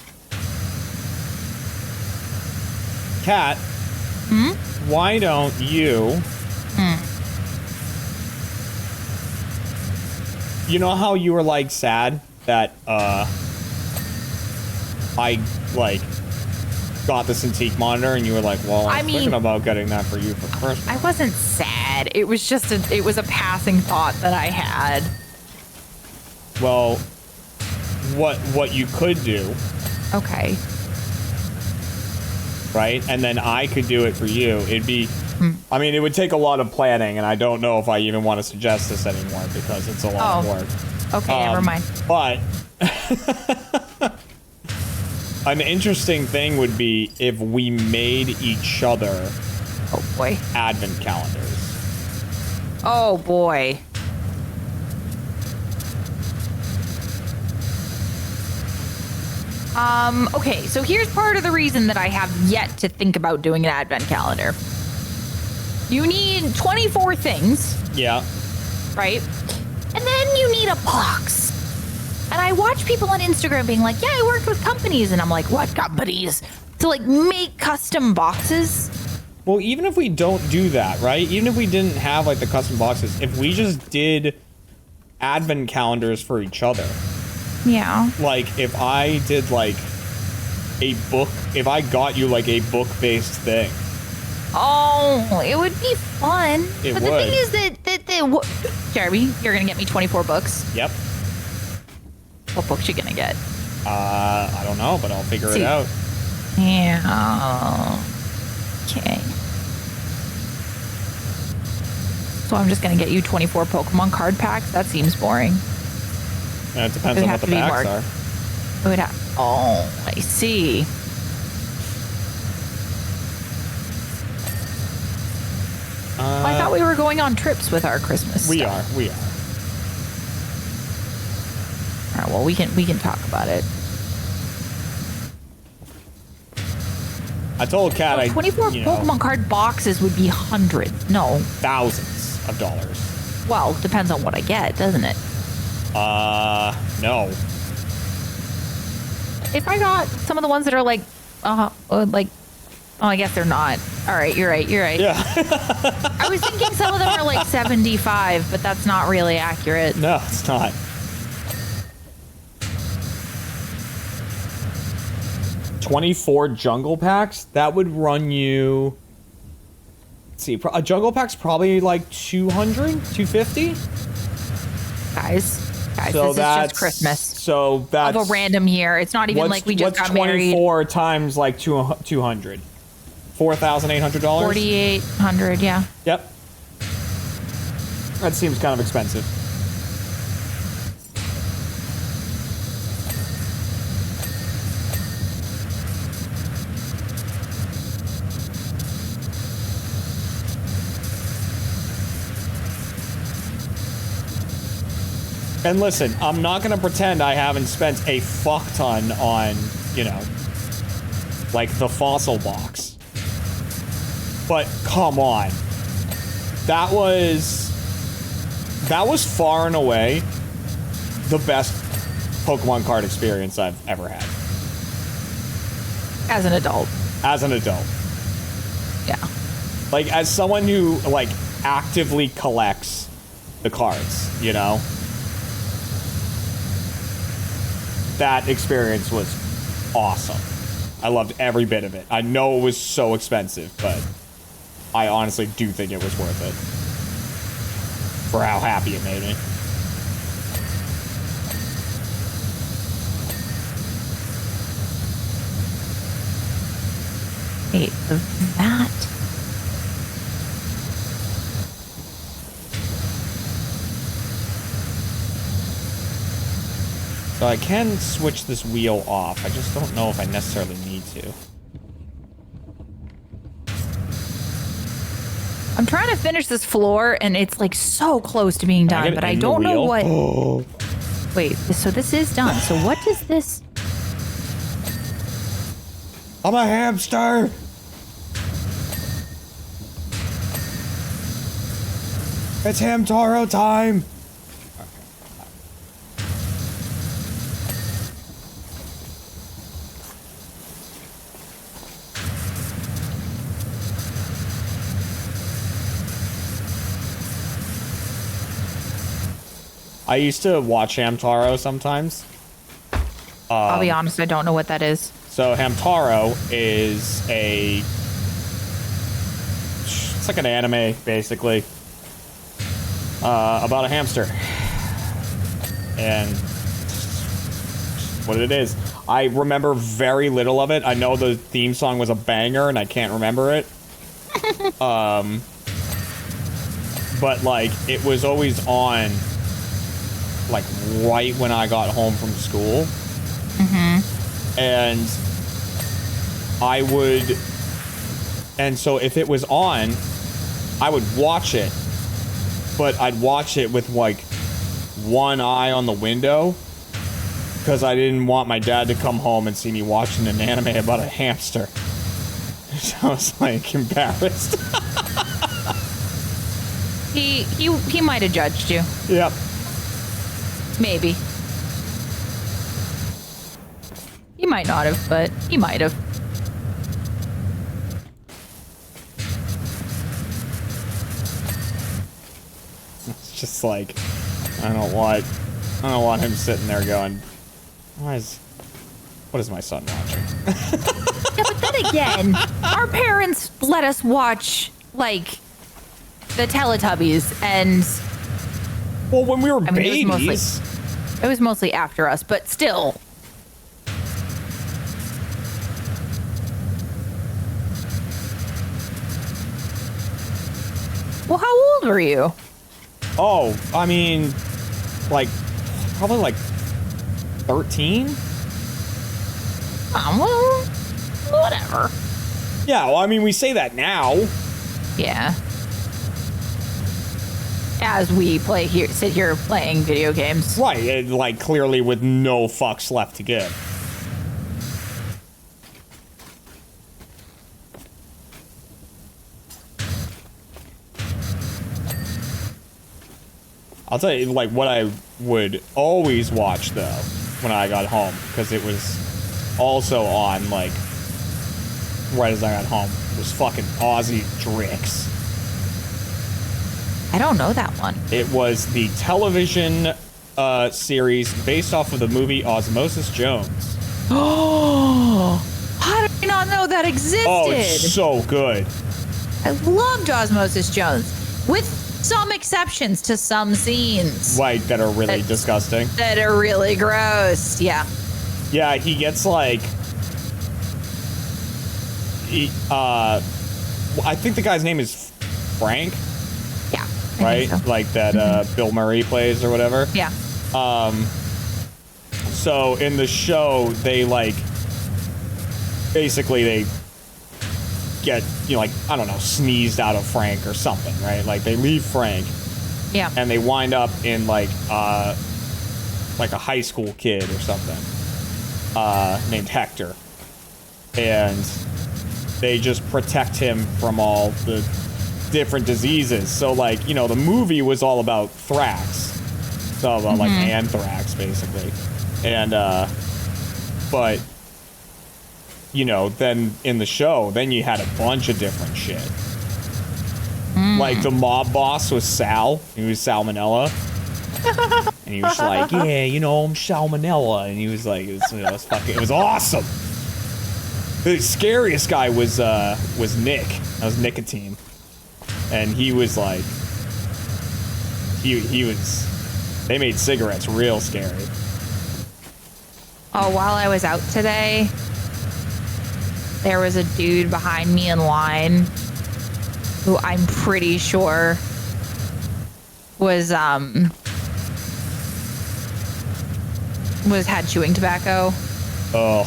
Cat, why don't you... You know how you were, like, sad that, I, like, got this antique monitor and you were like, well, I'm thinking about getting that for you for Christmas. I wasn't sad. It was just it was a passing thought that I had. Well, what you could do... Okay. Right? And then I could do it for you. It'd be... I mean, it would take a lot of planning, and I don't know if I even want to suggest this anymore because it's a lot of work. Okay, never mind. But an interesting thing would be if we made each other advent calendars. Oh boy. Okay, so here's part of the reason that I have yet to think about doing an advent calendar. You need 24 things. Yeah. Right? And then you need a box. And I watch people on Instagram being like, yeah, I worked with companies. And I'm like, what companies? To like make custom boxes. Well, even if we don't do that, right? Even if we didn't have like the custom boxes, if we just did advent calendars for each other. Yeah. Like if I did like a book, if I got you like a book-based thing. Oh, it would be fun. It but would. The thing is that Jeremy, you're gonna get me 24 books. Yep. What books you gonna get? I don't know, but I'll figure it out. Yeah. Okay. So I'm just gonna get you 24 Pokemon card packs. That seems boring. It depends on what the packs are. It would have. Oh, I see. Well, I thought we were going on trips with our Christmas We stuff. are. All right, well, we can talk about it. I told Kat 24 Pokemon card boxes would be hundreds. No. Thousands of dollars. Well, depends on what I get, doesn't it? No. If I got some of the ones that are like, I guess they're not. All right, you're right. Yeah. I was thinking some of them are like 75, but that's not really accurate. No, it's not. $24 jungle packs? That would run you... Let's see, a jungle pack's probably like 200, 250? Guys, so this is just Christmas. So that's... Of a random year. It's not even like we just got married. What's 24 times like 200? $4,800? 4,800, yeah. Yep. That seems kind of expensive. And listen, I'm not going to pretend I haven't spent a fuck ton on, you know, like the fossil box. But come on. That was far and away the best Pokemon card experience I've ever had. As an adult. As an adult. Yeah. Like, as someone who, like, actively collects the cards, you know? That experience was awesome. I loved every bit of it. I know it was so expensive, but I honestly do think it was worth it. For how happy it made me. Wait, that. So I can switch this wheel off. I just don't know if I necessarily need to. I'm trying to finish this floor, and it's like so close to being done, but I don't know what. Oh. Wait, so this is done. So what does this? I'm a hamster. It's Hamtaro time. I used to watch Hamtaro sometimes. I'll be honest, I don't know what that is. So Hamtaro is it's like an anime, basically, about a hamster. And what it is. I remember very little of it. I know the theme song was a banger, and I can't remember it. But, like, it was always on, like, right when I got home from school. And so if it was on, I would watch it, but I'd watch it with, like, one eye on the window, because I didn't want my dad to come home and see me watching an anime about a hamster. So I was, like, embarrassed. He might have judged you. Yep. Maybe. He might not have, but he might have. It's just like, I don't want him sitting there going, what is my son watching? Yeah, but then again, our parents let us watch, like, the Teletubbies, and Well, when we were babies. It was mostly after us, but still. Well, how old were you? Oh, I mean, like, probably like 13? Well, whatever. Yeah, well, I mean, we say that now. Yeah. As we sit here playing video games. Right, like, clearly with no fucks left to give. I'll tell you, like, what I would always watch, though, when I got home, because it was also on, like, right as I got home, was fucking Aussie Drix. I don't know that one. It was the television series based off of the movie Osmosis Jones. Oh, how did I not know that existed? Oh, it's so good. I loved Osmosis Jones, with some exceptions to some scenes. Right, that are really disgusting. That are really gross, yeah. Yeah, he gets, like... I think the guy's name is Frank. Yeah. Right? So. Like that Bill Murray plays or whatever. Yeah. So in the show, they, like... Basically, they get, you know, like, I don't know, sneezed out of Frank or something, right? Like, they leave Frank. Yeah. And they wind up in, like a high school kid or something. Named Hector. And they just protect him from all the different diseases. So, like, you know, the movie was all about thrax. So, about, like, anthrax, basically. And, but, you know, then in the show, then you had a bunch of different shit. Like, the mob boss was Sal. He was Salmonella. And he was like, yeah, you know, I'm Salmonella. And he was like, it was awesome. The scariest guy was Nick. That was Nicotine. And he was like, they made cigarettes real scary. Oh, while I was out today, there was a dude behind me in line who I'm pretty sure had chewing tobacco. Oh.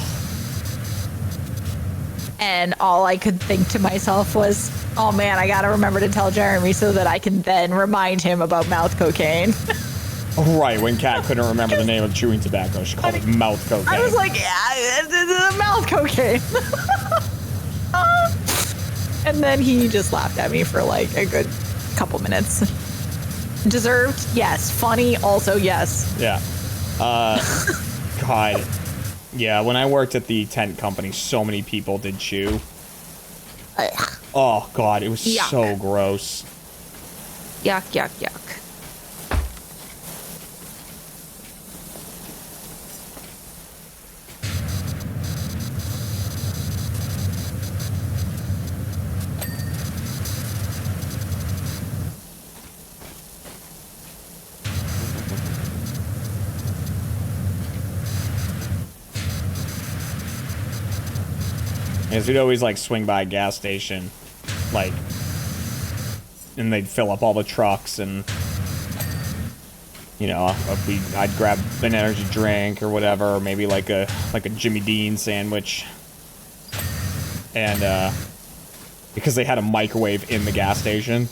And all I could think to myself was, oh man, I gotta remember to tell Jeremy so that I can then remind him about mouth cocaine. Right, when Kat couldn't remember the name of chewing tobacco, she called it mouth cocaine. I was like, yeah, it's mouth cocaine. And then he just laughed at me for like a good couple minutes. Deserved? Yes. Funny? Also, yes. Yeah. God. Yeah, when I worked at the tent company, so many people did chew. Oh, God, it was so gross. Yuck, yuck, yuck. Because we'd always, like, swing by a gas station, like, and they'd fill up all the trucks, and, you know, I'd grab an energy drink or whatever, or maybe like a Jimmy Dean sandwich. And, because they had a microwave in the gas station,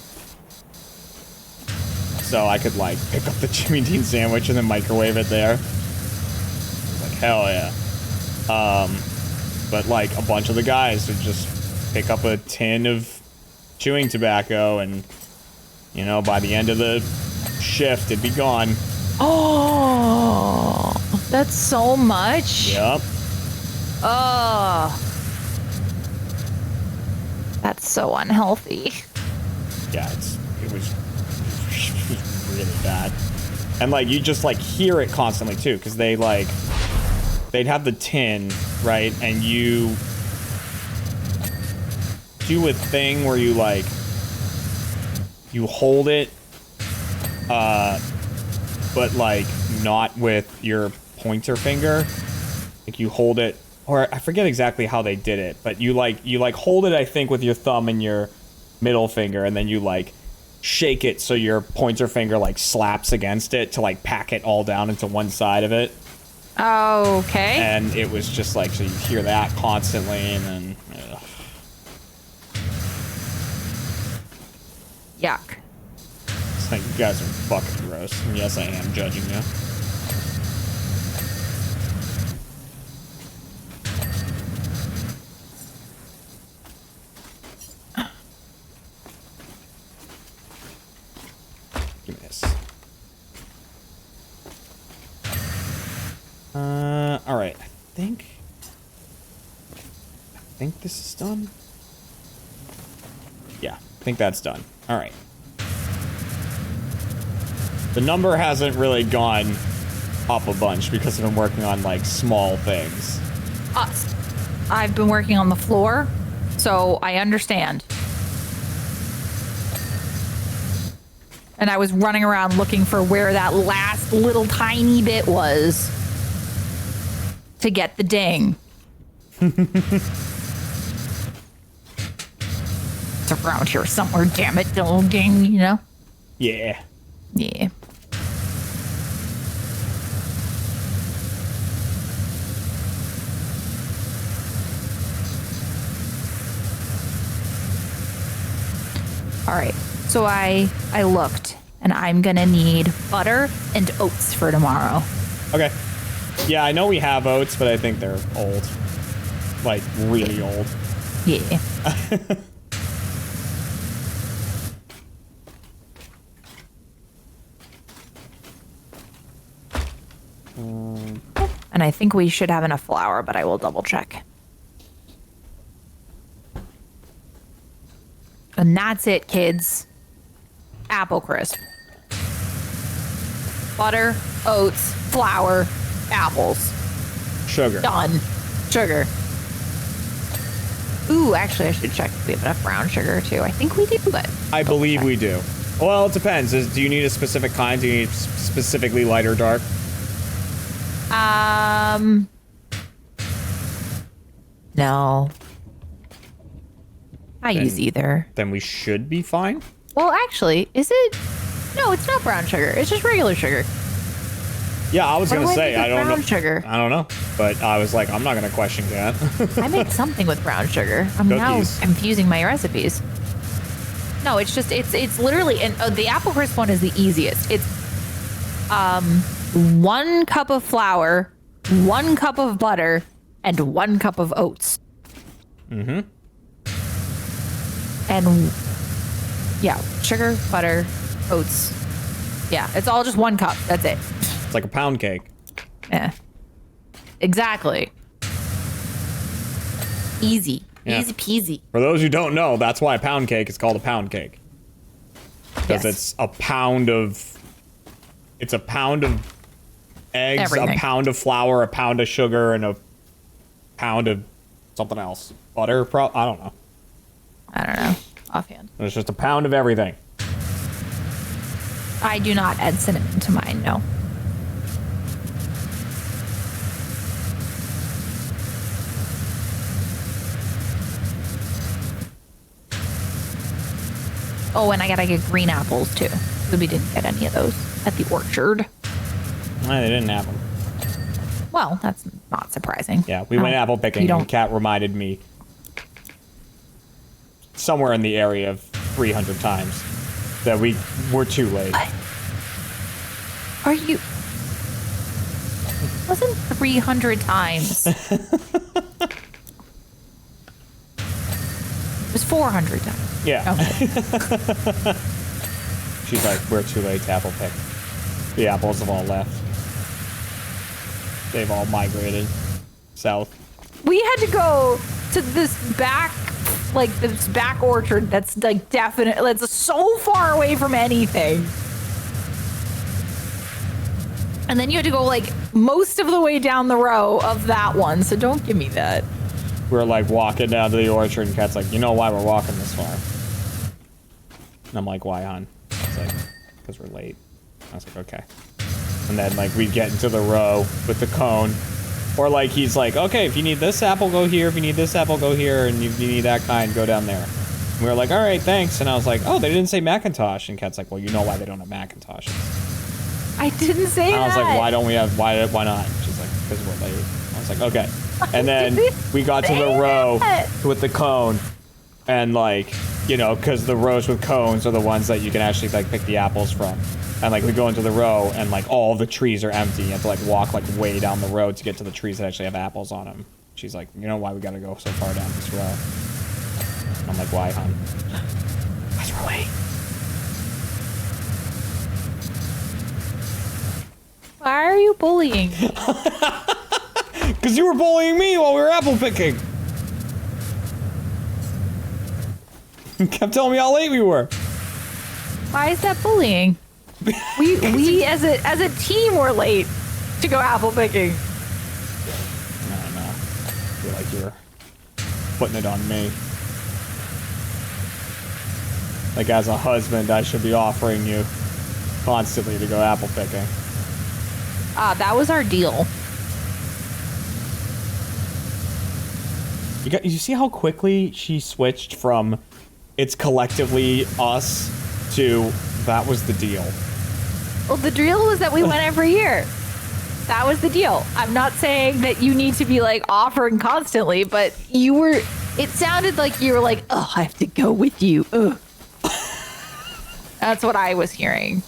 so I could, like, pick up the Jimmy Dean sandwich and then microwave it there. Like, hell yeah. But, like, a bunch of the guys would just pick up a tin of chewing tobacco and, you know, by the end of the shift, it'd be gone. Oh, that's so much. Yep. Oh, that's so unhealthy. Yeah, it was really bad. And, like, you just, like, hear it constantly, too, because they'd have the tin, right, and you do a thing where you, like, you hold it, but, like, not with your pointer finger. Like, you hold it, or I forget exactly how they did it, but you hold it, I think, with your thumb and your middle finger, and then you, like, shake it so your pointer finger, like, slaps against it to, like, pack it all down into one side of it. Oh, okay. And it was just like, so you hear that constantly, and then, ugh. Yuck. It's like, you guys are fucking gross. And yes, I am judging you. Give me this. Alright, I think this is done. Yeah, I think that's done. Alright. The number hasn't really gone up a bunch because I've been working on, like, small things. I've been working on the floor, so I understand. And I was running around looking for where that last little tiny bit was to get the ding. It's around here somewhere, damn it, don't ding, you know? Yeah. Yeah. All right, so I looked, and I'm gonna need butter and oats for tomorrow. Okay. Yeah, I know we have oats, but I think they're old. Like, really old. Yeah. And I think we should have enough flour, but I will double check. And that's it, kids. Apple crisp. Butter, oats, flour, apples. Sugar. Done. Sugar. Ooh, actually, I should check if we have enough brown sugar, too. I think we do, but... I believe we do. Well, it depends. Do you need a specific kind? Do you need specifically light or dark? No. I use either. Then we should be fine. Well, actually, is it? No, it's not brown sugar. It's just regular sugar. Yeah, I was What gonna do I say make with I don't know. brown sugar? I don't know, but I was like, I'm not gonna question that. I made something with brown sugar. I'm now Cookies. confusing my recipes. No, it's just it's literally, and the apple crisp one is the easiest. It's 1 cup of flour, 1 cup of butter, and 1 cup of oats. Mm-hmm. And yeah, sugar, butter, oats. Yeah, it's all just 1 cup. That's it. It's like a pound cake. Yeah. Exactly. Easy. Yeah. Easy peasy. For those who don't know, that's why a pound cake is called a pound cake. Because Yes. it's a pound of eggs, Everything. a pound of flour, a pound of sugar, and a pound of something else. Butter, I don't know. I don't know. Offhand. It's just a pound of everything. I do not add cinnamon to mine, no. Oh, and I gotta get green apples too. We didn't get any of those at the orchard. They didn't have them. Well, that's not surprising. Yeah, we went apple picking, you and don't. Kat reminded me somewhere in the area of 300 times that we were too late. What? Are you? It wasn't 300 times. It was 400 times. Yeah. Okay. She's like, we're too late to apple pick. The apples have all left. They've all migrated south. We had to go to this back orchard that's like that's so far away from anything. And then you had to go like most of the way down the row of that one. So don't give me that. We're like walking down to the orchard, and Kat's like, you know why we're walking this far? And I'm like, why, hon? It's like, because we're late. I was like, okay. And then like we get into the row with the cone. Or like he's like, okay, if you need this apple, go here. If you need this apple, go here. And if you need that kind, go down there. And we were like, all right, thanks. And I was like, oh, they didn't say Macintosh. And Kat's like, well, you know why they don't have Macintoshes. I didn't say And I that. was like, why don't we have, why not? She's like, because we're late. I was like, okay. And then we got to the row with the cone. And like, you know, because the rows with cones are the ones that you can actually like pick the apples from. And like we go into the row and like all the trees are empty. You have to like walk like way down the road to get to the trees that actually have apples on them. She's like, you know why we gotta go so far down this row? And I'm like, why, hon? Because we're late. Why are you bullying? Because you were bullying me while we were apple picking. You kept telling me how late we were. Why is that bullying? We as a team were late to go apple picking. I don't know. I feel like you're putting it on me. Like as a husband, I should be offering you constantly to go apple picking. That was our deal. You see how quickly she switched from it's collectively us to that was the deal. Well, the deal was that we went every year. That was the deal. I'm not saying that you need to be like offering constantly, but it sounded like you were like, oh, I have to go with you. Ugh. That's what I was hearing.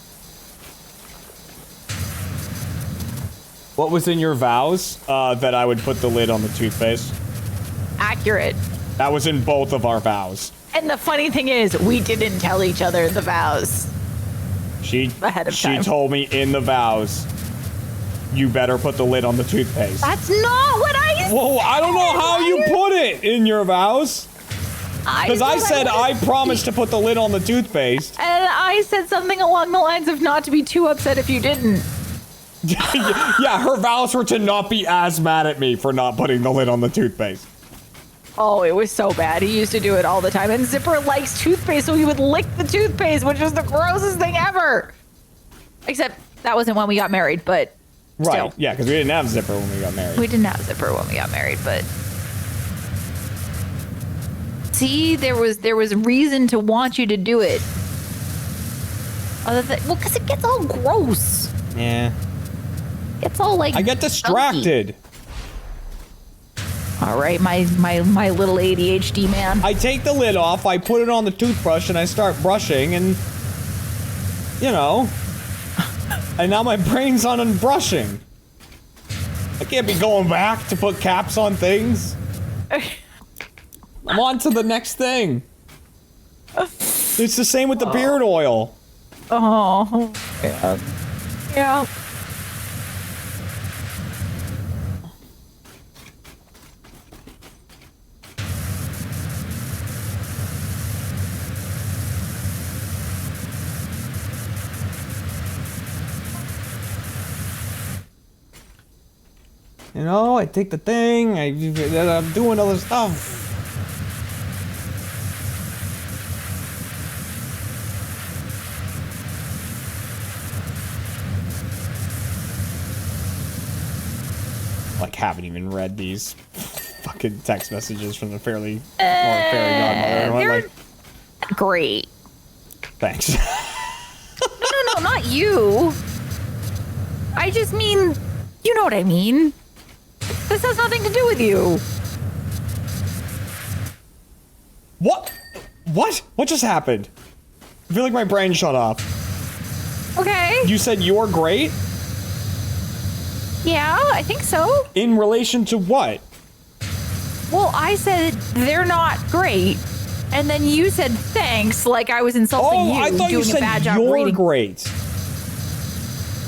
What was in your vows that I would put the lid on the toothpaste? Accurate. That was in both of our vows. And the funny thing is, we didn't tell each other the vows. Ahead of time. She told me in the vows, you better put the lid on the toothpaste. That's not what I said. Whoa, I don't know how you put it in your vows. Because I said I promised to put the lid on the toothpaste. And I said something along the lines of not to be too upset if you didn't. Yeah, her vows were to not be as mad at me for not putting the lid on the toothpaste. Oh, it was so bad. He used to do it all the time. And Zipper likes toothpaste, so he would lick the toothpaste, which is the grossest thing ever. Except that wasn't when we got married, but Right, still. yeah, because we didn't have Zipper when we got married. We didn't have Zipper when we got married, but See, there was reason to want you to do it. Other than, well, because it gets all gross. Yeah. It's all like I get distracted. All right, my little ADHD man. I take the lid off, I put it on the toothbrush, and I start brushing, and you know, and now my brain's on brushing. I can't be going back to put caps on things. I'm on to the next thing. It's the same with the beard oil. Oh, yeah. Yeah. You know, I take the thing, I'm doing other stuff. Like, haven't even read these fucking text messages from the fairy godmother. They're Like, great. thanks. No, not you. I just mean, you know what I mean. This has nothing to do with you. What? What? What just happened? I feel like my brain shut off. Okay. You said you're great? Yeah, I think so. In relation to what? Well, I said they're not great, and then you said thanks, like I was insulting you. I thought doing you said a bad job you're reading. great.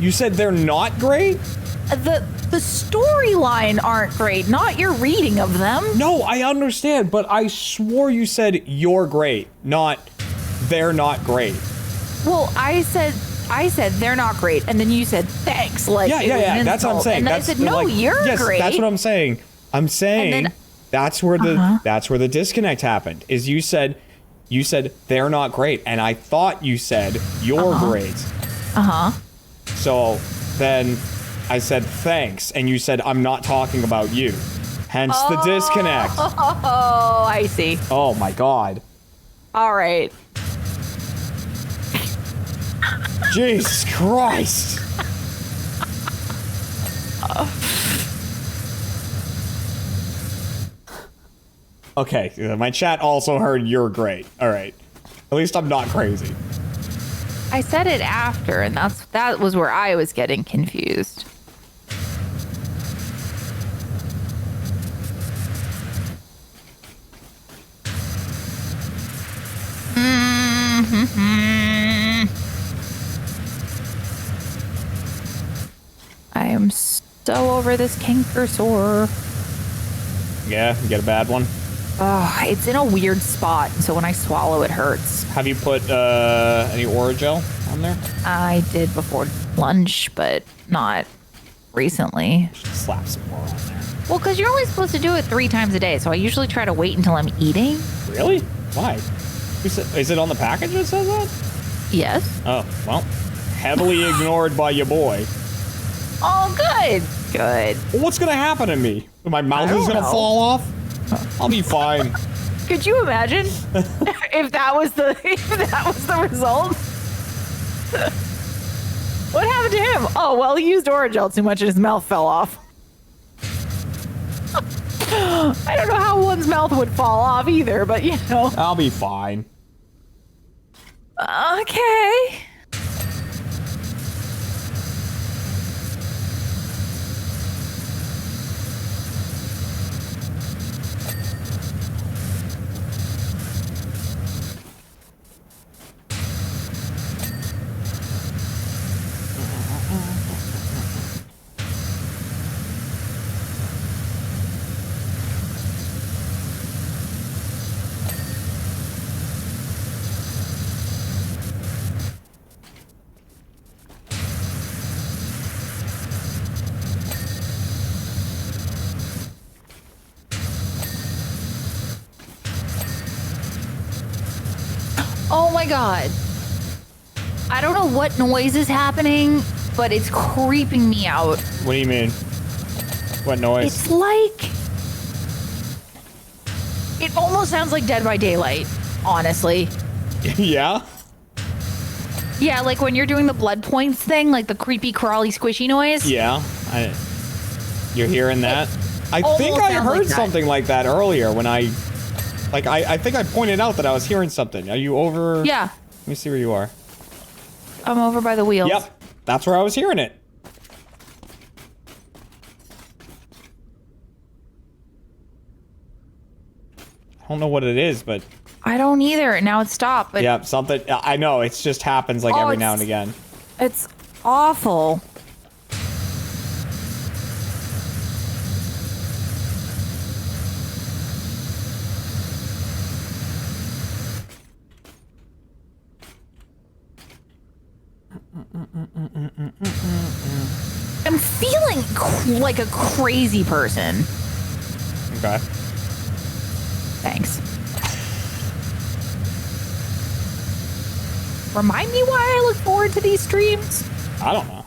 You said they're not great? The storyline aren't great, not your reading of them. No, I understand, but I swore you said you're great, not they're not great. Well, I said they're not great, and then you said thanks, like Yeah. That's what I'm saying. And then I said no, you're yes, great. That's what I'm saying. I'm saying And then- that's where the disconnect happened. Is you said they're not great, and I thought you said you're great. So then I said thanks, and you said I'm not talking about you. Hence the disconnect. Oh, I see. Oh my god. All right. Jesus Christ. Okay, my chat also heard you're great. All right. At least I'm not crazy. I said it after, and that was where I was getting confused. I am so over this canker sore. Yeah, you get a bad one. Oh, it's in a weird spot, so when I swallow, it hurts. Have you put any Oragel on there? I did before lunch, but not recently. Slap some more on there. Well, because you're only supposed to do it 3 times a day, so I usually try to wait until I'm eating. Really? Why? Is it on the package that says that? Yes. Oh, well, heavily ignored by your boy. Oh, good. Good. Well, what's gonna happen to me? My mouth is gonna know. fall off? I'll be fine. Could you imagine if that was the result? What happened to him? Oh, well, he used Oragel too much and his mouth fell off. I don't know how one's mouth would fall off either, but you know. I'll be fine. Okay. Oh my god. I don't know what noise is happening, but it's creeping me out. What do you mean? What noise? It's like It almost sounds like Dead by Daylight, honestly. Yeah? Yeah, like when you're doing the blood points thing, like the creepy, crawly, squishy noise. Yeah. You're hearing that? I think almost I sounds heard like that. something like that earlier when I think I pointed out that I was hearing something. Are you over? Yeah, Let me see where you are. I'm over by the wheels. Yep. That's where I was hearing it. I don't know what it is, but I don't either. Now it's stopped. But yeah, something. I know. It just happens like every now and again. It's awful. I'm feeling like a crazy person. Okay. Thanks. Remind me why I look forward to these streams? I don't know.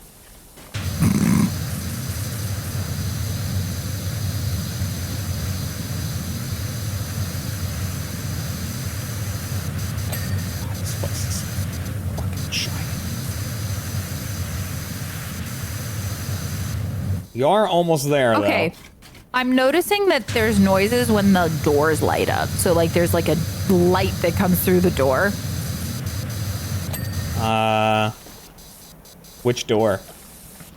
This place is fucking shiny. You are almost there, Okay. though. I'm noticing that there's noises when the doors light up. So, like, there's like a light that comes through the door. Which door?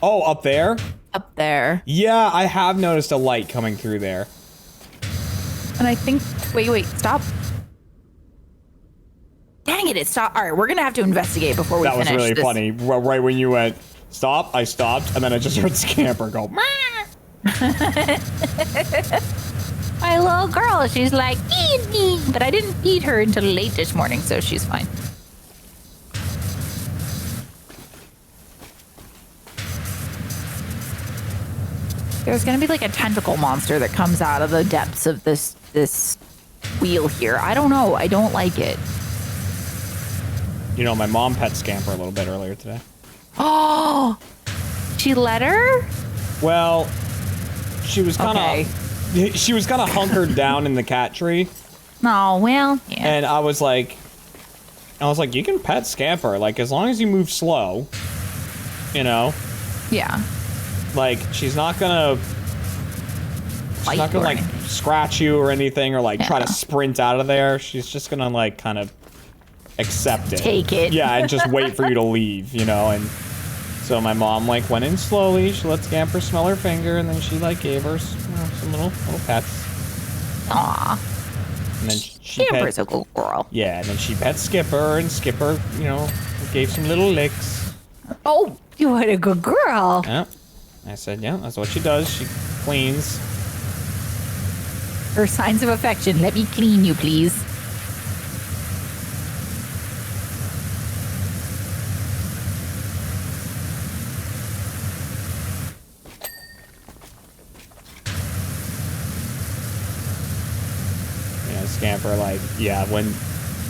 Oh, up there? Up there. Yeah, I have noticed a light coming through there. And I think, wait, stop. Dang it, it stopped. All right, we're going to have to investigate before we That finish was really this. funny. Right when you went, stop, I stopped, and then I just heard Scamper go, "Meow." My little girl, she's like, eat me. But I didn't feed her until late this morning, so she's fine. There's gonna be like a tentacle monster that comes out of the depths of this wheel here. I don't know. I don't like it. You know, my mom pet Scamper a little bit earlier today. Oh, she let her? Well, she was kind of hunkered down in the cat tree, Oh, well, yeah. and I was like, you can pet Scamper, like as long as you move slow, you know, Yeah. like she's not gonna Bite like or anything. scratch you or anything or like try Yeah. to sprint out of there. She's just gonna like kind of accept it. Take it. Yeah, and just wait for you to leave, you know, and so my mom like went in slowly. She let Scamper smell her finger, and then she like gave her some little pets. Aw. And then she Amber's pet, a good girl. yeah, and then she pet Skipper, and Skipper, you know, gave some little licks. Oh, you had a good girl. Yeah, I said, yeah, that's what she does. She cleans. Her signs of affection. Let me clean you, please. You know, Scamper, like, yeah, when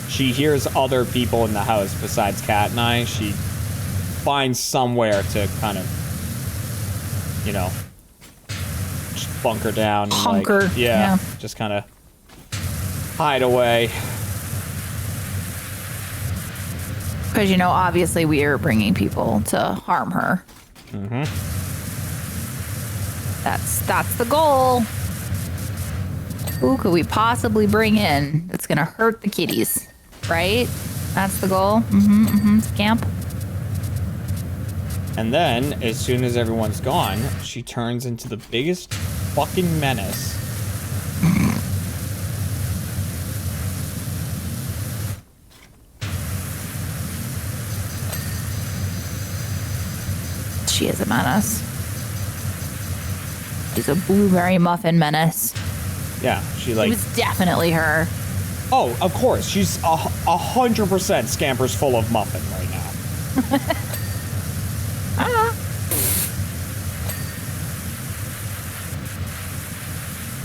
she hears other people in the house besides Kat and I, she finds somewhere to kind of, you know, just bunker down. And Hunker, like, yeah. just kind of hide away. Because, you know, obviously we are bringing people to harm her. Mm-hmm. That's the goal. Who could we possibly bring in that's going to hurt the kitties? Right? That's the goal. Scamp. And then, as soon as everyone's gone, she turns into the biggest fucking menace. She is a menace. She's a blueberry muffin menace. Yeah, she It like, was definitely her. oh, of course, she's 100% Scamper's full of muffin right now.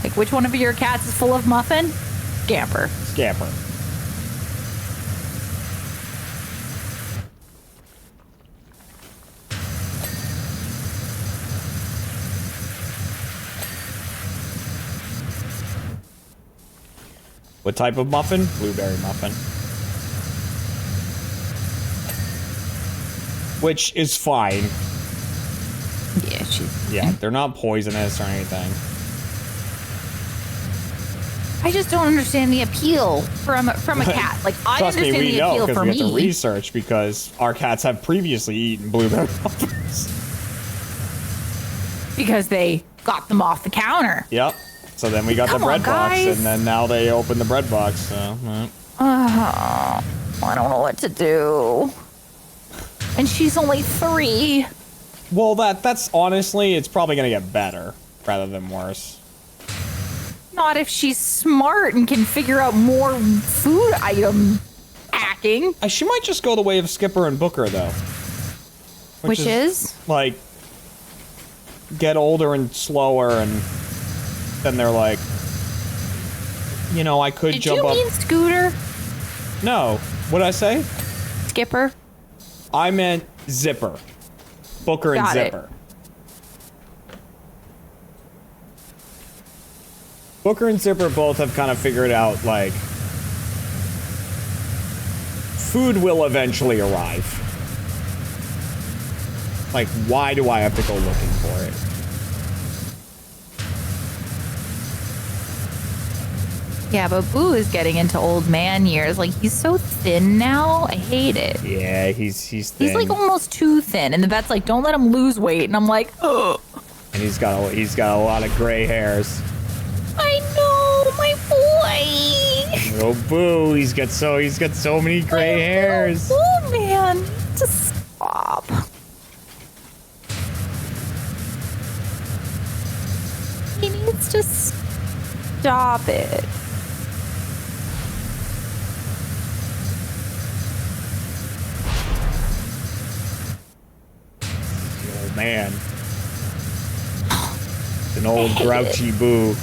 Like, which one of your cats is full of muffin? Scamper. Scamper. What type of muffin? Blueberry muffin. Which is fine. Yeah, she's. Yeah, they're not poisonous or anything. I just don't understand the appeal from a cat. Like, I Trust me, understand we the know appeal because for we have to me research because our cats have previously eaten blueberry muffins. because they got them off the counter. Yep. So then we got Come the bread on, box, guys. and then now they open the bread box. So. I don't know what to do. And she's only 3. Well, that's honestly, it's probably gonna get better rather than worse. Not if she's smart and can figure out more food item hacking. She might just go the way of Skipper and Booker, though. Which is? Like, get older and slower, and then they're like, you know, I could jump up. Did you mean Scooter? No. What'd I say? Skipper? I meant Zipper. Booker and Got it. Zipper. Booker and Zipper both have kind of figured out, like, food will eventually arrive. Like, why do I have to go looking for it? Yeah, but Boo is getting into old man years. Like, he's so thin now. I hate it. Yeah, he's thin. He's like almost too thin. And the vet's like, don't let him lose weight. And I'm like, ugh. And he's got a lot of gray hairs. I know, my boy. Oh, Boo! He's got so many gray hairs. Oh man, just stop. He needs to stop it. The old man. An old grouchy Boo.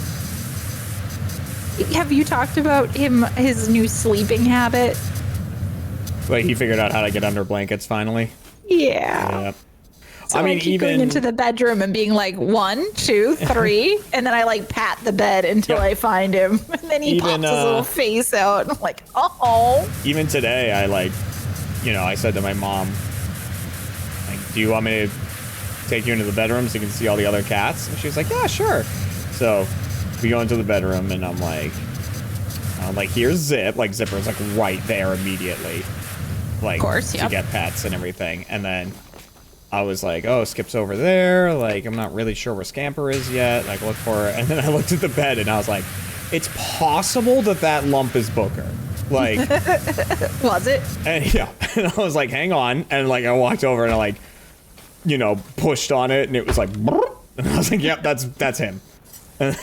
Have you talked about his new sleeping habit? Like, he figured out how to get under blankets finally. Yeah. Yep. So I keep going into the bedroom and being like 1, 2, 3, and then I like pat the bed until I find him, and then he pops his little face out, and I'm like, oh. Even today, I said to my mom, like, do you want me to take you into the bedroom so you can see all the other cats? And she was like, yeah, sure. So we go into the bedroom, and I'm like, here's Zip. Like, Zipper's like right there immediately. Like, of course, to yep. get pets and everything. And then I was like, oh, Skip's over there. Like, I'm not really sure where Scamper is yet. Like, look for her. And then I looked at the bed, and I was like, it's possible that lump is Booker. Like, was it? And yeah, and I was like, hang on. And like, I walked over and I like, pushed on it, and it was like, brrr. And I was like, yep, that's him. And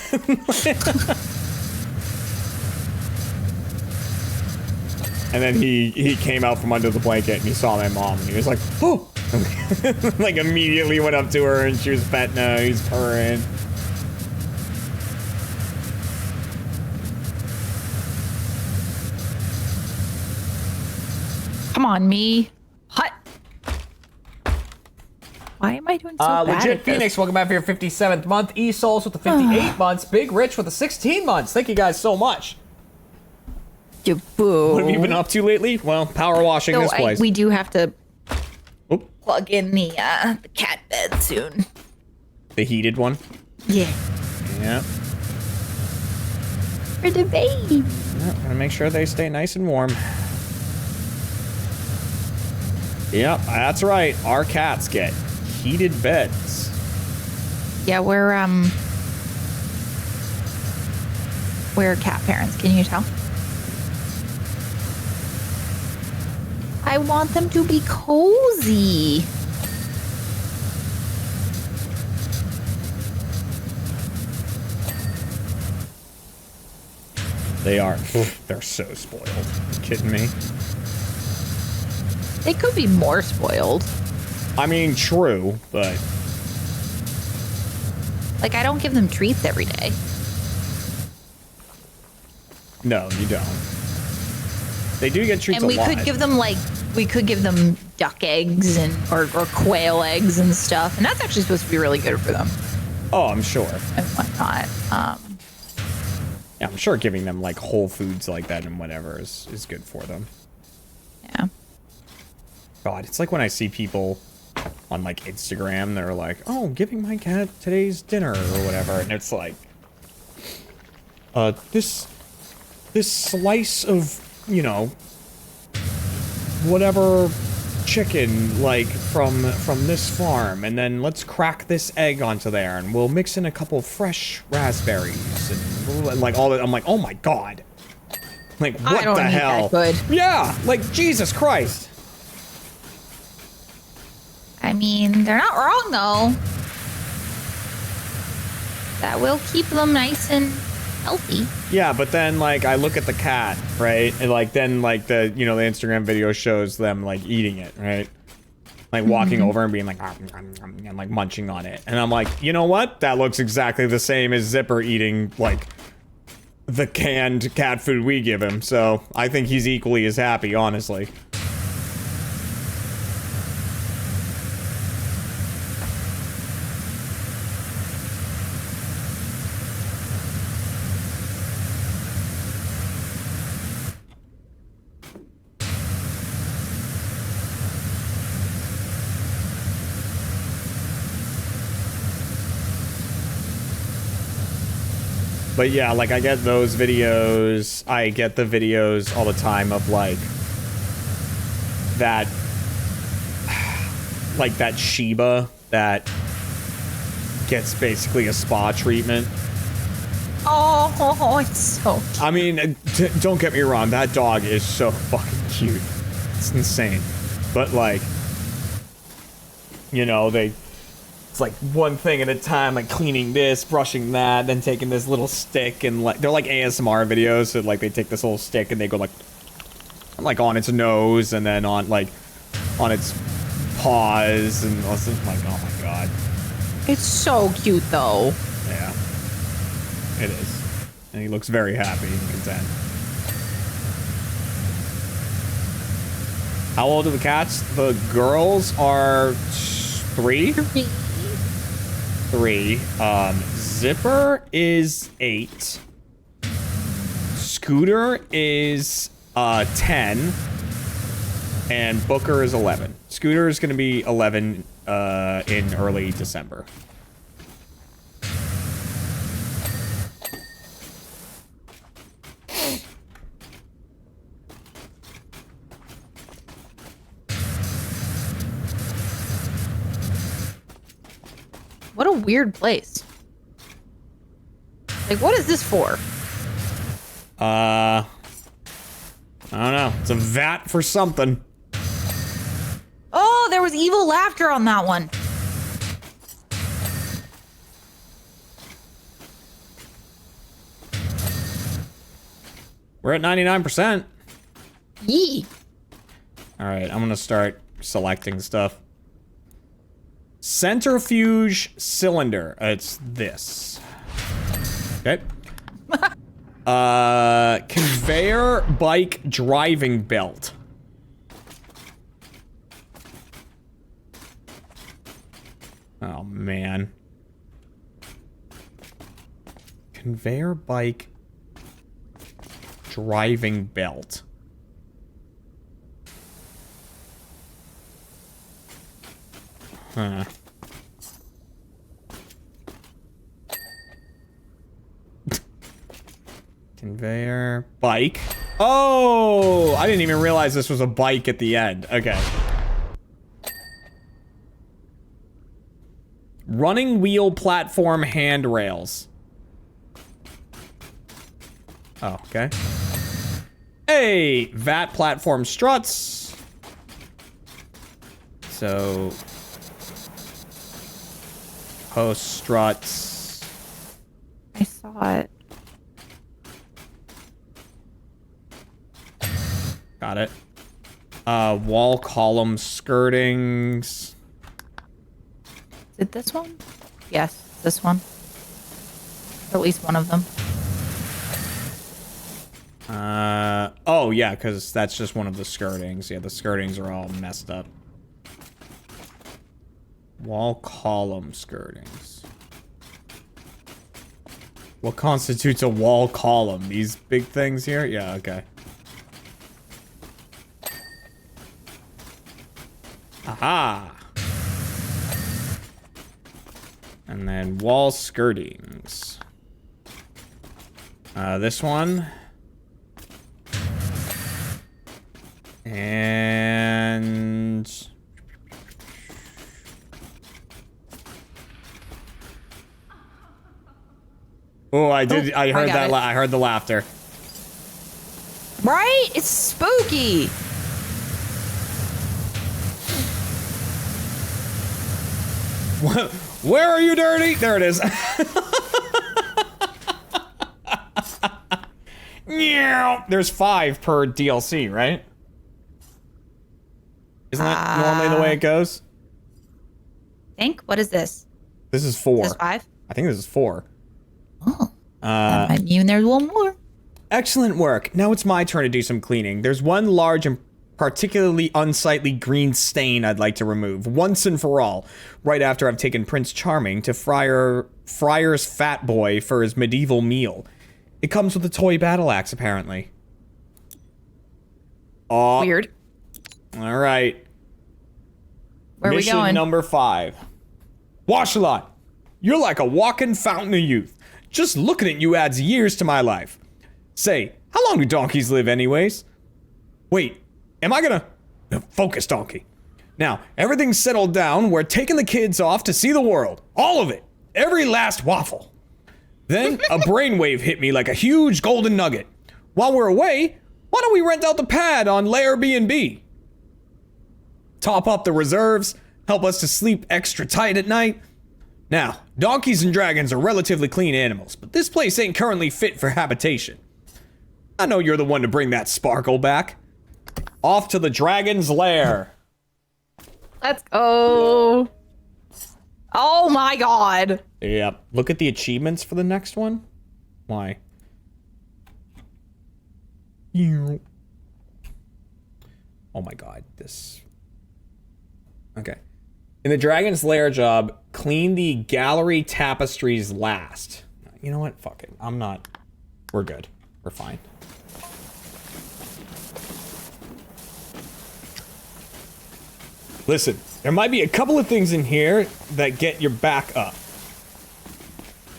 then he came out from under the blanket and he saw my mom and he was like, oh, like immediately went up to her and she was petting her, he's purring. Come on, me. Hut. Why am I doing so bad Legit at this? Phoenix, welcome back for your 57th month. E-Souls with the 58 months. Big Rich with the 16 months. Thank you guys so much. You boo. What have you been up to lately? Well, power washing So this place. we do have to Oop. plug in the cat bed soon. The heated one? Yeah. Yeah. For the baby. Yeah, gotta make sure they stay nice and warm. Yep, that's right. Our cats get heated beds. Yeah, we're cat parents. Can you tell? I want them to be cozy. They are. They're so spoiled. You kidding me? They could be more spoiled. I mean, true, but Like, I don't give them treats every day. no, you don't. They do get treats And a we lot. could give them duck eggs and or quail eggs and stuff. And that's actually supposed to be really good for them Oh, I'm sure. and whatnot. Yeah, I'm sure giving them like whole foods like that and whatever is good for them. Yeah. God, it's like when I see people on like Instagram, they're like, "Oh, giving my cat today's dinner or whatever," and it's like, this slice of, you know, whatever chicken, like from this farm, and then let's crack this egg onto there, and we'll mix in a couple fresh raspberries and like all that. I'm like, oh my god, like what I don't the eat hell? that good. Yeah, like Jesus Christ. I mean, they're not wrong though. That will keep them nice and healthy. Yeah, but then like I look at the cat, right, and like then like the, you know, the Instagram video shows them like eating it, right, like walking over and being like and like munching on it, and I'm like, you know what? That looks exactly the same as Zipper eating like the canned cat food we give him. So I think he's equally as happy, honestly. But yeah, like I get those videos. I get the videos all the time of like that, like that Shiba that gets basically a spa treatment. Oh, it's so cute. I mean, don't get me wrong, that dog is so fucking cute. It's insane. But like, you know, it's like one thing at a time, like cleaning this, brushing that, then taking this little stick, and like they're like ASMR videos, so like they take this little stick and they go like on its nose, and then on its paws, and I was like, oh my god. It's so cute though. Yeah, it is, and he looks very happy and content. How old are the cats? The girls are 3. 3. Zipper is 8. Scooter is 10. And Booker is 11. Scooter is going to be 11 in early December. What a weird place. Like, what is this for? I don't know. It's a vat for something. Oh, there was evil laughter on that one. We're at 99%. Yee. All right, I'm going to start selecting stuff. Centrifuge cylinder. It's this. Okay. Conveyor bike driving belt. Oh, man. Conveyor bike driving belt. Huh. Conveyor bike. Oh, I didn't even realize this was a bike at the end. Okay. Running wheel platform handrails. Oh, okay. Hey, vat platform struts. So post struts. I saw it. Got it. Wall column skirtings. Is it this one? Yes, this one. At least one of them. Oh yeah, because that's just one of the skirtings. Yeah, the skirtings are all messed up. Wall column skirtings. What constitutes a wall column? These big things here? Yeah, okay. Aha! And then wall skirtings. This one. And... Oh, I heard that. I heard the laughter. Right? It's spooky. Where are you, Dirty? There it is. There's 5 per DLC, right? Isn't that normally the way it goes? Think? What is this? This is 4. Is this 5? I think this is 4. Oh. That might mean there's one more. Excellent work. Now it's my turn to do some cleaning. There's one large and particularly unsightly green stain I'd like to remove, once and for all, right after I've taken Prince Charming to Friar's Fat Boy for his medieval meal. It comes with a toy battle axe, apparently. Oh. Weird. Alright. Where are we going? Mission number 5. Washalot, you're like a walking fountain of youth. Just looking at you adds years to my life. Say, how long do donkeys live anyways? Wait, am I gonna... Focus, donkey. Now, everything's settled down. We're taking the kids off to see the world. All of it. Every last waffle. Then, a brainwave hit me like a huge golden nugget. While we're away, why don't we rent out the pad on Lair B&B? Top up the reserves, help us to sleep extra tight at night. Now, donkeys and dragons are relatively clean animals, but this place ain't currently fit for habitation. I know you're the one to bring that sparkle back. Off to the dragon's lair. Let's go. Oh my god. Yep. Look at the achievements for the next one. Why? Oh my god, this... Okay. In the Dragon's Lair job, clean the gallery tapestries last. You know what? Fuck it. I'm not... We're good. We're fine. Listen, there might be a couple of things in here that get your back up.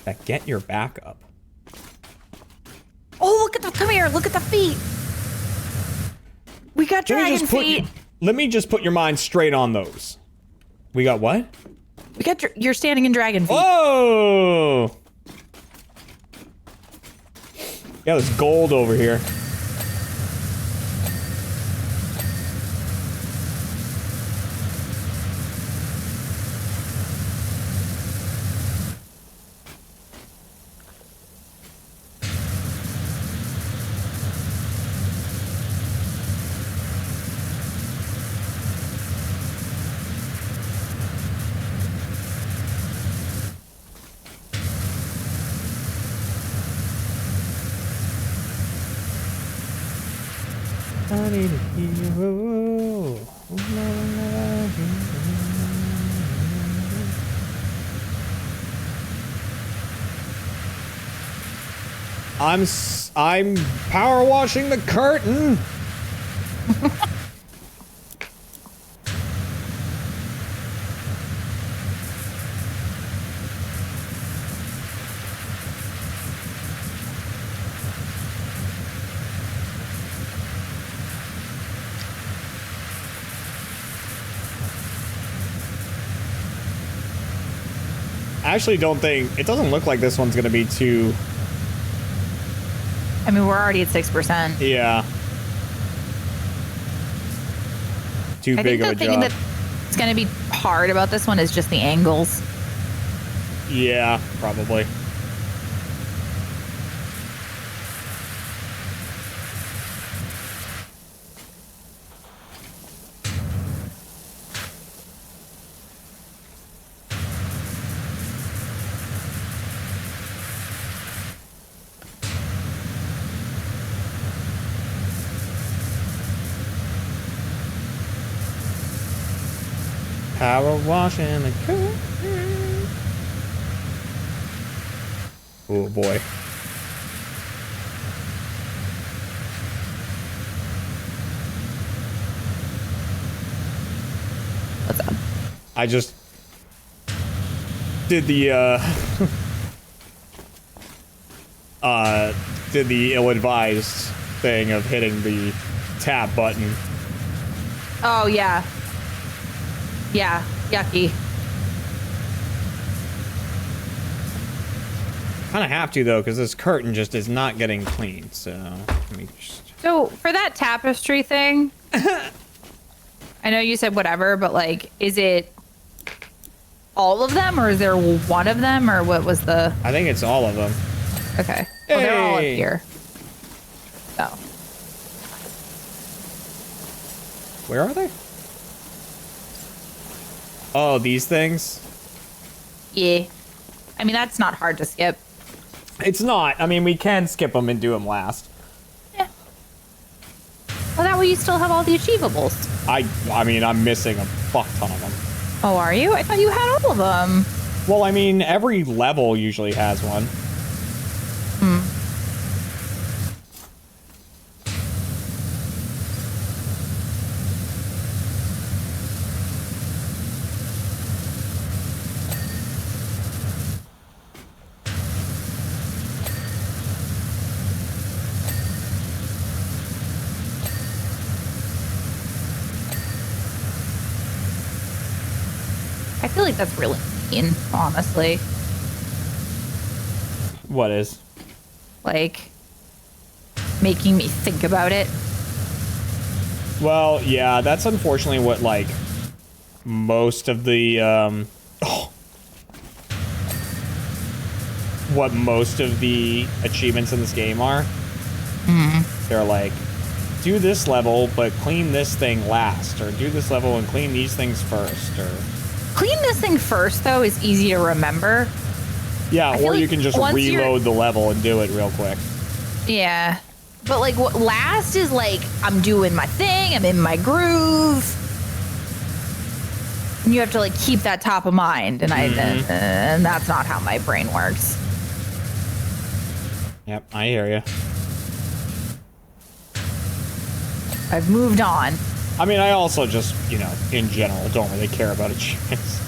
That get your back up. Oh, look at the... Come here. Look at the feet. We got dragon feet. Let me just put your mind straight on those. We got what? We got... You're standing in dragon feet. Oh! Yeah, there's gold over here. I need a hero. I'm power washing the curtain. I actually don't think... It doesn't look like this one's going to be too... I mean, we're already at 6%. Yeah. Too big of a job. I think the thing that's going to be hard about this one is just the angles. Yeah, probably. Power washing the curtain. Oh boy. What's up? I just did the did the ill-advised thing of hitting the tab button. Oh, yeah. Yeah, yucky. Kind of have to, though, because this curtain just is not getting clean, so let me just... So, for that tapestry thing, I know you said whatever, but, like, is it all of them, or is there one of them, or what was the... I think it's all of them. Okay. Well, they're all up Hey! here. Oh. Where are they? Oh, these things? Yeah. I mean, that's not hard to skip. It's not. I mean, we can skip them and do them last. Yeah. Well, that way you still have all the achievables. I mean, I'm missing a fuck ton of them. Oh, are you? I thought you had all of them. Well, I mean, every level usually has one. Hmm. I feel like that's really mean, honestly. What is? Like, making me think about it. Well, yeah, that's unfortunately what, like, most of the, what most of the achievements in this game are. They're like, do this level, but clean this thing last, or do this level and clean these things first, or... Clean this thing first, though, is easy to remember. Yeah, feel or you like can just once you're- reload the level and do it real quick. Yeah. But, like, what last is, like, I'm doing my thing, I'm in my groove. And you have to, like, keep that top of mind, and and that's not how my brain works. Yep, I hear you. I've moved on. I mean, I also just, you know, in general, don't really care about achievements.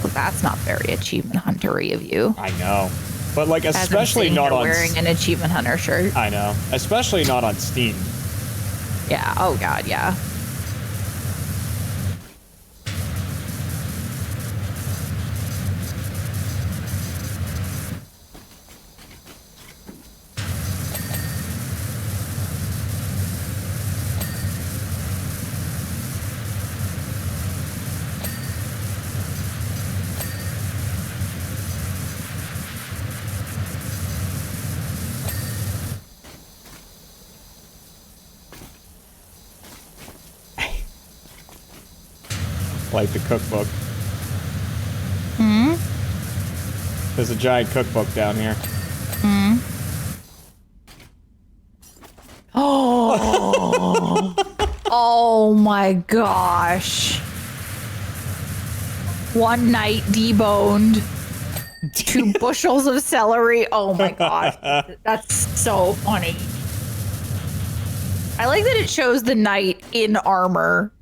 Well, that's not very achievement huntery of you. I know. But, like, As I'm especially sitting not here on... wearing an achievement hunter shirt. I know. Especially not on Steam. Yeah. Oh, God, yeah. Like the cookbook. Hmm? There's a giant cookbook down here. Hmm? Oh. Oh, my gosh. One night deboned. 2 bushels of celery. Oh, my gosh. That's so funny. I like that it shows the knight in armor.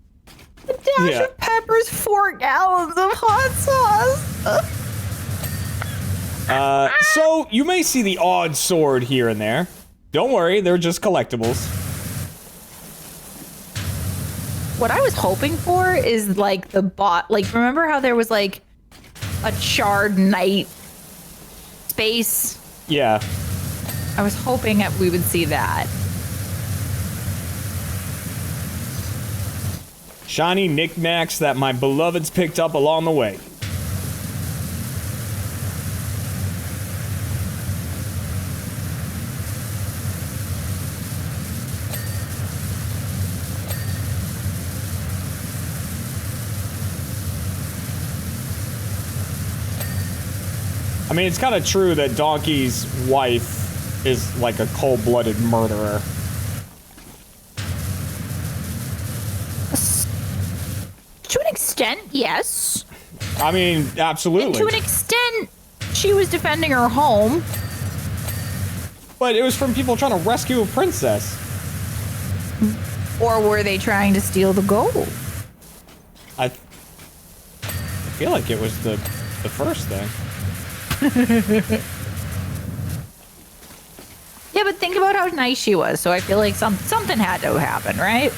A dash of peppers, 4 gallons of hot sauce. So, you may see the odd sword here and there. Don't worry, they're just collectibles. What I was hoping for is like the bot. Like, remember how there was like a charred knight space? Yeah. I was hoping that we would see that. Shiny knickknacks that my beloveds picked up along the way. I mean, it's kind of true that Donkey's wife is like a cold-blooded murderer. To an extent, yes. I mean, absolutely. To an extent, she was defending her home. But it was from people trying to rescue a princess. Or were they trying to steal the gold? I feel like it was the first thing. Yeah, but think about how nice she was. So I feel like something had to happen, right?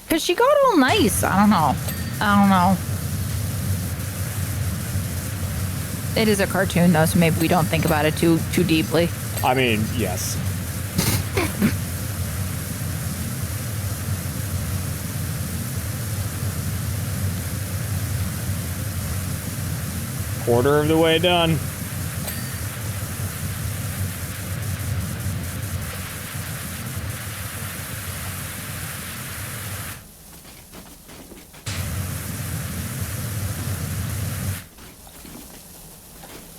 Because she got all nice. I don't know. It is a cartoon, though, so maybe we don't think about it too deeply. I mean, yes. Quarter of the way done.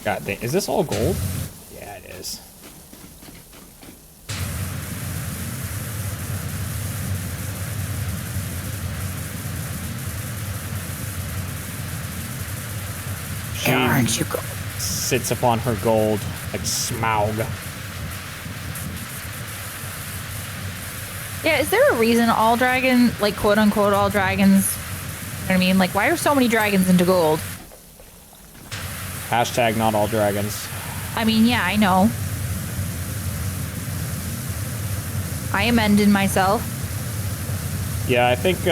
God dang, is this all gold? Yeah, it is. She Aren't you go? sits upon her gold like Smaug. Yeah, is there a reason all dragon, like quote unquote all dragons, you know what I mean? Like, why are so many dragons into gold? Hashtag not all dragons. I mean, yeah, I know. I amended myself. Yeah, I think,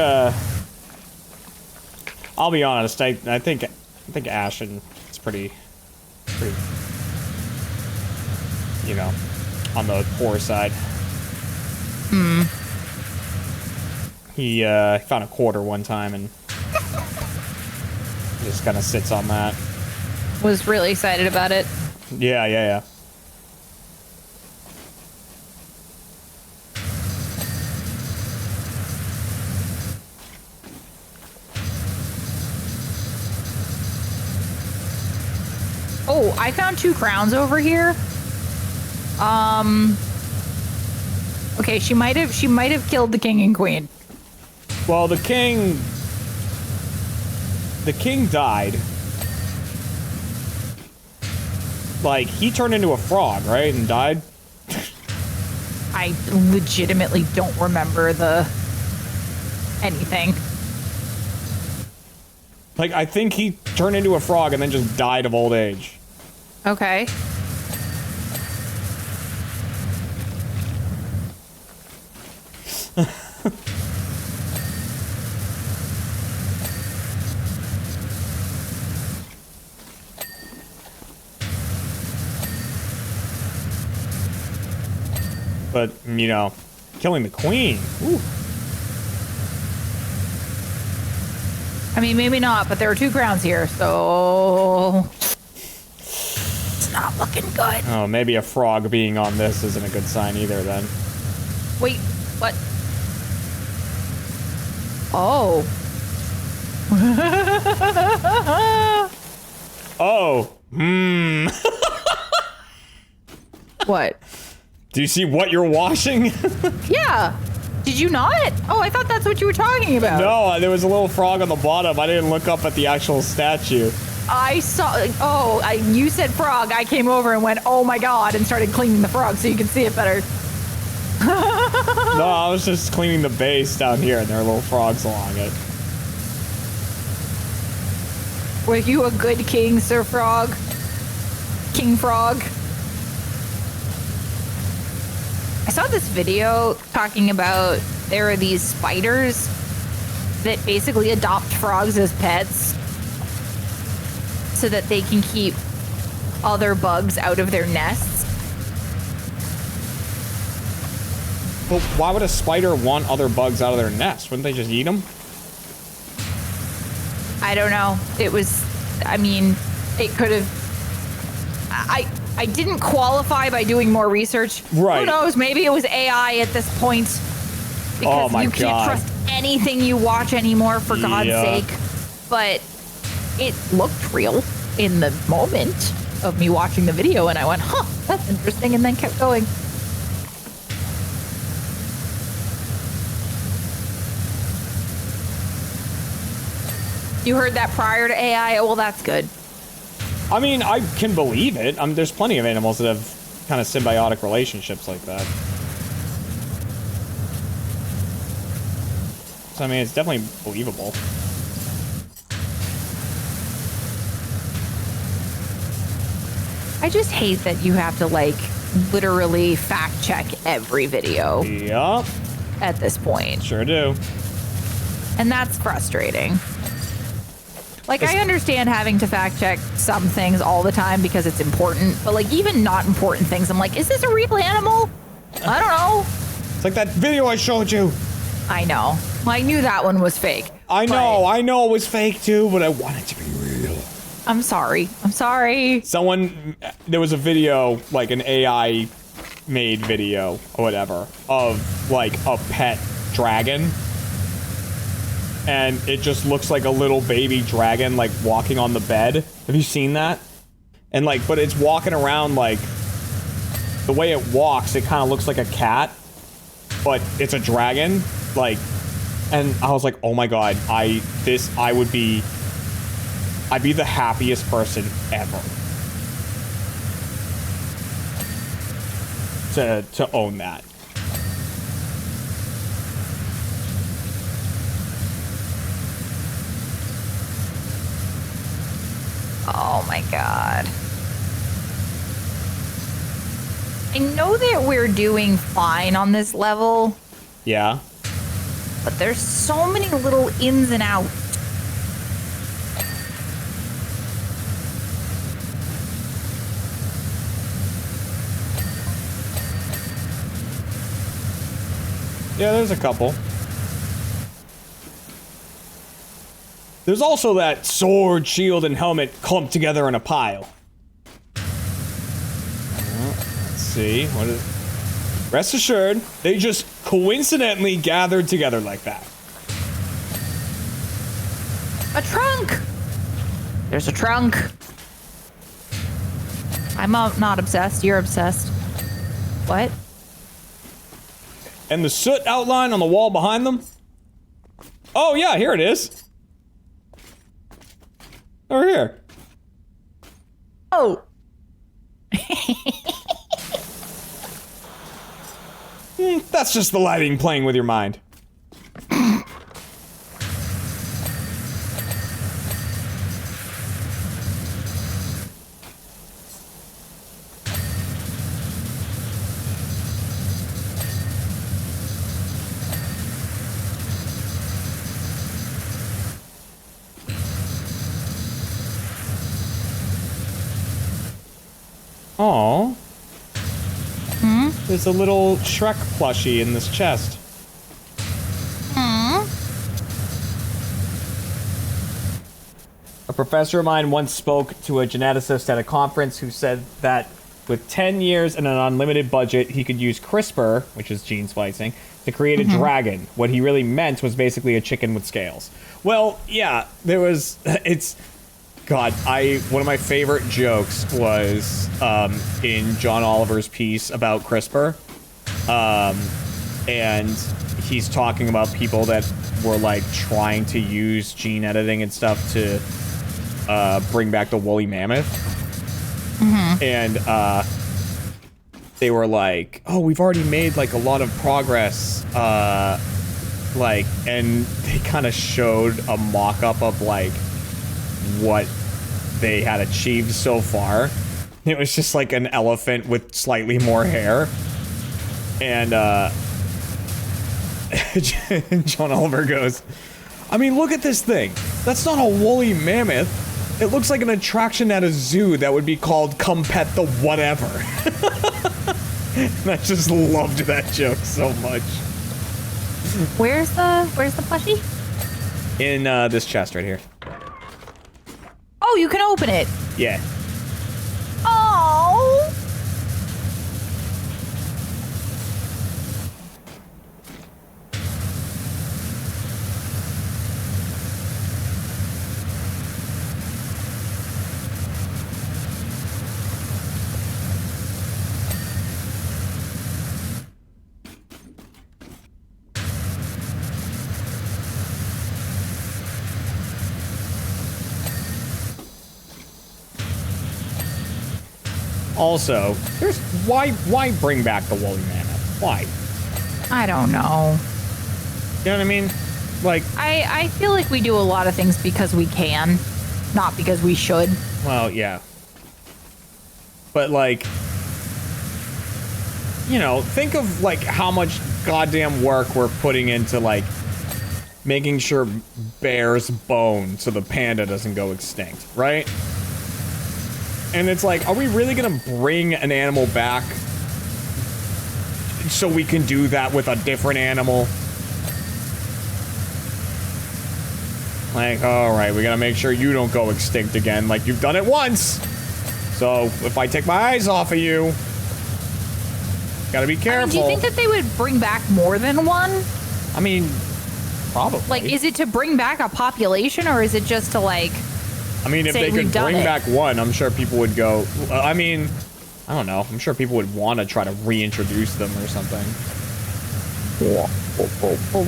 I'll be honest, I think Ashen is pretty, you know, on the poor side. He, found a quarter one time and just kind of sits on that. Was really excited about it. Yeah. Oh, I found 2 crowns over here. Okay, she might have killed the king and queen. Well, the king died. Like, he turned into a frog, right? And died? I legitimately don't remember anything. Like, I think he turned into a frog and then just died of old age. Okay. But, you know, killing the queen. Ooh. I mean, maybe not, but there are 2 crowns here, so it's not looking good. Oh, maybe a frog being on this isn't a good sign either, then. Wait, what? Oh. Oh. What? Do you see what you're washing? Yeah. Did you not? Oh, I thought that's what you were talking about. No, there was a little frog on the bottom. I didn't look up at the actual statue. I saw. Oh, you said frog. I came over and went, oh my god, and started cleaning the frog so you can see it better. No, I was just cleaning the base down here, and there are little frogs along it. Were you a good king, Sir Frog? King Frog? I saw this video talking about there are these spiders that basically adopt frogs as pets so that they can keep other bugs out of their nests. But why would a spider want other bugs out of their nest? Wouldn't they just eat them? I don't know. It was, I mean, it could have, I didn't qualify by doing more research. Right. Who knows? Maybe it was AI at this point. Because my you can't God. trust anything you watch anymore, for God's Yeah. sake. But it looked real in the moment of me watching the video, and I went, huh, that's interesting, and then kept going. You heard that prior to AI? Well, that's good. I mean, I can believe it. There's plenty of animals that have kind of symbiotic relationships like that. So, I mean, it's definitely believable. I just hate that you have to, like, literally fact check every video Yup. at this point. Sure do. And that's frustrating. Like, I understand having to fact check some things all the time because it's important, but, like, even not important things, I'm like, is this a real animal? I don't know. It's like that video I showed you. I know. I knew that one was fake. I know it was fake too, but I want it to be real. I'm sorry. I'm sorry. There was a video, like an AI made video or whatever, of like a pet dragon. And it just looks like a little baby dragon, like walking on the bed. Have you seen that? And like, but it's walking around like, the way it walks, it kind of looks like a cat, but it's a dragon. Like, and I was like, oh my God, I'd be the happiest person ever to own that. Oh my God. I know that we're doing fine on this level, Yeah. but there's so many little ins and outs. Yeah, there's a couple. There's also that sword, shield, and helmet clumped together in a pile. Let's see. What is... Rest assured, they just coincidentally gathered together like that. A trunk! There's a trunk. I'm not obsessed. You're obsessed. What? And the soot outline on the wall behind them? Oh yeah, here it is. Over here. Oh! That's just the lighting playing with your mind. Aww. There's a little Shrek plushie in this chest. A professor of mine once spoke to a geneticist at a conference who said that with 10 years and an unlimited budget, he could use CRISPR, which is gene splicing, to create a dragon. What he really meant was basically a chicken with scales. Well, yeah, there was... God, one of my favorite jokes was in John Oliver's piece about CRISPR. And he's talking about people that were like trying to use gene editing and stuff to bring back the woolly mammoth. And they were like, oh, we've already made like a lot of progress. And they kind of showed a mock-up of like what they had achieved so far. It was just like an elephant with slightly more hair. And John Oliver goes, I mean, look at this thing. That's not a woolly mammoth. It looks like an attraction at a zoo that would be called Come Pet the Whatever. And I just loved that joke so much. Where's the plushie? In this chest right here. Oh, you can open it. Yeah. Oh. Also, why bring back the woolly mammoth? Why? I don't know. You know what I mean? Like, I feel like we do a lot of things because we can, not because we should. well, yeah. But like, you know, think of like how much goddamn work we're putting into like making sure bears bone so the panda doesn't go extinct, right? And it's like, are we really gonna bring an animal back so we can do that with a different animal? Like, all right, we gotta make sure you don't go extinct again. Like, you've done it once. So if I take my eyes off of you, gotta be careful. Do you think that they would bring back more than one? I mean, probably. Like, is it to bring back a population, or is it just to like? I mean, if say they could we've done bring it? back one, I'm sure people would go. I mean, I don't know. I'm sure people would want to try to reintroduce them or something. Well,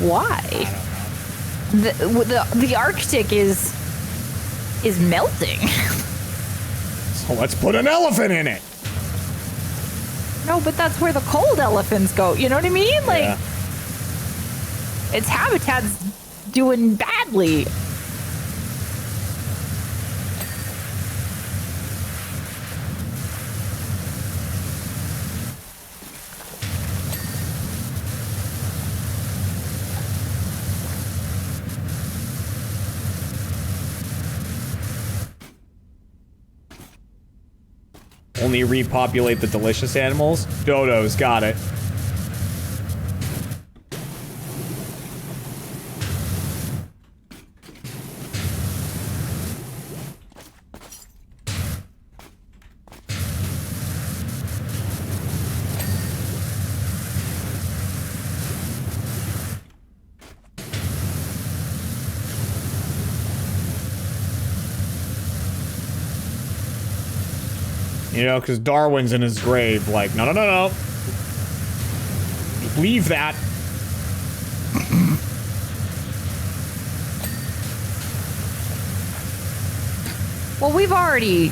why? I don't know. The Arctic is melting. So let's put an elephant in it. No, but that's where the cold elephants go. You know what I mean? Like, Yeah. its habitat's doing badly. Only repopulate the delicious animals? Dodos, got it. You know, because Darwin's in his grave, like, no, no, no, no. Leave that. Well, we've already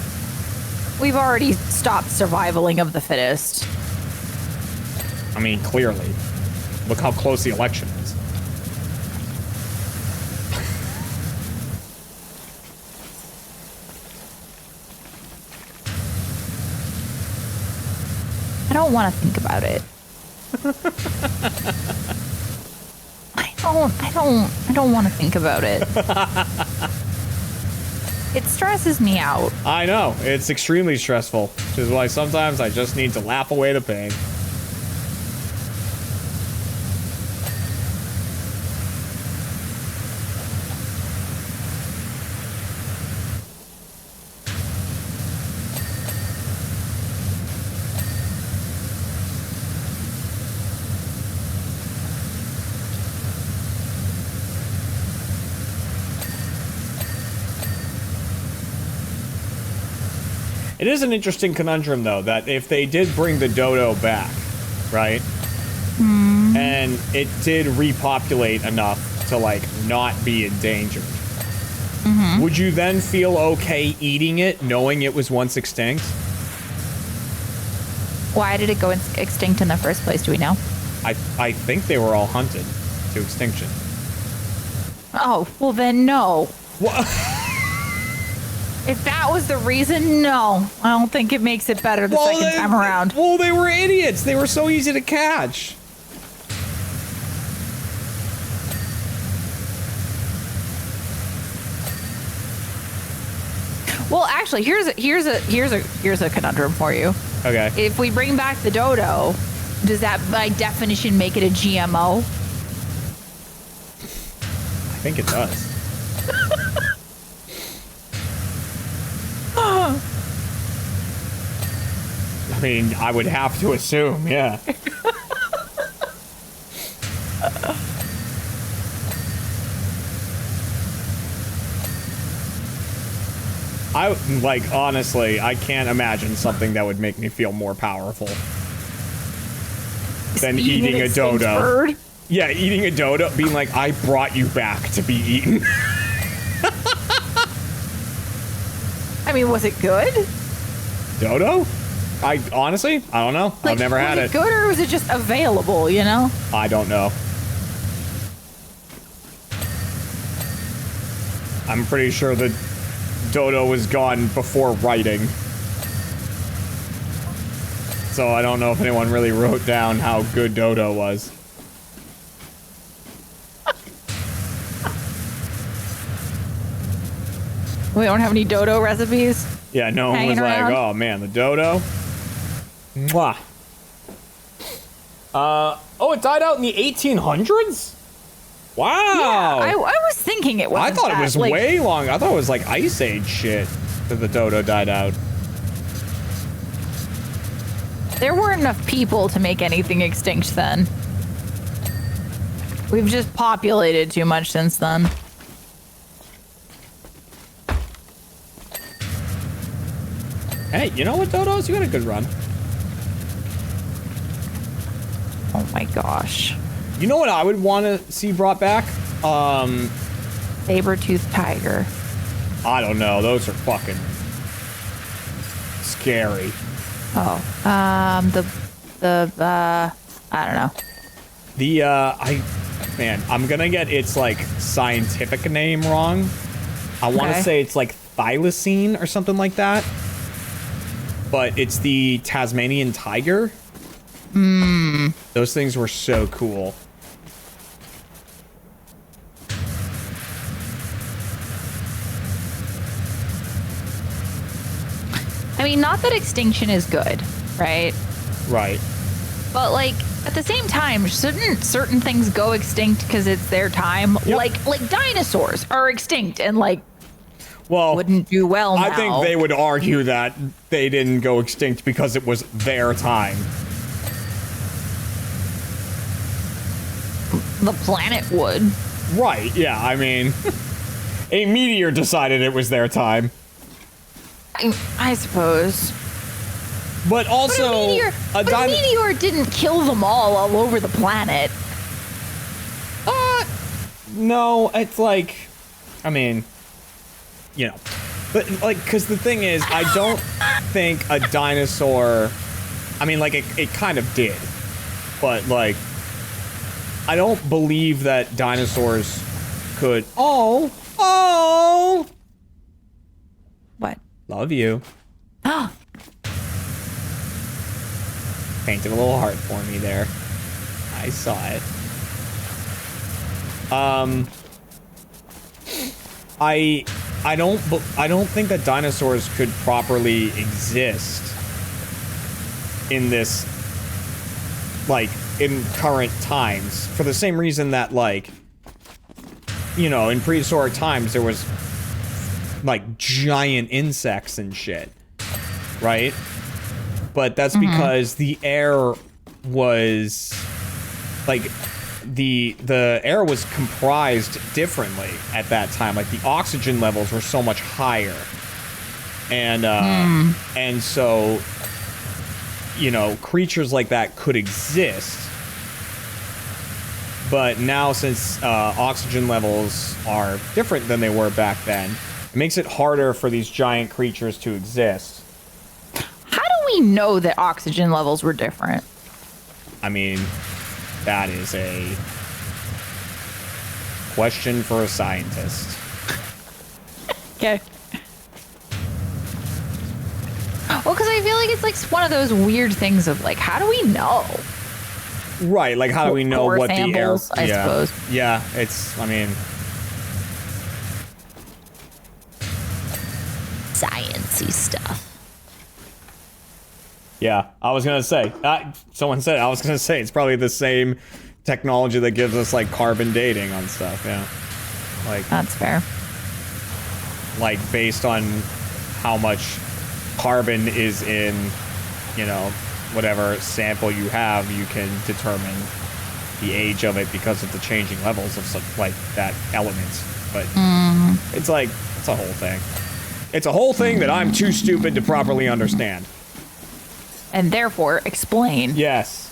stopped survivaling of the fittest. I mean, clearly. Look how close the election is. I don't want to think about it. I don't want to think about it. It stresses me out. I know. It's extremely stressful, which is why sometimes I just need to laugh away the pain. It is an interesting conundrum, though, that if they did bring the dodo back, right? And it did repopulate enough to, like, not be endangered. Would you then feel okay eating it, knowing it was once extinct? Why did it go extinct in the first place? Do we know? I think they were all hunted to extinction. Oh, well then no. What? If that was the reason, no. I don't think it makes it better the second time around. Well, they were idiots. They were so easy to catch. Well, actually, here's a conundrum for you. Okay. If we bring back the dodo, does that by definition make it a GMO? I think it does. I mean, I would have to assume, yeah. Honestly, I can't imagine something that would make me feel more powerful than eating an a extinct dodo. bird? Yeah, eating a dodo, being like, I brought you back to be eaten. I mean, was it good? Dodo? I honestly, I don't know. Like, I've never had was it. good, or was it just available, you know? I don't know. I'm pretty sure the dodo was gone before writing. So I don't know if anyone really wrote down how good dodo was. We don't have any dodo recipes. Yeah, no one Hanging was like, around. oh man, the dodo. Mwah. Oh, it died out in the 1800s? Wow. I was thinking it was. I thought it was like, way long. I thought it was like Ice Age shit that the dodo died out. There weren't enough people to make anything extinct then. We've just populated too much since then. Hey, you know what, dodos? You had a good run. Oh my gosh. You know what I would want to see brought back? Saber-toothed tiger. I don't know. Those are fucking scary. Oh. I don't know. Man, I'm gonna get its, like, scientific name wrong. I want to Okay. say it's, like, thylacine or something like that. But it's the Tasmanian tiger. Those things were so cool. I mean, not that extinction is good, right? Right. But like at the same time, shouldn't certain things go extinct because it's their time? Yep. Like dinosaurs are extinct and like Well, wouldn't do well now. I think they would argue that they didn't go extinct because it was their time. The planet would. Right, yeah, I mean, a meteor decided it was their time. I suppose. But also, But a meteor didn't kill them all over the planet. No, it's like, I mean, you know. But, like, because the thing is, I don't think a dinosaur, I mean, like, it kind of did. But, like, I don't believe that dinosaurs could, oh, What? love you. Painted a little heart for me there. I saw it. I don't think that dinosaurs could properly exist in this, like, in current times, for the same reason that, like, you know, in prehistoric times there was like giant insects and shit, right? But that's because the air was like the air was comprised differently at that time. Like the oxygen levels were so much higher, and so, you know, creatures like that could exist. But now, since oxygen levels are different than they were back then, it makes it harder for these giant creatures to exist. How do we know that oxygen levels were different? I mean, that is a question for a scientist. Okay. Well, because I feel like it's like one of those weird things of like, how do we know? Right, like how do we know Core what samples, the air... I suppose. Yeah, it's, I mean... Sciencey stuff. Yeah, I was gonna say, someone said, I was gonna say, it's probably the same technology that gives us, like, carbon dating on stuff, yeah. Like, That's fair. like, based on how much carbon is in, you know, whatever sample you have, you can determine the age of it because of the changing levels of some, like, that element. But it's like, it's a whole thing. It's a whole thing that I'm too stupid to properly understand. And therefore, explain. Yes.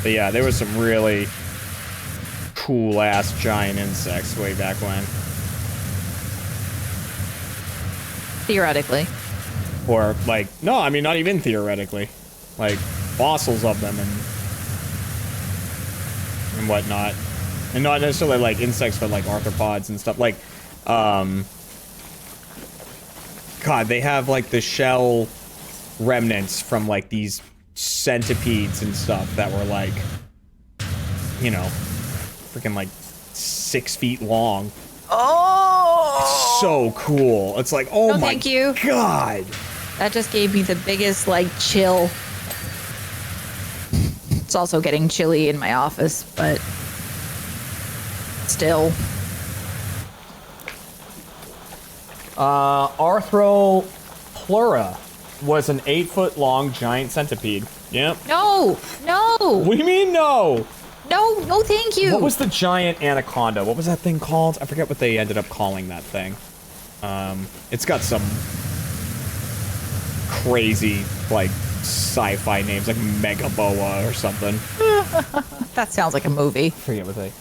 But yeah, there was some really cool-ass giant insects way back when. Theoretically. Or, like, no, I mean, not even theoretically. Like, fossils of them and whatnot. And not necessarily, like, insects, but, like, arthropods and stuff. Like, God, they have, like, the shell remnants from, like, these centipedes and stuff that were, like, you know, freaking, like, 6 feet long. Oh! It's so cool. It's like, oh No, my thank you. God. That just gave me the biggest, like, chill. It's also getting chilly in my office, but still. Arthropleura was an 8-foot-long giant centipede. Yep. No! No! What do you mean no? No, thank you. What was the giant anaconda? What was that thing called? I forget what they ended up calling that thing. It's got some crazy, like, sci-fi names, like Megaboa or something. That sounds like a movie. I forget what they...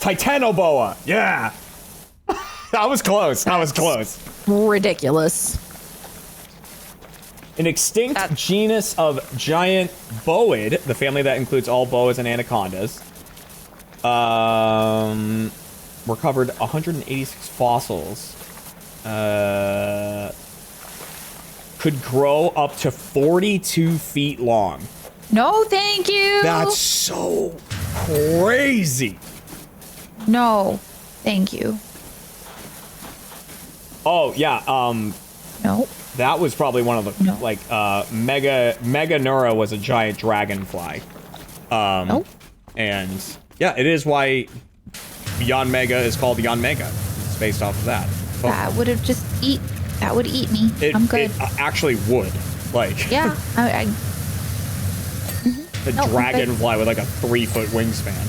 Titanoboa! Yeah! I was close. I was close. Ridiculous. An extinct genus of giant boid, the family that includes all boas and anacondas, recovered 186 fossils. Could grow up to 42 feet long. No, thank you. That's so crazy. No, thank you. Oh, yeah, No. that was probably one of the, No. like, Meganura was a giant dragonfly. Nope. And, yeah, it is why Yanmega is called Yanmega. It's based off of that. But That would have just that would eat me. I'm good. It actually would. Like, Yeah, a No, I'm dragonfly with, like, a 3-foot wingspan.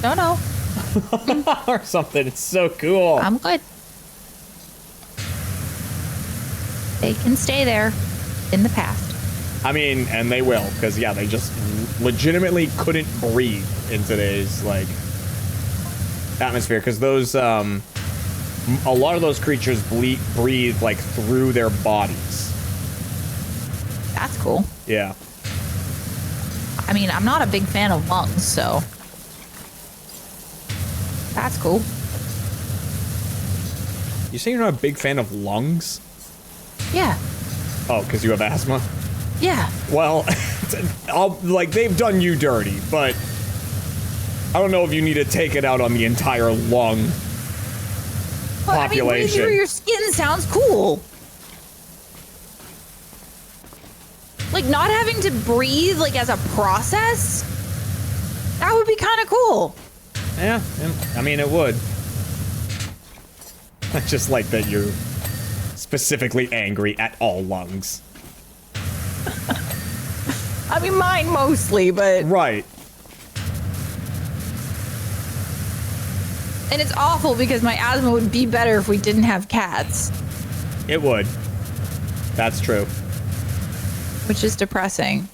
No. Or something. It's so cool. I'm good. They can stay there in the past. I mean, and they will, because, yeah, they just legitimately couldn't breathe in today's, like, atmosphere, because those, a lot of those creatures breathe, like, through their bodies. That's cool. Yeah. I mean, I'm not a big fan of lungs, so that's cool. You say you're not a big fan of lungs? Yeah. Oh, because you have asthma? Yeah. Well, like, they've done you dirty, but I don't know if you need to take it out on the entire lung Well, I mean, breathing population. through your skin sounds cool. Like, not having to breathe, like, as a process, that would be kind of cool. Yeah, I mean, it would. I just like that you're specifically angry at all lungs. I mean, mine mostly, but... Right. And it's awful because my asthma would be better if we didn't have cats, It would. That's true. which is depressing.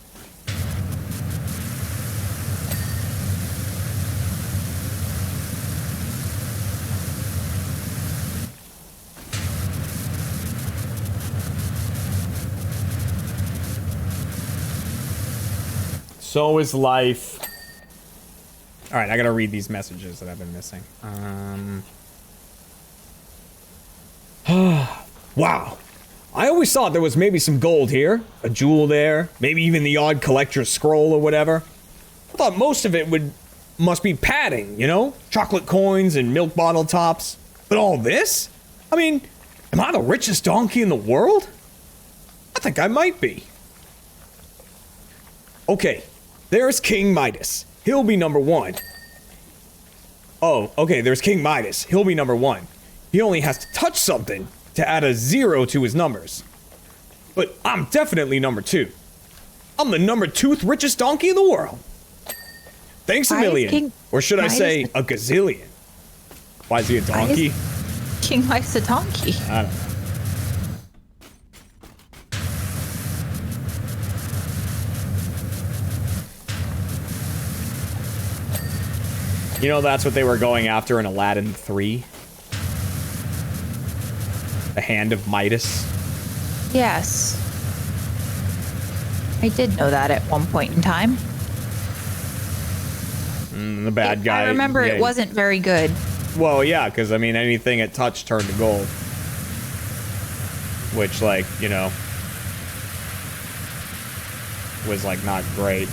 So is life. All right, I gotta read these messages that I've been missing. Wow. I always thought there was maybe some gold here, a jewel there, maybe even the odd collector's scroll or whatever. I thought most of it must be padding, you know? Chocolate coins and milk bottle tops. But all this? I mean, am I the richest donkey in the world? I think I might be. Okay, there's King Midas. He'll be number 1. Oh, okay, there's King Midas. He'll be number 1. He only has to touch something to add a 0 to his numbers. But I'm definitely number 2. I'm the number 2th richest donkey in the world. Thanks a Why is million. King Or should I Midas say a gazillion? Why is he a donkey? King likes a donkey. I don't know. You know, that's what they were going after in Aladdin 3. The Hand of Midas. Yes. I did know that at one point in time. The bad guy. I remember yeah, it wasn't very good. Well, yeah, because, I mean, anything it touched turned to gold. Which, like, you know, was, like, not great.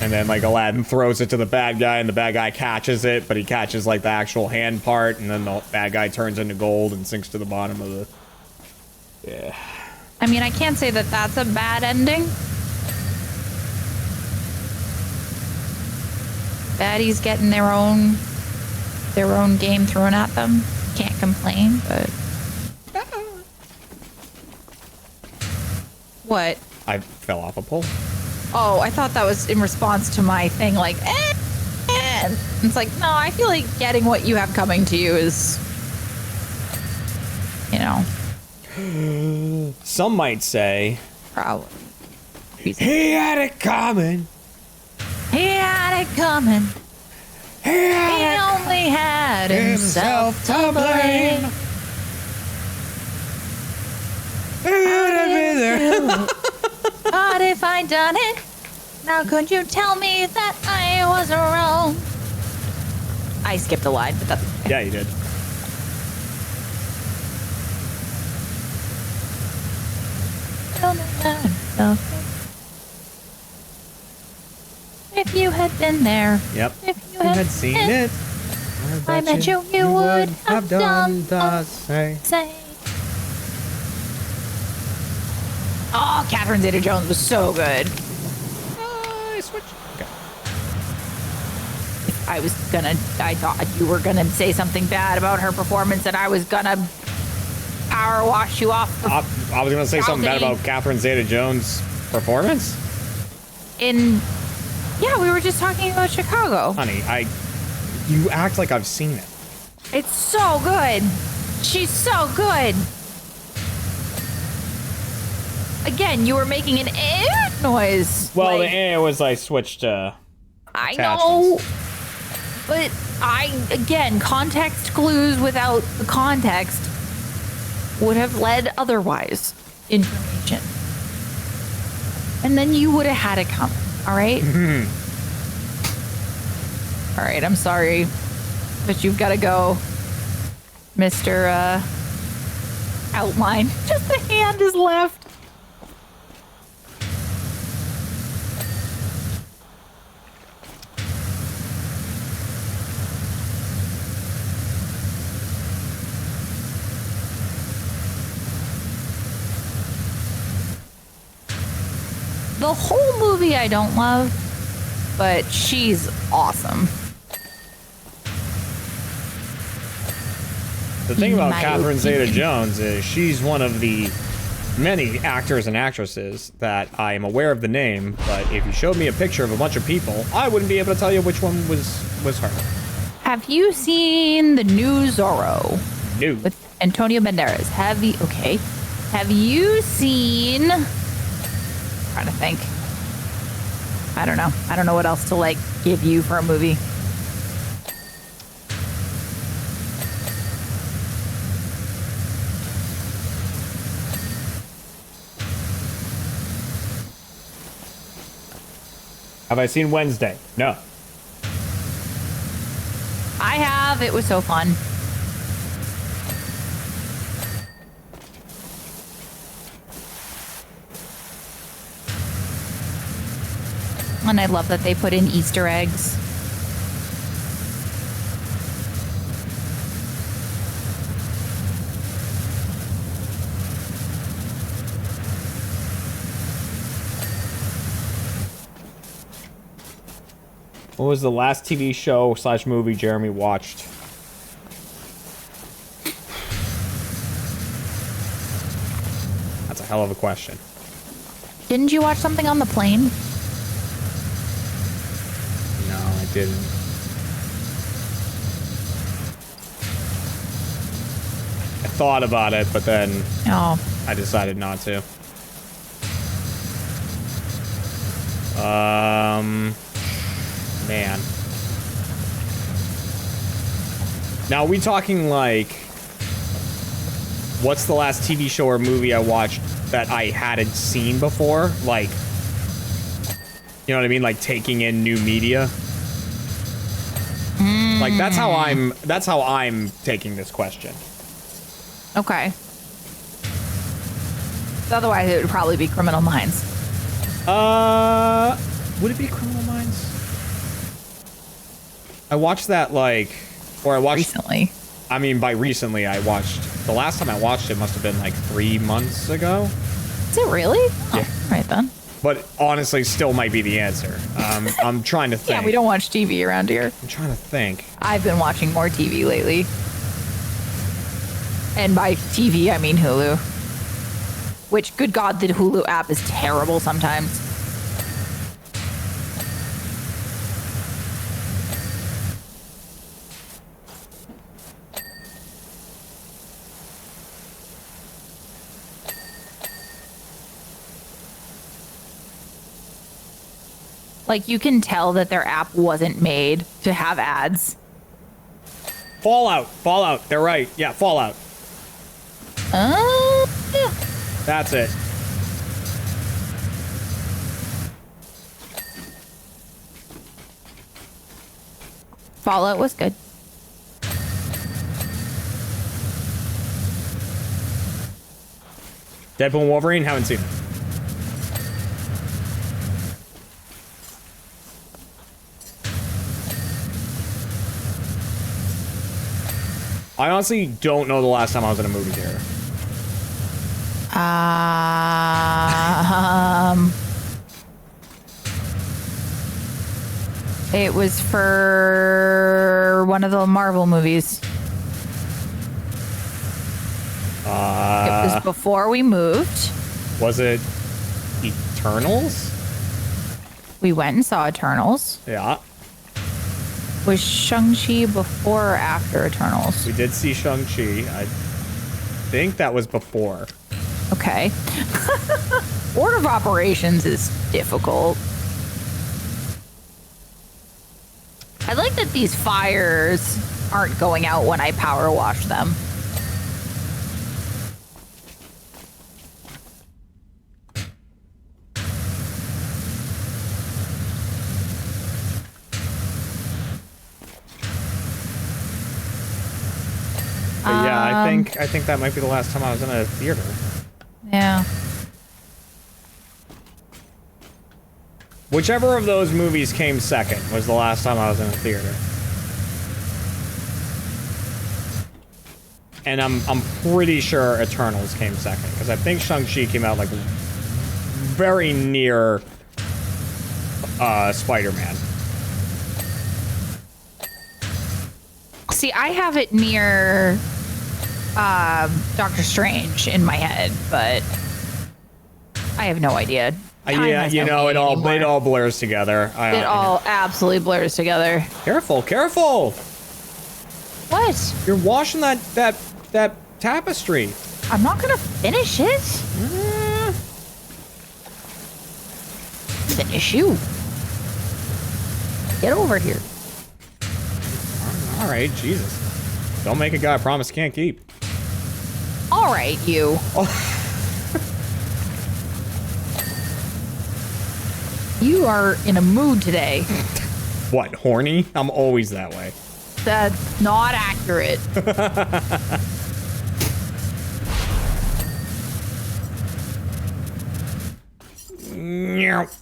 And then, like, Aladdin throws it to the bad guy, and the bad guy catches it, but he catches, like, the actual hand part, and then the bad guy turns into gold and sinks to the bottom of the... Yeah. I mean, I can't say that that's a bad ending. Baddies getting their own game thrown at them. Can't complain, but... What? I fell off a pole. Oh, I thought that was in response to my thing, like, It's like, no, I feel like getting what you have coming to you is, you know. Some might say... Probably. He had it coming. He had it coming. He only had himself to blame. But if I done it, now could you tell me that I was wrong? I skipped a line, but that's okay. Yeah, you did. If you had been there. Yep. If you had seen it. I bet you would have done the same. same. Oh, Catherine Zeta-Jones was so good. I switched. Okay. I thought you were gonna say something bad about her performance, and I was gonna power wash you off. I was gonna say something bad about Catherine Zeta-Jones' performance. Yeah, we were just talking about Chicago. Honey, you act like I've seen it. It's so good. She's so good. Again, you were making an noise. Well, like, the air was I switched I know, attachments. but context clues without the context would have led otherwise information. And then you would have had it come, all right? All right, I'm sorry, but you've got to go, Mr. Outline. Just the hand is left. The whole movie I don't love, but she's awesome. The thing about My Catherine opinion. Zeta-Jones is she's one of the many actors and actresses that I am aware of the name, but if you showed me a picture of a bunch of people, I wouldn't be able to tell you which one was her. Have you seen the new Zorro No. with Antonio Banderas? Have you seen... trying to think. I don't know. I don't know what else to like give you for a movie. Have I seen Wednesday? No. I have. It was so fun. And I love that they put in Easter eggs. What was the last TV show / movie Jeremy watched? That's a hell of a question. Didn't you watch something on the plane? No, I didn't. I thought about it, but then Oh. I decided not to. Man. Now, are we talking like, what's the last TV show or movie I watched that I hadn't seen before? Like, you know what I mean? Like taking in new media. Like that's how I'm taking this question. Okay. Otherwise, it would probably be Criminal Minds. Would it be Criminal Minds? I watched that Recently. I mean, by recently, I watched, the last time I watched it must have been like 3 months ago. Is it really? Yeah. Oh, right then. But honestly, still might be the answer. I'm trying to think. Yeah, we don't watch TV around here. I'm trying to think. I've been watching more TV lately. And by TV, I mean Hulu. Which, good God, the Hulu app is terrible sometimes. Like, you can tell that their app wasn't made to have ads. Fallout. They're right. Yeah, Fallout. Yeah. That's it. Fallout was good. Deadpool and Wolverine, haven't seen it. I honestly don't know the last time I was in a movie theater. It was for one of the Marvel movies. It was before we moved. Was it Eternals? We went and saw Eternals. Yeah. Was Shang-Chi before or after Eternals? We did see Shang-Chi. I think that was before. Okay. Order of operations is difficult. I like that these fires aren't going out when I power wash them. But yeah, I think that might be the last time I was in a theater. Yeah. Whichever of those movies came second was the last time I was in a theater. And I'm pretty sure Eternals came second, because I think Shang-Chi came out like very near Spider-Man. See, I have it near Doctor Strange in my head, but I have no idea. Yeah, you know, it all blurs together. It all absolutely blurs together. Careful, careful! What? You're washing that tapestry. I'm not gonna finish it. Finish you. Get over here. All right, Jesus. Don't make a guy promise he can't keep. All right, you. You are in a mood today. What, horny? I'm always that way. That's not accurate.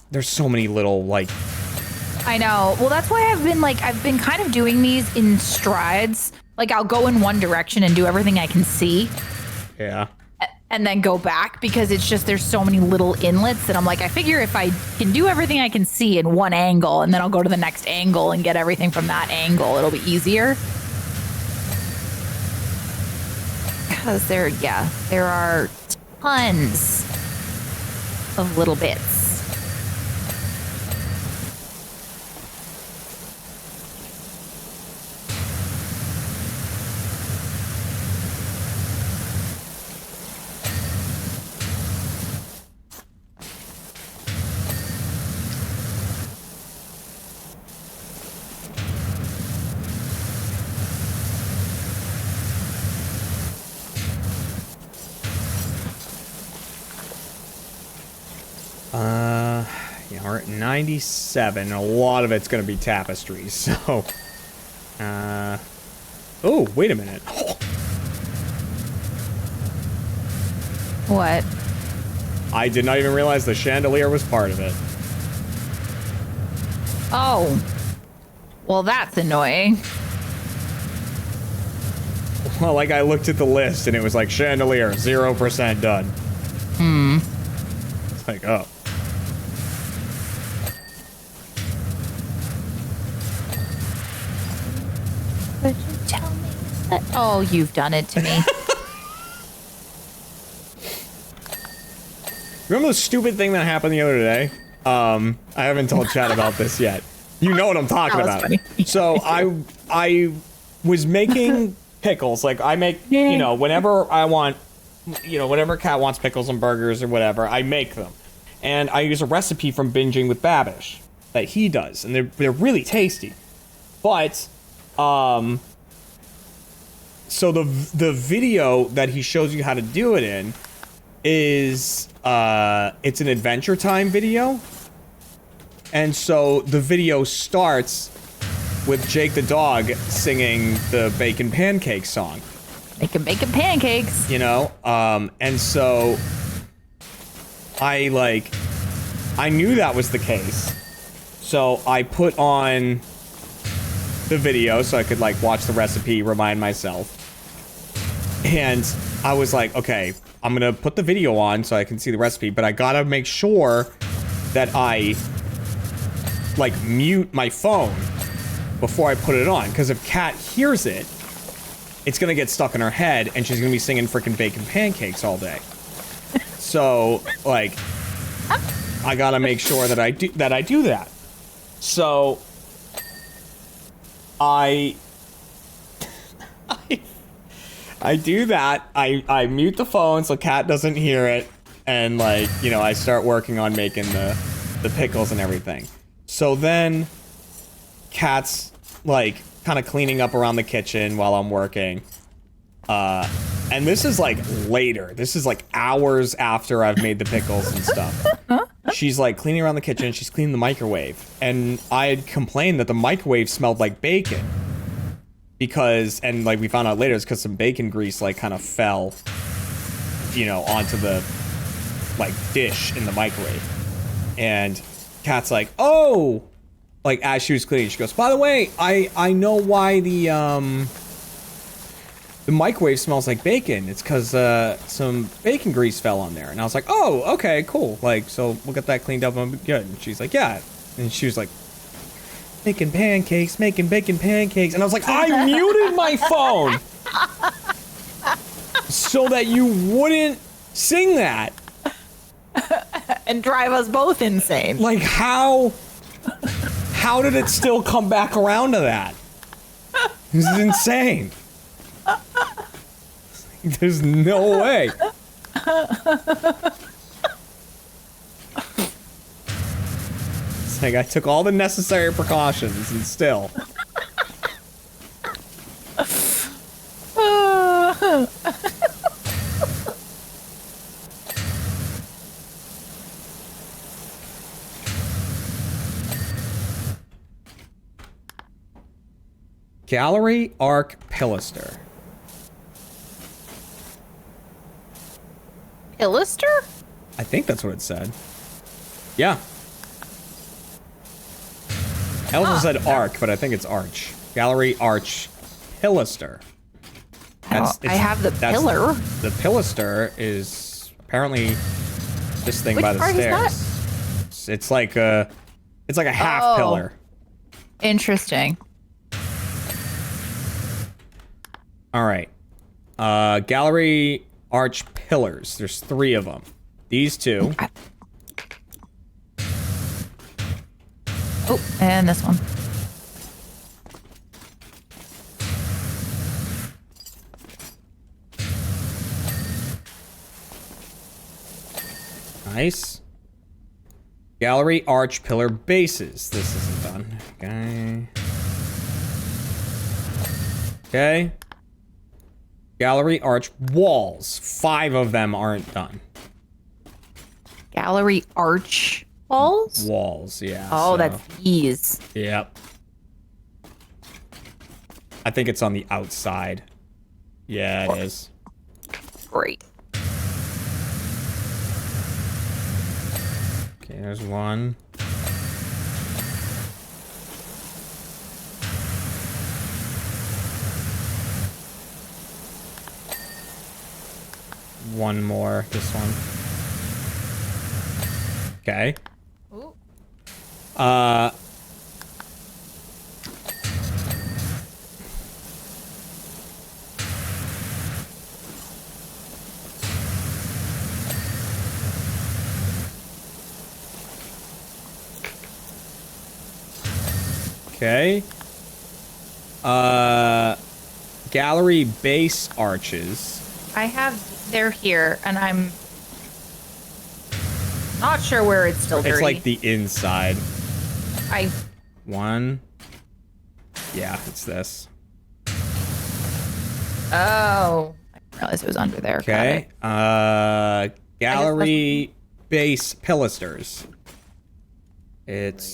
There's so many little, like... I know. Well, that's why I've been kind of doing these in strides. Like, I'll go in one direction and do everything I can see. Yeah. And then go back, because it's just, there's so many little inlets that I'm like, I figure if I can do everything I can see in one angle, and then I'll go to the next angle and get everything from that angle, it'll be easier. Because there are tons of little bits. Yeah, we're at 97. A lot of it's gonna be tapestries. So, oh, wait a minute. What? I did not even realize the chandelier was part of it. Oh. Well, that's annoying. Well, like I looked at the list and it was like chandelier, 0% done. It's like, oh. Could you tell me that? Oh, you've done it to me. Remember the stupid thing that happened the other day? I haven't told Chad about this yet. You know what I'm talking about. Funny. So I was making pickles. Like I make, you know, whenever I want, you know, whenever Kat wants pickles and burgers or whatever, I make them. And I use a recipe from Binging with Babish that he does, and they're really tasty. But so the video that he shows you how to do it in is it's an Adventure Time video. And so the video starts with Jake the dog singing the bacon pancake song. Making bacon pancakes. You know? And so I knew that was the case. So I put on the video so I could like watch the recipe, remind myself. And I was like, okay, I'm gonna put the video on so I can see the recipe, but I gotta make sure that I like mute my phone before I put it on, because if Kat hears it, it's gonna get stuck in her head and she's gonna be singing freaking bacon pancakes all day. So like I gotta make sure that I do that. So I do that. I mute the phone so Kat doesn't hear it, and like, you know, I start working on making the pickles and everything. So then Kat's like kind of cleaning up around the kitchen while I'm working. And this is like later. This is like hours after I've made the pickles and stuff. She's like cleaning around the kitchen, she's cleaning the microwave. And I had complained that the microwave smelled like bacon. Because, and like we found out later, it's because some bacon grease like kind of fell, you know, onto the like dish in the microwave. And Kat's like, oh, like as she was cleaning, she goes, by the way, I know why the microwave smells like bacon. It's because some bacon grease fell on there. And I was like, oh, okay, cool. Like, so we'll get that cleaned up and I'm good. And she's like, yeah. And she was like, making bacon pancakes. And I was like, I muted my phone so that you wouldn't sing that. And drive us both insane. Like, how did it still come back around to that? This is insane. There's no way. It's like I took all the necessary precautions and still. Gallery Arc Pilaster. Pilaster? I think that's what it said. Yeah. I also said arc, but I think it's arch. Gallery Arch Pilaster. I have the pillar. The pilaster is apparently this thing Which by the part stairs. is that? It's like a half pillar. Interesting. All right. Gallery Arch Pillars. There's 3 of them. These 2. Oh, and this one. Nice. Gallery Arch Pillar Bases. This isn't done. Okay. Okay. Gallery Arch Walls. 5 of them aren't done. Gallery arch walls? Walls, yeah. Oh, so- that's these. Yep. I think it's on the outside. Yeah, it is. Great. Okay, there's one. One more, this one. Okay. Ooh. Okay. Gallery base arches. They're here, and I'm not sure where it's still dirty. It's like the inside. I One. Yeah, it's this. Oh, I didn't realize it was under there. Okay. Gallery base pilasters. It's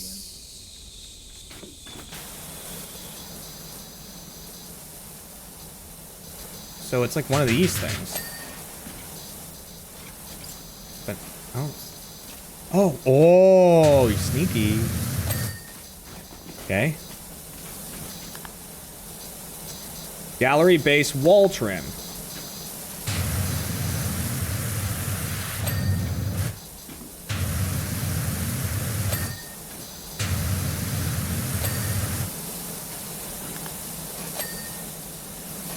so it's like one of these things. But oh, you sneaky. Okay. Gallery base wall trim.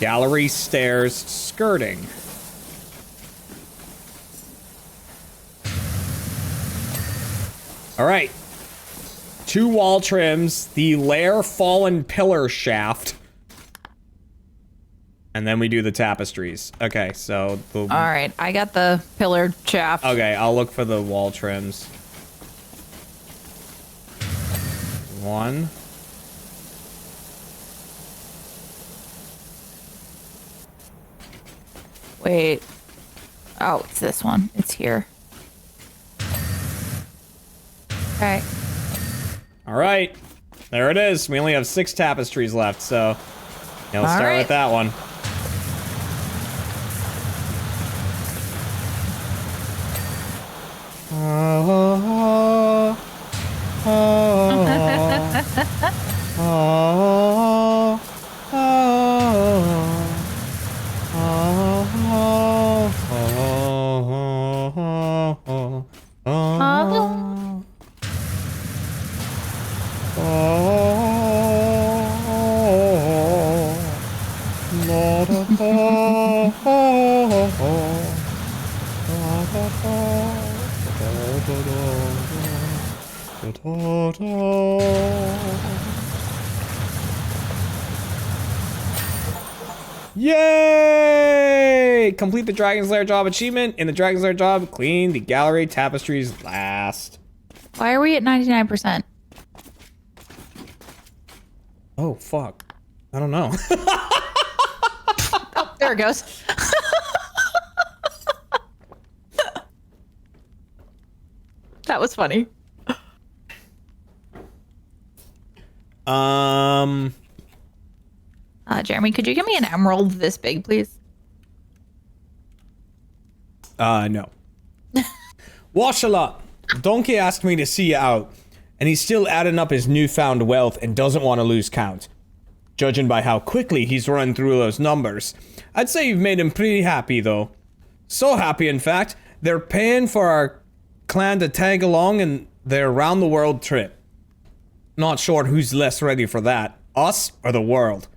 Gallery stairs skirting. All right. 2 wall trims, the Lair fallen pillar shaft. And then we do the tapestries. Okay, so the... All right, I got the pillar shaft. Okay, I'll look for the wall trims. 1. Wait. Oh, it's this one. It's here. Okay. All right. There it is. We only have 6 tapestries left, so... Yeah, let's start with that one. Yay! Complete the Dragon's Lair job achievement. In the Dragon's Lair job, clean the gallery tapestries last. Why are we at 99%? Oh, fuck. I don't know. Oh, there it goes. That was funny. Jeremy, could you give me an emerald this big, please? No. Washala, Donkey asked me to see you out, and he's still adding up his newfound wealth and doesn't want to lose count. Judging by how quickly he's run through those numbers, I'd say you've made him pretty happy, though. So happy, in fact, they're paying for our clan to tag along in their round-the-world trip. Not sure who's less ready for that, us or the world.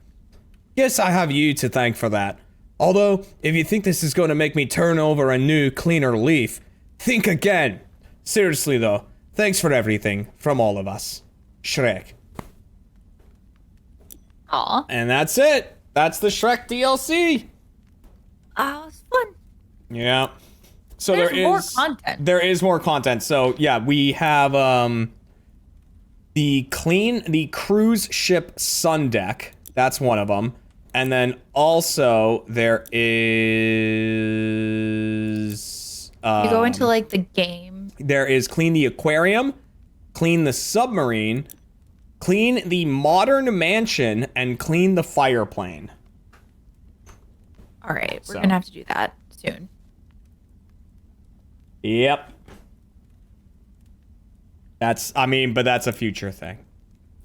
Guess I have you to thank for that. Although, if you think this is going to make me turn over a new, cleaner leaf, think again. Seriously though, thanks for everything, from all of us. Shrek. Aw. And that's it. That's the Shrek DLC. Oh, it's fun. Yeah. So There's there more is content. There is more content. So yeah, we have the cruise ship sun deck. That's one of them. And then also there is You go into like the game There is clean the aquarium, clean the submarine, clean the modern mansion, and clean the fire plane. All right, we're gonna have to do that soon. Yep. That's a future thing.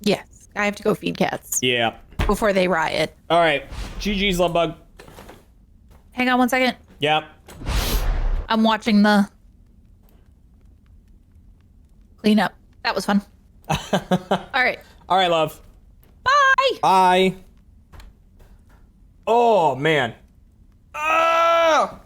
Yes, I have to go feed cats Yeah. before they riot. All right. GG's, love bug. Hang on one second. Yep. I'm watching the cleanup. That was fun. All right. All right, love. Bye. Bye. Oh, man. Ah!